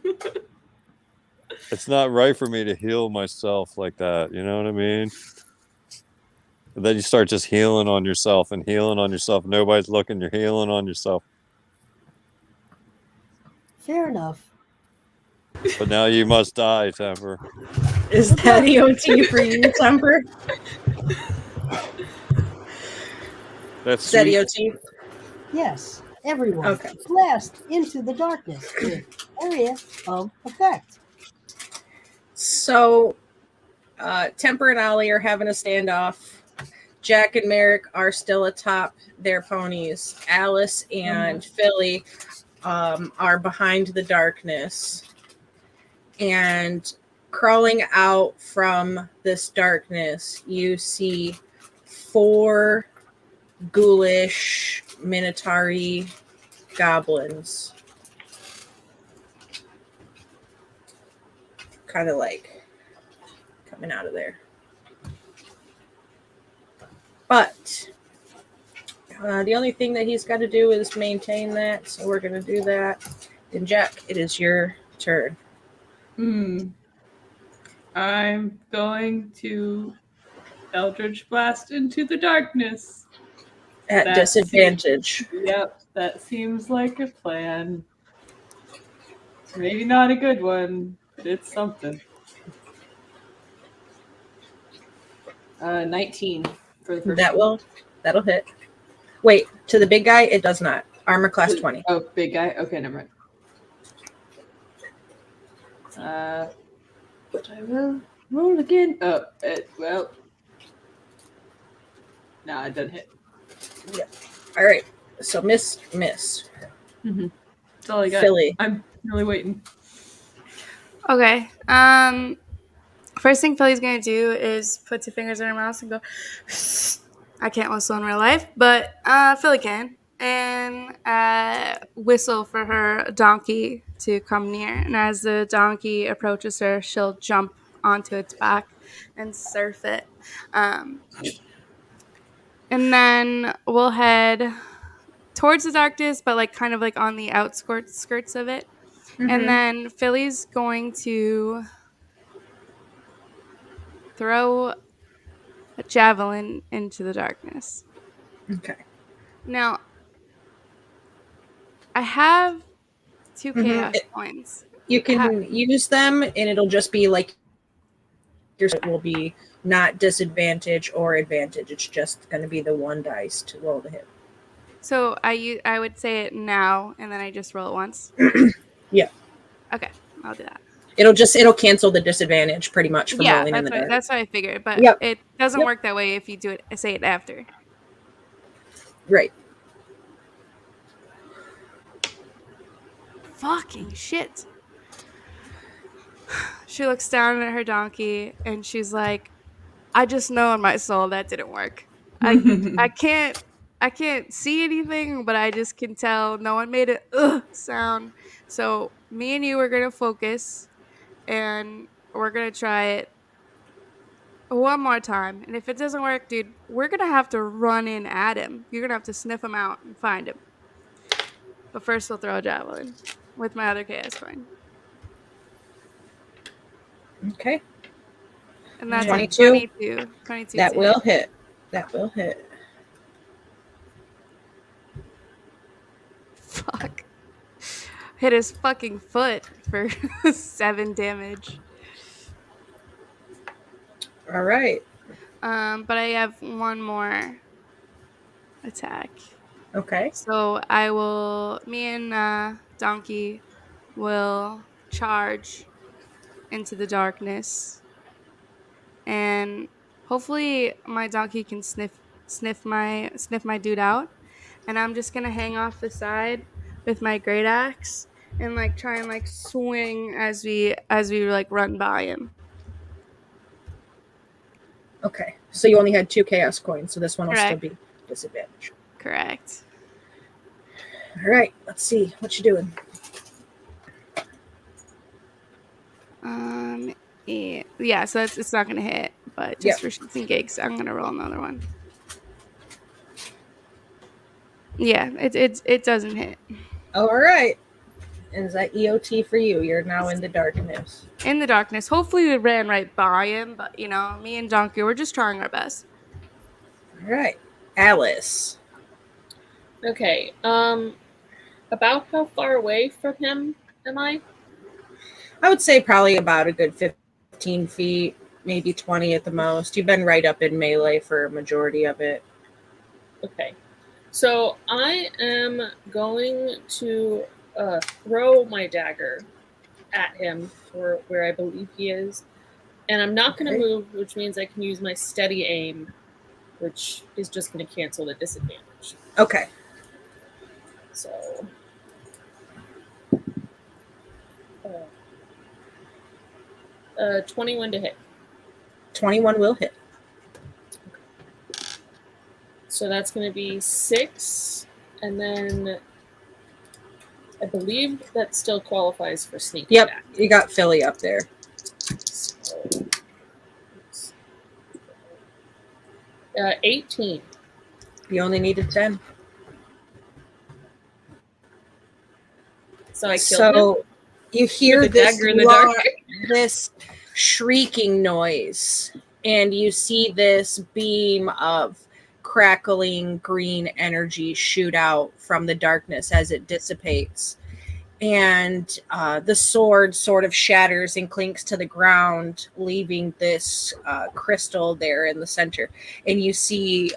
C: It's not right for me to heal myself like that. You know what I mean? And then you start just healing on yourself and healing on yourself. Nobody's looking. You're healing on yourself.
D: Fair enough.
C: But now you must die, Temper.
A: Is that EOT for you, Temper?
C: That's
A: Is that
C: sweet.
A: EOT?
D: Yes, everyone
A: Okay.
D: blast into the darkness with area of effect.
A: So, Temper and Ollie are having a standoff. Jack and Merrick are still atop their ponies. Alice and Philly are behind the darkness. And crawling out from this darkness, you see 4 ghoulish minotaur goblins. Kind of like coming out of there. But the only thing that he's got to do is maintain that, so we're going to do that. Then Jack, it is your turn.
E: I'm going to Eldritch Blast into the darkness.
A: At
E: That
A: disadvantage.
E: Yep, that seems like a plan. Maybe not a good one, but it's something. 19 for the first one.
A: That'll hit. Wait, to the big guy, it does not. Armor class 20.
E: Oh, big guy? Okay, never mind. But I will roll again. Oh, well. Nah, it doesn't hit.
A: All right. So miss.
E: That's all I got.
A: Philly.
E: I'm really waiting.
B: Okay. First thing Philly's gonna do is put 2 fingers in her mouth and go. I can't whistle in real life, but Philly can, and whistle for her donkey to come near. And as the donkey approaches her, she'll jump onto its back and surf it. And then we'll head towards the darkness, but like kind of like on the outskirts of it. And then Philly's going to throw a javelin into the darkness.
A: Okay.
B: Now, I have 2 chaos points.
A: You can use them, and it'll just be like yours. It will be not disadvantage or advantage. It's just going to be the 1 dice to roll the hit.
B: So I would say it now, and then I just roll it once.
A: Yeah.
B: Okay, I'll do that.
A: It'll cancel the disadvantage pretty much from rolling in the dark.
B: That's what I figured. But it doesn't work that way if you say it after.
A: Right.
B: Fucking shit. She looks down at her donkey and she's like, I just know in my soul that didn't work. I can't see anything, but I just can tell no one made an sound. So me and you are gonna focus and we're gonna try it one more time. And if it doesn't work, dude, we're going to have to run in at him. You're going to have to sniff him out and find him. But first, we'll throw a javelin with my other chaos coin.
A: Okay.
B: And that's
A: 22.
B: a 22. 22
A: That
B: to
A: will hit. That will hit.
B: Fuck. Hit his fucking foot for 7 damage.
A: All right.
B: But I have one more attack.
A: Okay.
B: So me and Donkey will charge into the darkness. And hopefully my donkey can sniff my dude out. And I'm just gonna hang off the side with my great axe and like try and like swing as we like run by him.
A: Okay. So you only had 2 chaos coins, so this one will still
B: Correct.
A: be disadvantage.
B: Correct.
A: All right. Let's see what you doing.
B: Yeah, so it's not gonna hit, but just for shits and gigs, I'm gonna roll another one. Yeah, it doesn't hit.
A: All right. And is that EOT for you? You're now in the darkness.
B: In the darkness. Hopefully we ran right by him, but you know, me and Donkey, we're just trying our best.
A: All right. Alice.
F: Okay. About how far away from him am I?
A: I would say probably about a good 15 feet, maybe 20 at the most. You've been right up in melee for a majority of it.
F: Okay. So I am going to throw my dagger at him for where I believe he is. And I'm not going to move, which means I can use my steady aim, which is just going to cancel the disadvantage.
A: Okay.
F: So... 21 to hit.
A: 21 will hit.
F: So that's going to be 6, and then I believe that still qualifies for sneak
A: Yep,
F: attack.
A: you got Philly up there.
F: So, 18.
A: You only needed 10.
F: So I killed him.
A: You hear
F: With a dagger in the dark.
A: this shrieking noise, and you see this beam of crackling green energy shoot out from the darkness as it dissipates. And the sword sort of shatters and clinks to the ground, leaving this crystal there in the center. And you see,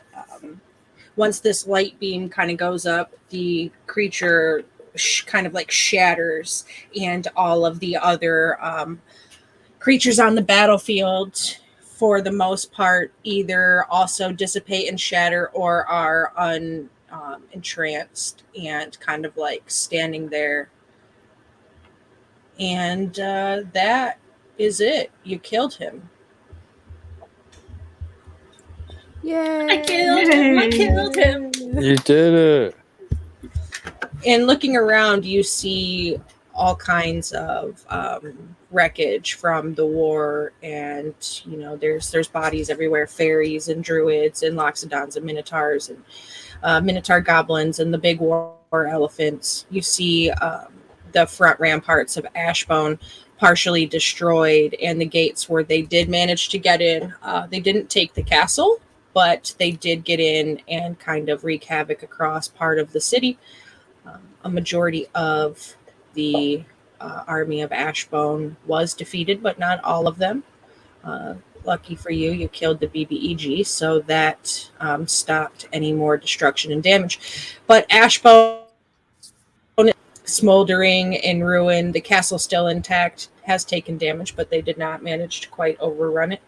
A: once this light beam kind of goes up, the creature kind of like shatters, and all of the other creatures on the battlefield, for the most part, either also dissipate and shatter or are entranced and kind of like standing there. And that is it. You killed him.
B: Yay!
F: I killed him.
C: You did it.
A: And looking around, you see all kinds of wreckage from the war, and you know there's bodies everywhere, fairies and druids and loxodons and minotaurs and minotaur goblins and the big war elephants. You see the front ramparts of Ashbone partially destroyed, and the gates where they did manage to get in. They didn't take the castle, but they did get in and kind of wreak havoc across part of the city. A majority of the army of Ashbone was defeated, but not all of them. Lucky for you, you killed the BBEG, so that stopped any more destruction and damage. But Ashbone, smoldering and ruined. The castle still intact, has taken damage, but they did not manage to quite overrun it.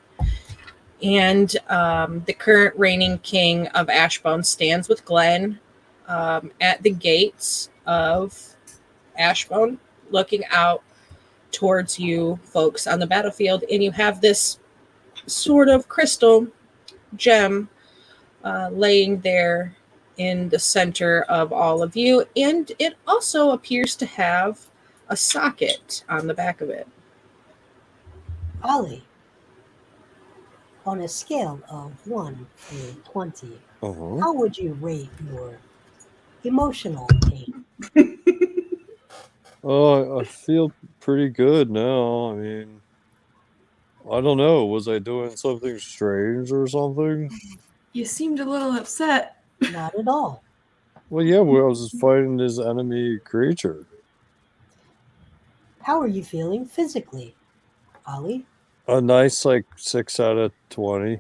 A: And the current reigning king of Ashbone stands with Glenn at the gates of Ashbone, looking out towards you folks on the battlefield. And you have this sort of crystal gem laying there in the center of all of you. And it also appears to have a socket on the back of it.
D: Ollie, On a scale of 1 through 20,
C: Uh-huh.
D: how would you rate your emotional pain?
C: Oh, I feel pretty good now. I mean, I don't know. Was I doing something strange or something?
E: You seemed a little upset.
D: Not at all.
C: Well, yeah, well, I was just fighting this enemy creature.
D: How are you feeling physically, Ollie?
C: A nice, like, 6 out of 20.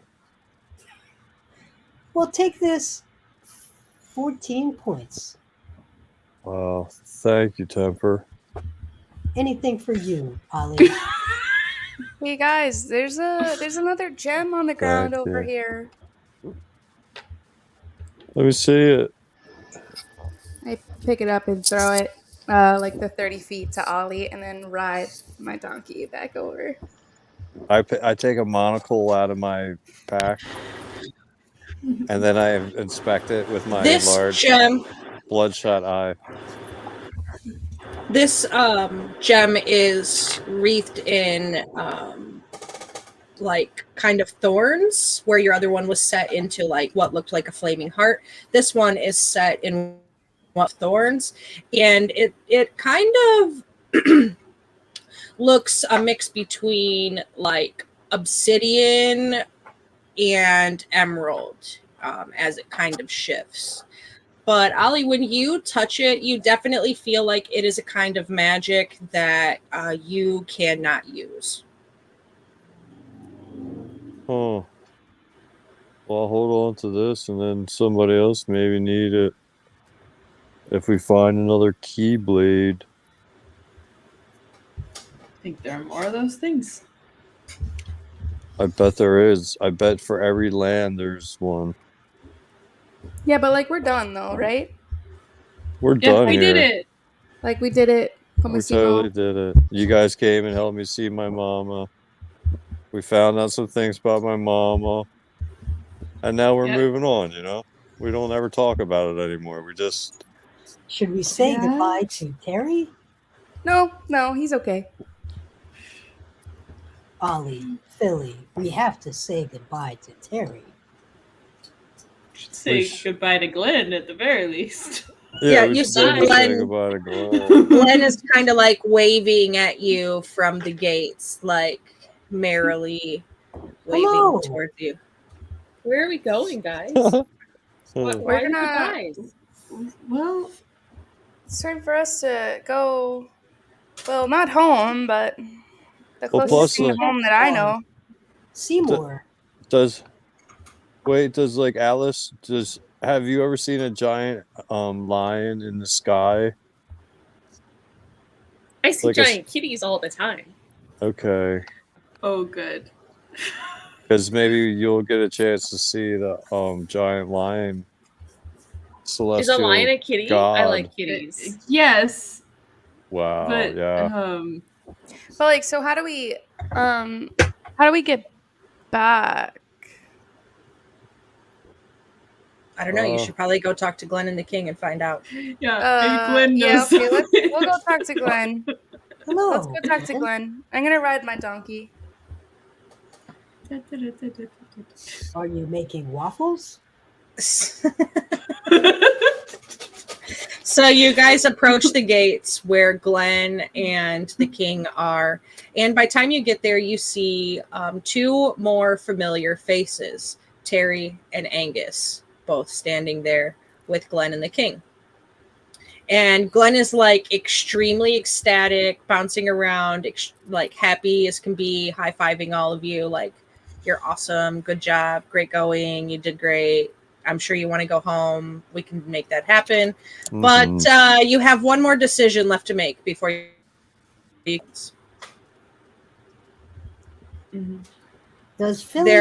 D: We'll take this 14 points.
C: Wow, thank you, Temper.
D: Anything for you, Ollie.
B: Hey guys, there's another gem on the ground
C: Thank
B: over
C: you.
B: here.
C: Let me see it.
B: I pick it up and throw it like the 30 feet to Ollie, and then ride my donkey back over.
C: I take a monocle out of my pack, and then I inspect it with my
A: This
C: large
A: gem,
C: bloodshot eye.
A: this gem is wreathed in like kind of thorns, where your other one was set into like what looked like a flaming heart. This one is set in thorns, and it kind of looks a mix between like obsidian and emerald, as it kind of shifts. But Ollie, when you touch it, you definitely feel like it is a kind of magic that you cannot use.
C: Oh, well, I'll hold on to this, and then somebody else maybe need it if we find another keyblade.
E: I think there are more of those things.
C: I bet there is. I bet for every land there's one.
B: Yeah, but like we're done though, right?
C: We're
E: Yeah,
C: done
E: we
C: here.
E: did it.
B: Like we did it. Como
C: We
B: si
C: totally
B: no.
C: did it. You guys came and helped me see my mama. We found out some things about my mama. And now we're
E: Yeah.
C: moving on, you know? We don't ever talk about it anymore. We just
D: Should we say
E: Yeah.
D: goodbye to Terry?
B: No, he's okay.
D: Ollie, Philly, we have to say goodbye to Terry.
E: Should say goodbye to Glenn at the very least.
A: Yeah,
C: we
A: you
C: should
A: see
C: maybe say
A: Glenn.
C: goodbye to Glenn.
A: Glenn is kind of like waving at you from the gates, like merrily waving
D: Hello.
A: towards you.
F: Where are we going, guys? Why
B: We're
F: are you
B: gonna-
F: guys?
E: Well,
B: It's time for us to go. Well, not home, but the
C: Well,
B: closest
C: plus,
B: thing to home that I know.
D: Seymour.
C: does like Alice, have you ever seen a giant lion in the sky?
F: I see
C: Like a s-
F: giant kitties all the time.
C: Okay.
E: oh, good.
C: Because maybe you'll get a chance to see the giant lion celestial
F: Is a lion a kitty?
C: god.
F: I like kitties.
E: Yes,
C: Wow,
E: but
C: yeah.
B: But like, so how do we get back?
A: I don't know. You should probably go talk to Glenn and the King and find out.
E: yeah, maybe Glenn
B: Yeah,
E: knows.
B: okay, we'll go talk to Glenn.
D: Hello.
B: Let's go talk to Glenn. I'm gonna ride my donkey.
D: Are you making waffles?
A: So you guys approach the gates where Glenn and the King are, and by the time you get there, you see two more familiar faces, Terry and Angus, both standing there with Glenn and the King. And Glenn is like extremely ecstatic, bouncing around, like happy as can be, high-fiving all of you, like, you're awesome, good job, great going, you did great. I'm sure you want to go home. We can make that happen.
C: Mhm.
A: But you have one more decision left to make before you.
D: Does Philly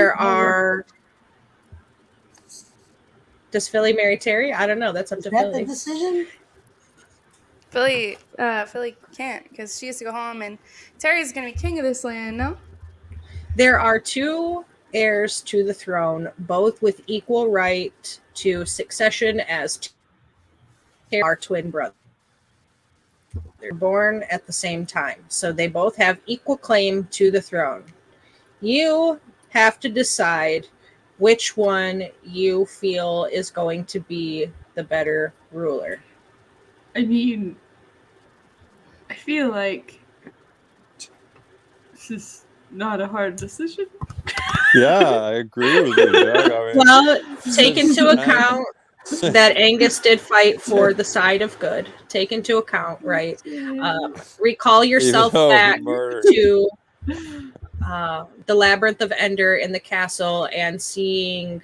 A: Does Philly marry Terry? I don't know. That's up
D: is
A: to
D: that
A: Philly.
D: the decision?
B: Philly can't because she has to go home, and Terry's gonna be king of this land. No.
A: There are two heirs to the throne, both with equal right to succession as our twin brothers. They're born at the same time, so they both have equal claim to the throne. You have to decide which one you feel is going to be the better ruler.
E: I mean, I feel like this is not a hard decision.
C: Yeah, I agree with you, Jack. I mean,
A: Well, take
C: since
A: into account that Angus did fight for the side of good. Take into account, right? Recall yourself
C: though he
A: back
C: murdered-
A: to the Labyrinth of Ender in the castle and seeing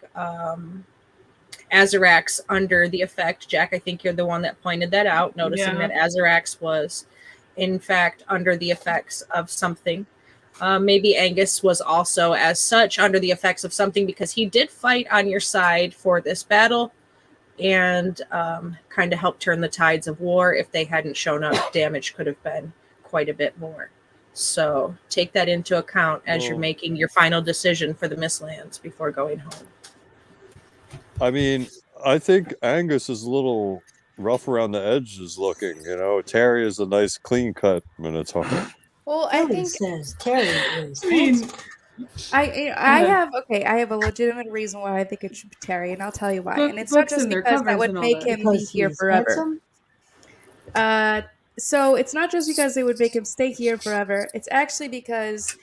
A: Azarax under the effect. Jack, I think you're the one that pointed that out, noticing that Azarax was, in fact, under the effects of something. Maybe Angus was also, as such, under the effects of something because he did fight on your side for this battle and kind of helped turn the tides of war. If they hadn't shown up, damage could have been quite a bit more. So take that into account as you're making your final decision for the Mistlands before going home.
C: I mean, I think Angus is a little rough around the edges looking. Terry is a nice clean cut Minotaur.
B: Well, I
D: Philly
B: think
D: says Terry is
E: I mean,
D: handsome.
B: I have a legitimate reason why I think it should be Terry, and I'll tell you why. And it's not
E: Books
B: just
E: and their
B: because that
E: covers
B: would
E: and all
B: make
E: that.
B: him be
D: Because
B: here
D: he's
B: forever.
D: handsome?
B: So it's not just because they would make him stay here forever. It's actually because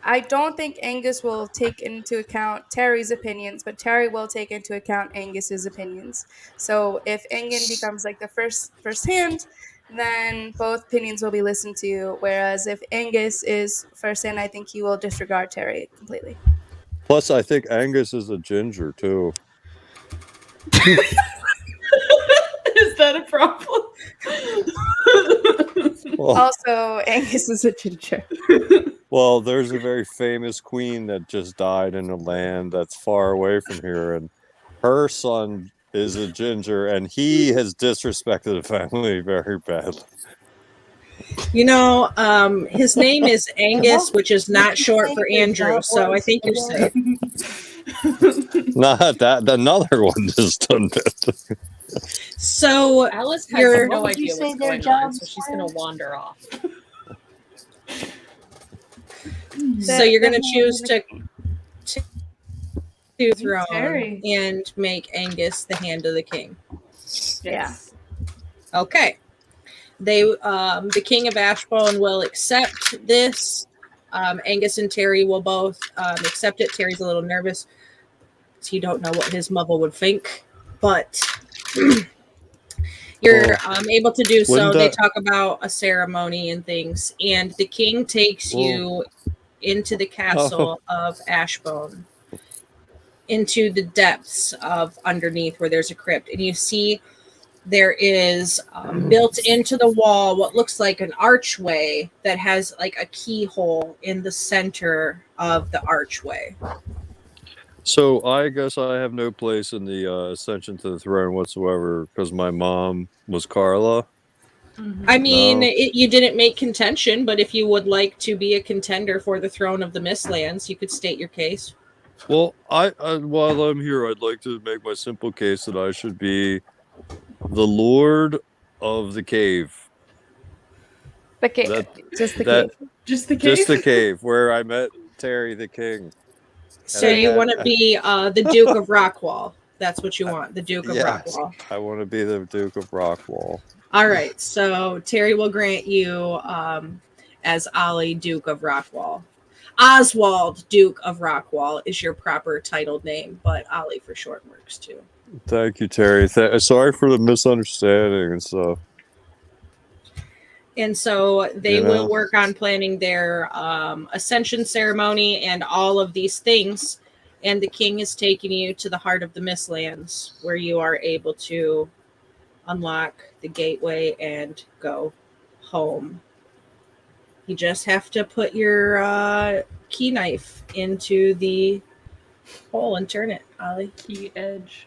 B: I don't think Angus will take into account Terry's opinions, but Terry will take into account Angus's opinions. So if Engen becomes like the first hand, then both opinions will be listened to. Whereas if Angus is first hand, I think he will disregard Terry completely.
C: Plus, I think Angus is a ginger too.
E: Is that a problem?
C: Well,
B: Also, Angus is a ginger.
C: well, there's a very famous queen that just died in a land that's far away from here, and her son is a ginger, and he has disrespected the family very badly.
A: His name is Angus, which is not short for Andrew, so I think you're safe.
C: Not that another one just done that.
A: So
F: Alice
A: You're-
F: has no
D: What would you
F: idea
D: say
F: what's
D: their
F: going on,
D: jobs
F: so she's going
D: were?
F: to wander off.
A: So you're going to choose to throne
E: Terry.
A: and make Angus the hand of the king.
E: Yes.
A: Okay. The King of Ashbone will accept this. Angus and Terry will both accept it. Terry's a little nervous. He don't know what his mother would think, but you're able to do so. They talk about a ceremony and things, and the king takes you into the castle of Ashbone, into the depths of underneath where there's a crypt, and you see there is built into the wall what looks like an archway that has like a keyhole in the center of the archway.
C: So I guess I have no place in the ascension to the throne whatsoever because my mom was Carla.
A: I mean,
C: No.
A: you didn't make contention, but if you would like to be a contender for the throne of the Mistlands, you could state your case.
C: Well, I while I'm here, I'd like to make my simple case that I should be the Lord of the Cave.
B: The cave. Just the cave.
E: Just the cave?
C: Just the cave where I met Terry the King.
A: So you want to be the Duke of Rockwall. That's what you want, the Duke of Rockwall.
C: I want to be the Duke of Rockwall.
A: All right, so Terry will grant you as Ollie, Duke of Rockwall. Oswald, Duke of Rockwall is your proper titled name, but Ollie for short works too.
C: Thank you, Terry. Sorry for the misunderstanding and stuff.
A: And so they will work on planning their ascension ceremony and all of these things. And the king is taking you to the heart of the Mistlands, where you are able to unlock the gateway and go home. You just have to put your key knife into the hole and turn it, Ollie.
E: Key edge.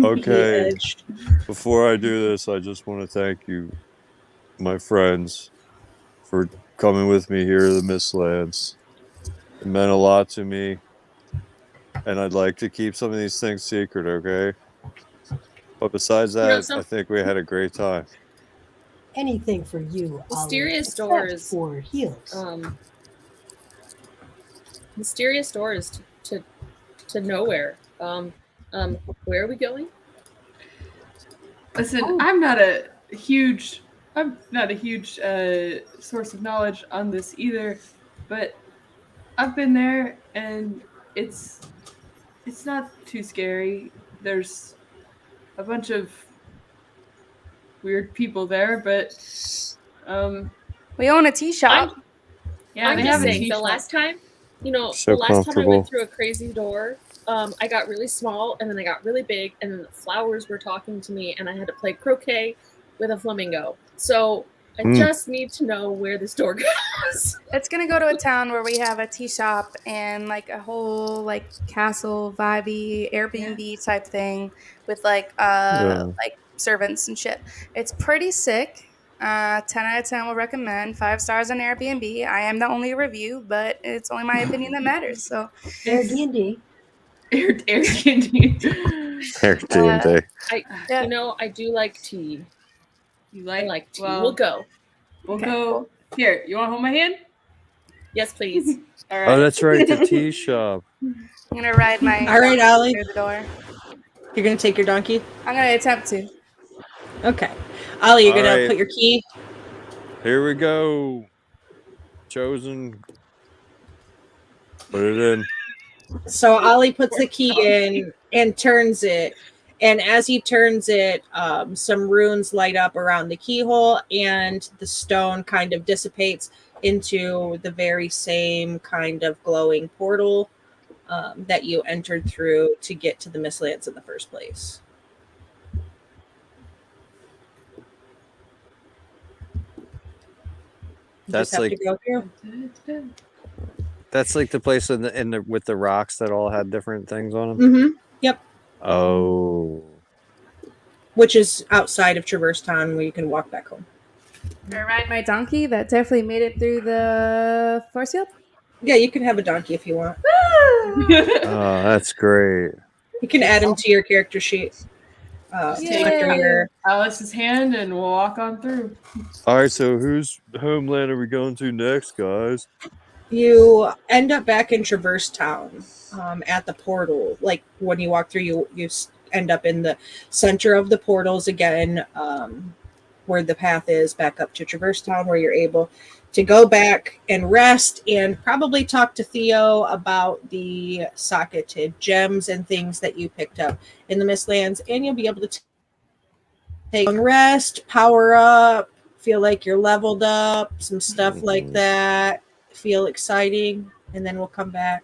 C: Okay.
A: Key edge.
C: Before I do this, I just want to thank you, my friends, for coming with me here to the Mistlands. It meant a lot to me, and I'd like to keep some of these things secret, okay? But besides that, I think we had a great time.
D: Anything for you,
F: Mysterious
D: Ollie,
F: doors.
D: except for heels.
F: mysterious doors to nowhere. Where are we going?
E: Listen,
D: Oh.
E: I'm not a huge source of knowledge on this either, but I've been there and it's not too scary. There's a bunch of weird people there, but
B: We own a tea shop.
E: yeah,
F: I'm
E: they
F: just
E: have a
F: saying,
E: tea
F: the
E: shop.
F: last time,
C: So
F: the last time I
C: comfortable.
F: went through a crazy door, I got really small, and then I got really big, and then the flowers were talking to me, and I had to play croquet with a flamingo. So I just need to know where this door goes.
B: It's gonna go to a town where we have a tea shop and like a whole like castle vibey Airbnb type thing with like servants and shit. It's pretty sick. 10 out of 10 will recommend. 5 stars on Airbnb. I am the only review, but it's only my opinion that matters. So
D: Airbnb.
E: Airbnb.
C: Air D&D.
B: yeah.
F: I do like tea.
E: You
F: I like tea.
E: well,
F: We'll go.
E: We'll
B: Okay,
E: go.
B: cool.
E: Here, you want to hold my hand?
F: Yes, please.
E: All right.
C: Oh, that's right, the tea shop.
B: I'm gonna ride my
A: All right,
B: donkey
A: Ollie.
B: through the door.
A: You're gonna take your donkey.
B: I'm gonna attempt to.
A: Okay, Ollie, you're
C: All
A: gonna
C: right.
A: put your key.
C: Here we go. Chosen. Put it in.
A: So Ollie puts the key in and turns it. And as he turns it, some runes light up around the keyhole, and the stone kind of dissipates into the very same kind of glowing portal that you entered through to get to the Mistlands in the first place. You
C: That's
A: just have
C: like-
A: to go through.
C: That's like the place in the with the rocks that all had different things on them.
A: Mm-hmm. Yep.
C: Oh.
A: Which is outside of Traverse Town, where you can walk back home.
B: I ride my donkey. That definitely made it through the force field.
A: Yeah, you can have a donkey if you want.
C: Oh, that's great.
A: You can add him to your character sheet.
E: Take
A: Under your
E: Alice's hand and we'll walk on through.
C: All right, so whose homeland are we going to next, guys?
A: You end up back in Traverse Town at the portal. Like when you walk through, you end up in the center of the portals again, where the path is back up to Traverse Town, where you're able to go back and rest and probably talk to Theo about the socketed gems and things that you picked up in the Mistlands, and you'll be able to take a rest, power up, feel like you're leveled up, some stuff like that. Feel exciting, and then we'll come back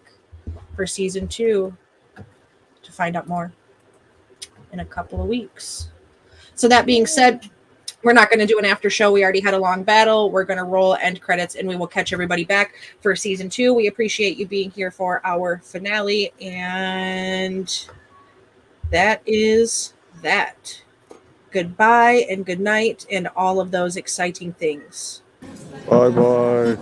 A: for season 2 to find out more in a couple of weeks. So that being said, we're not going to do an after show. We already had a long battle. We're going to roll end credits, and we will catch everybody back for season 2. We appreciate you being here for our finale, and that is that. Goodbye and good night and all of those exciting things.
C: Bye-bye.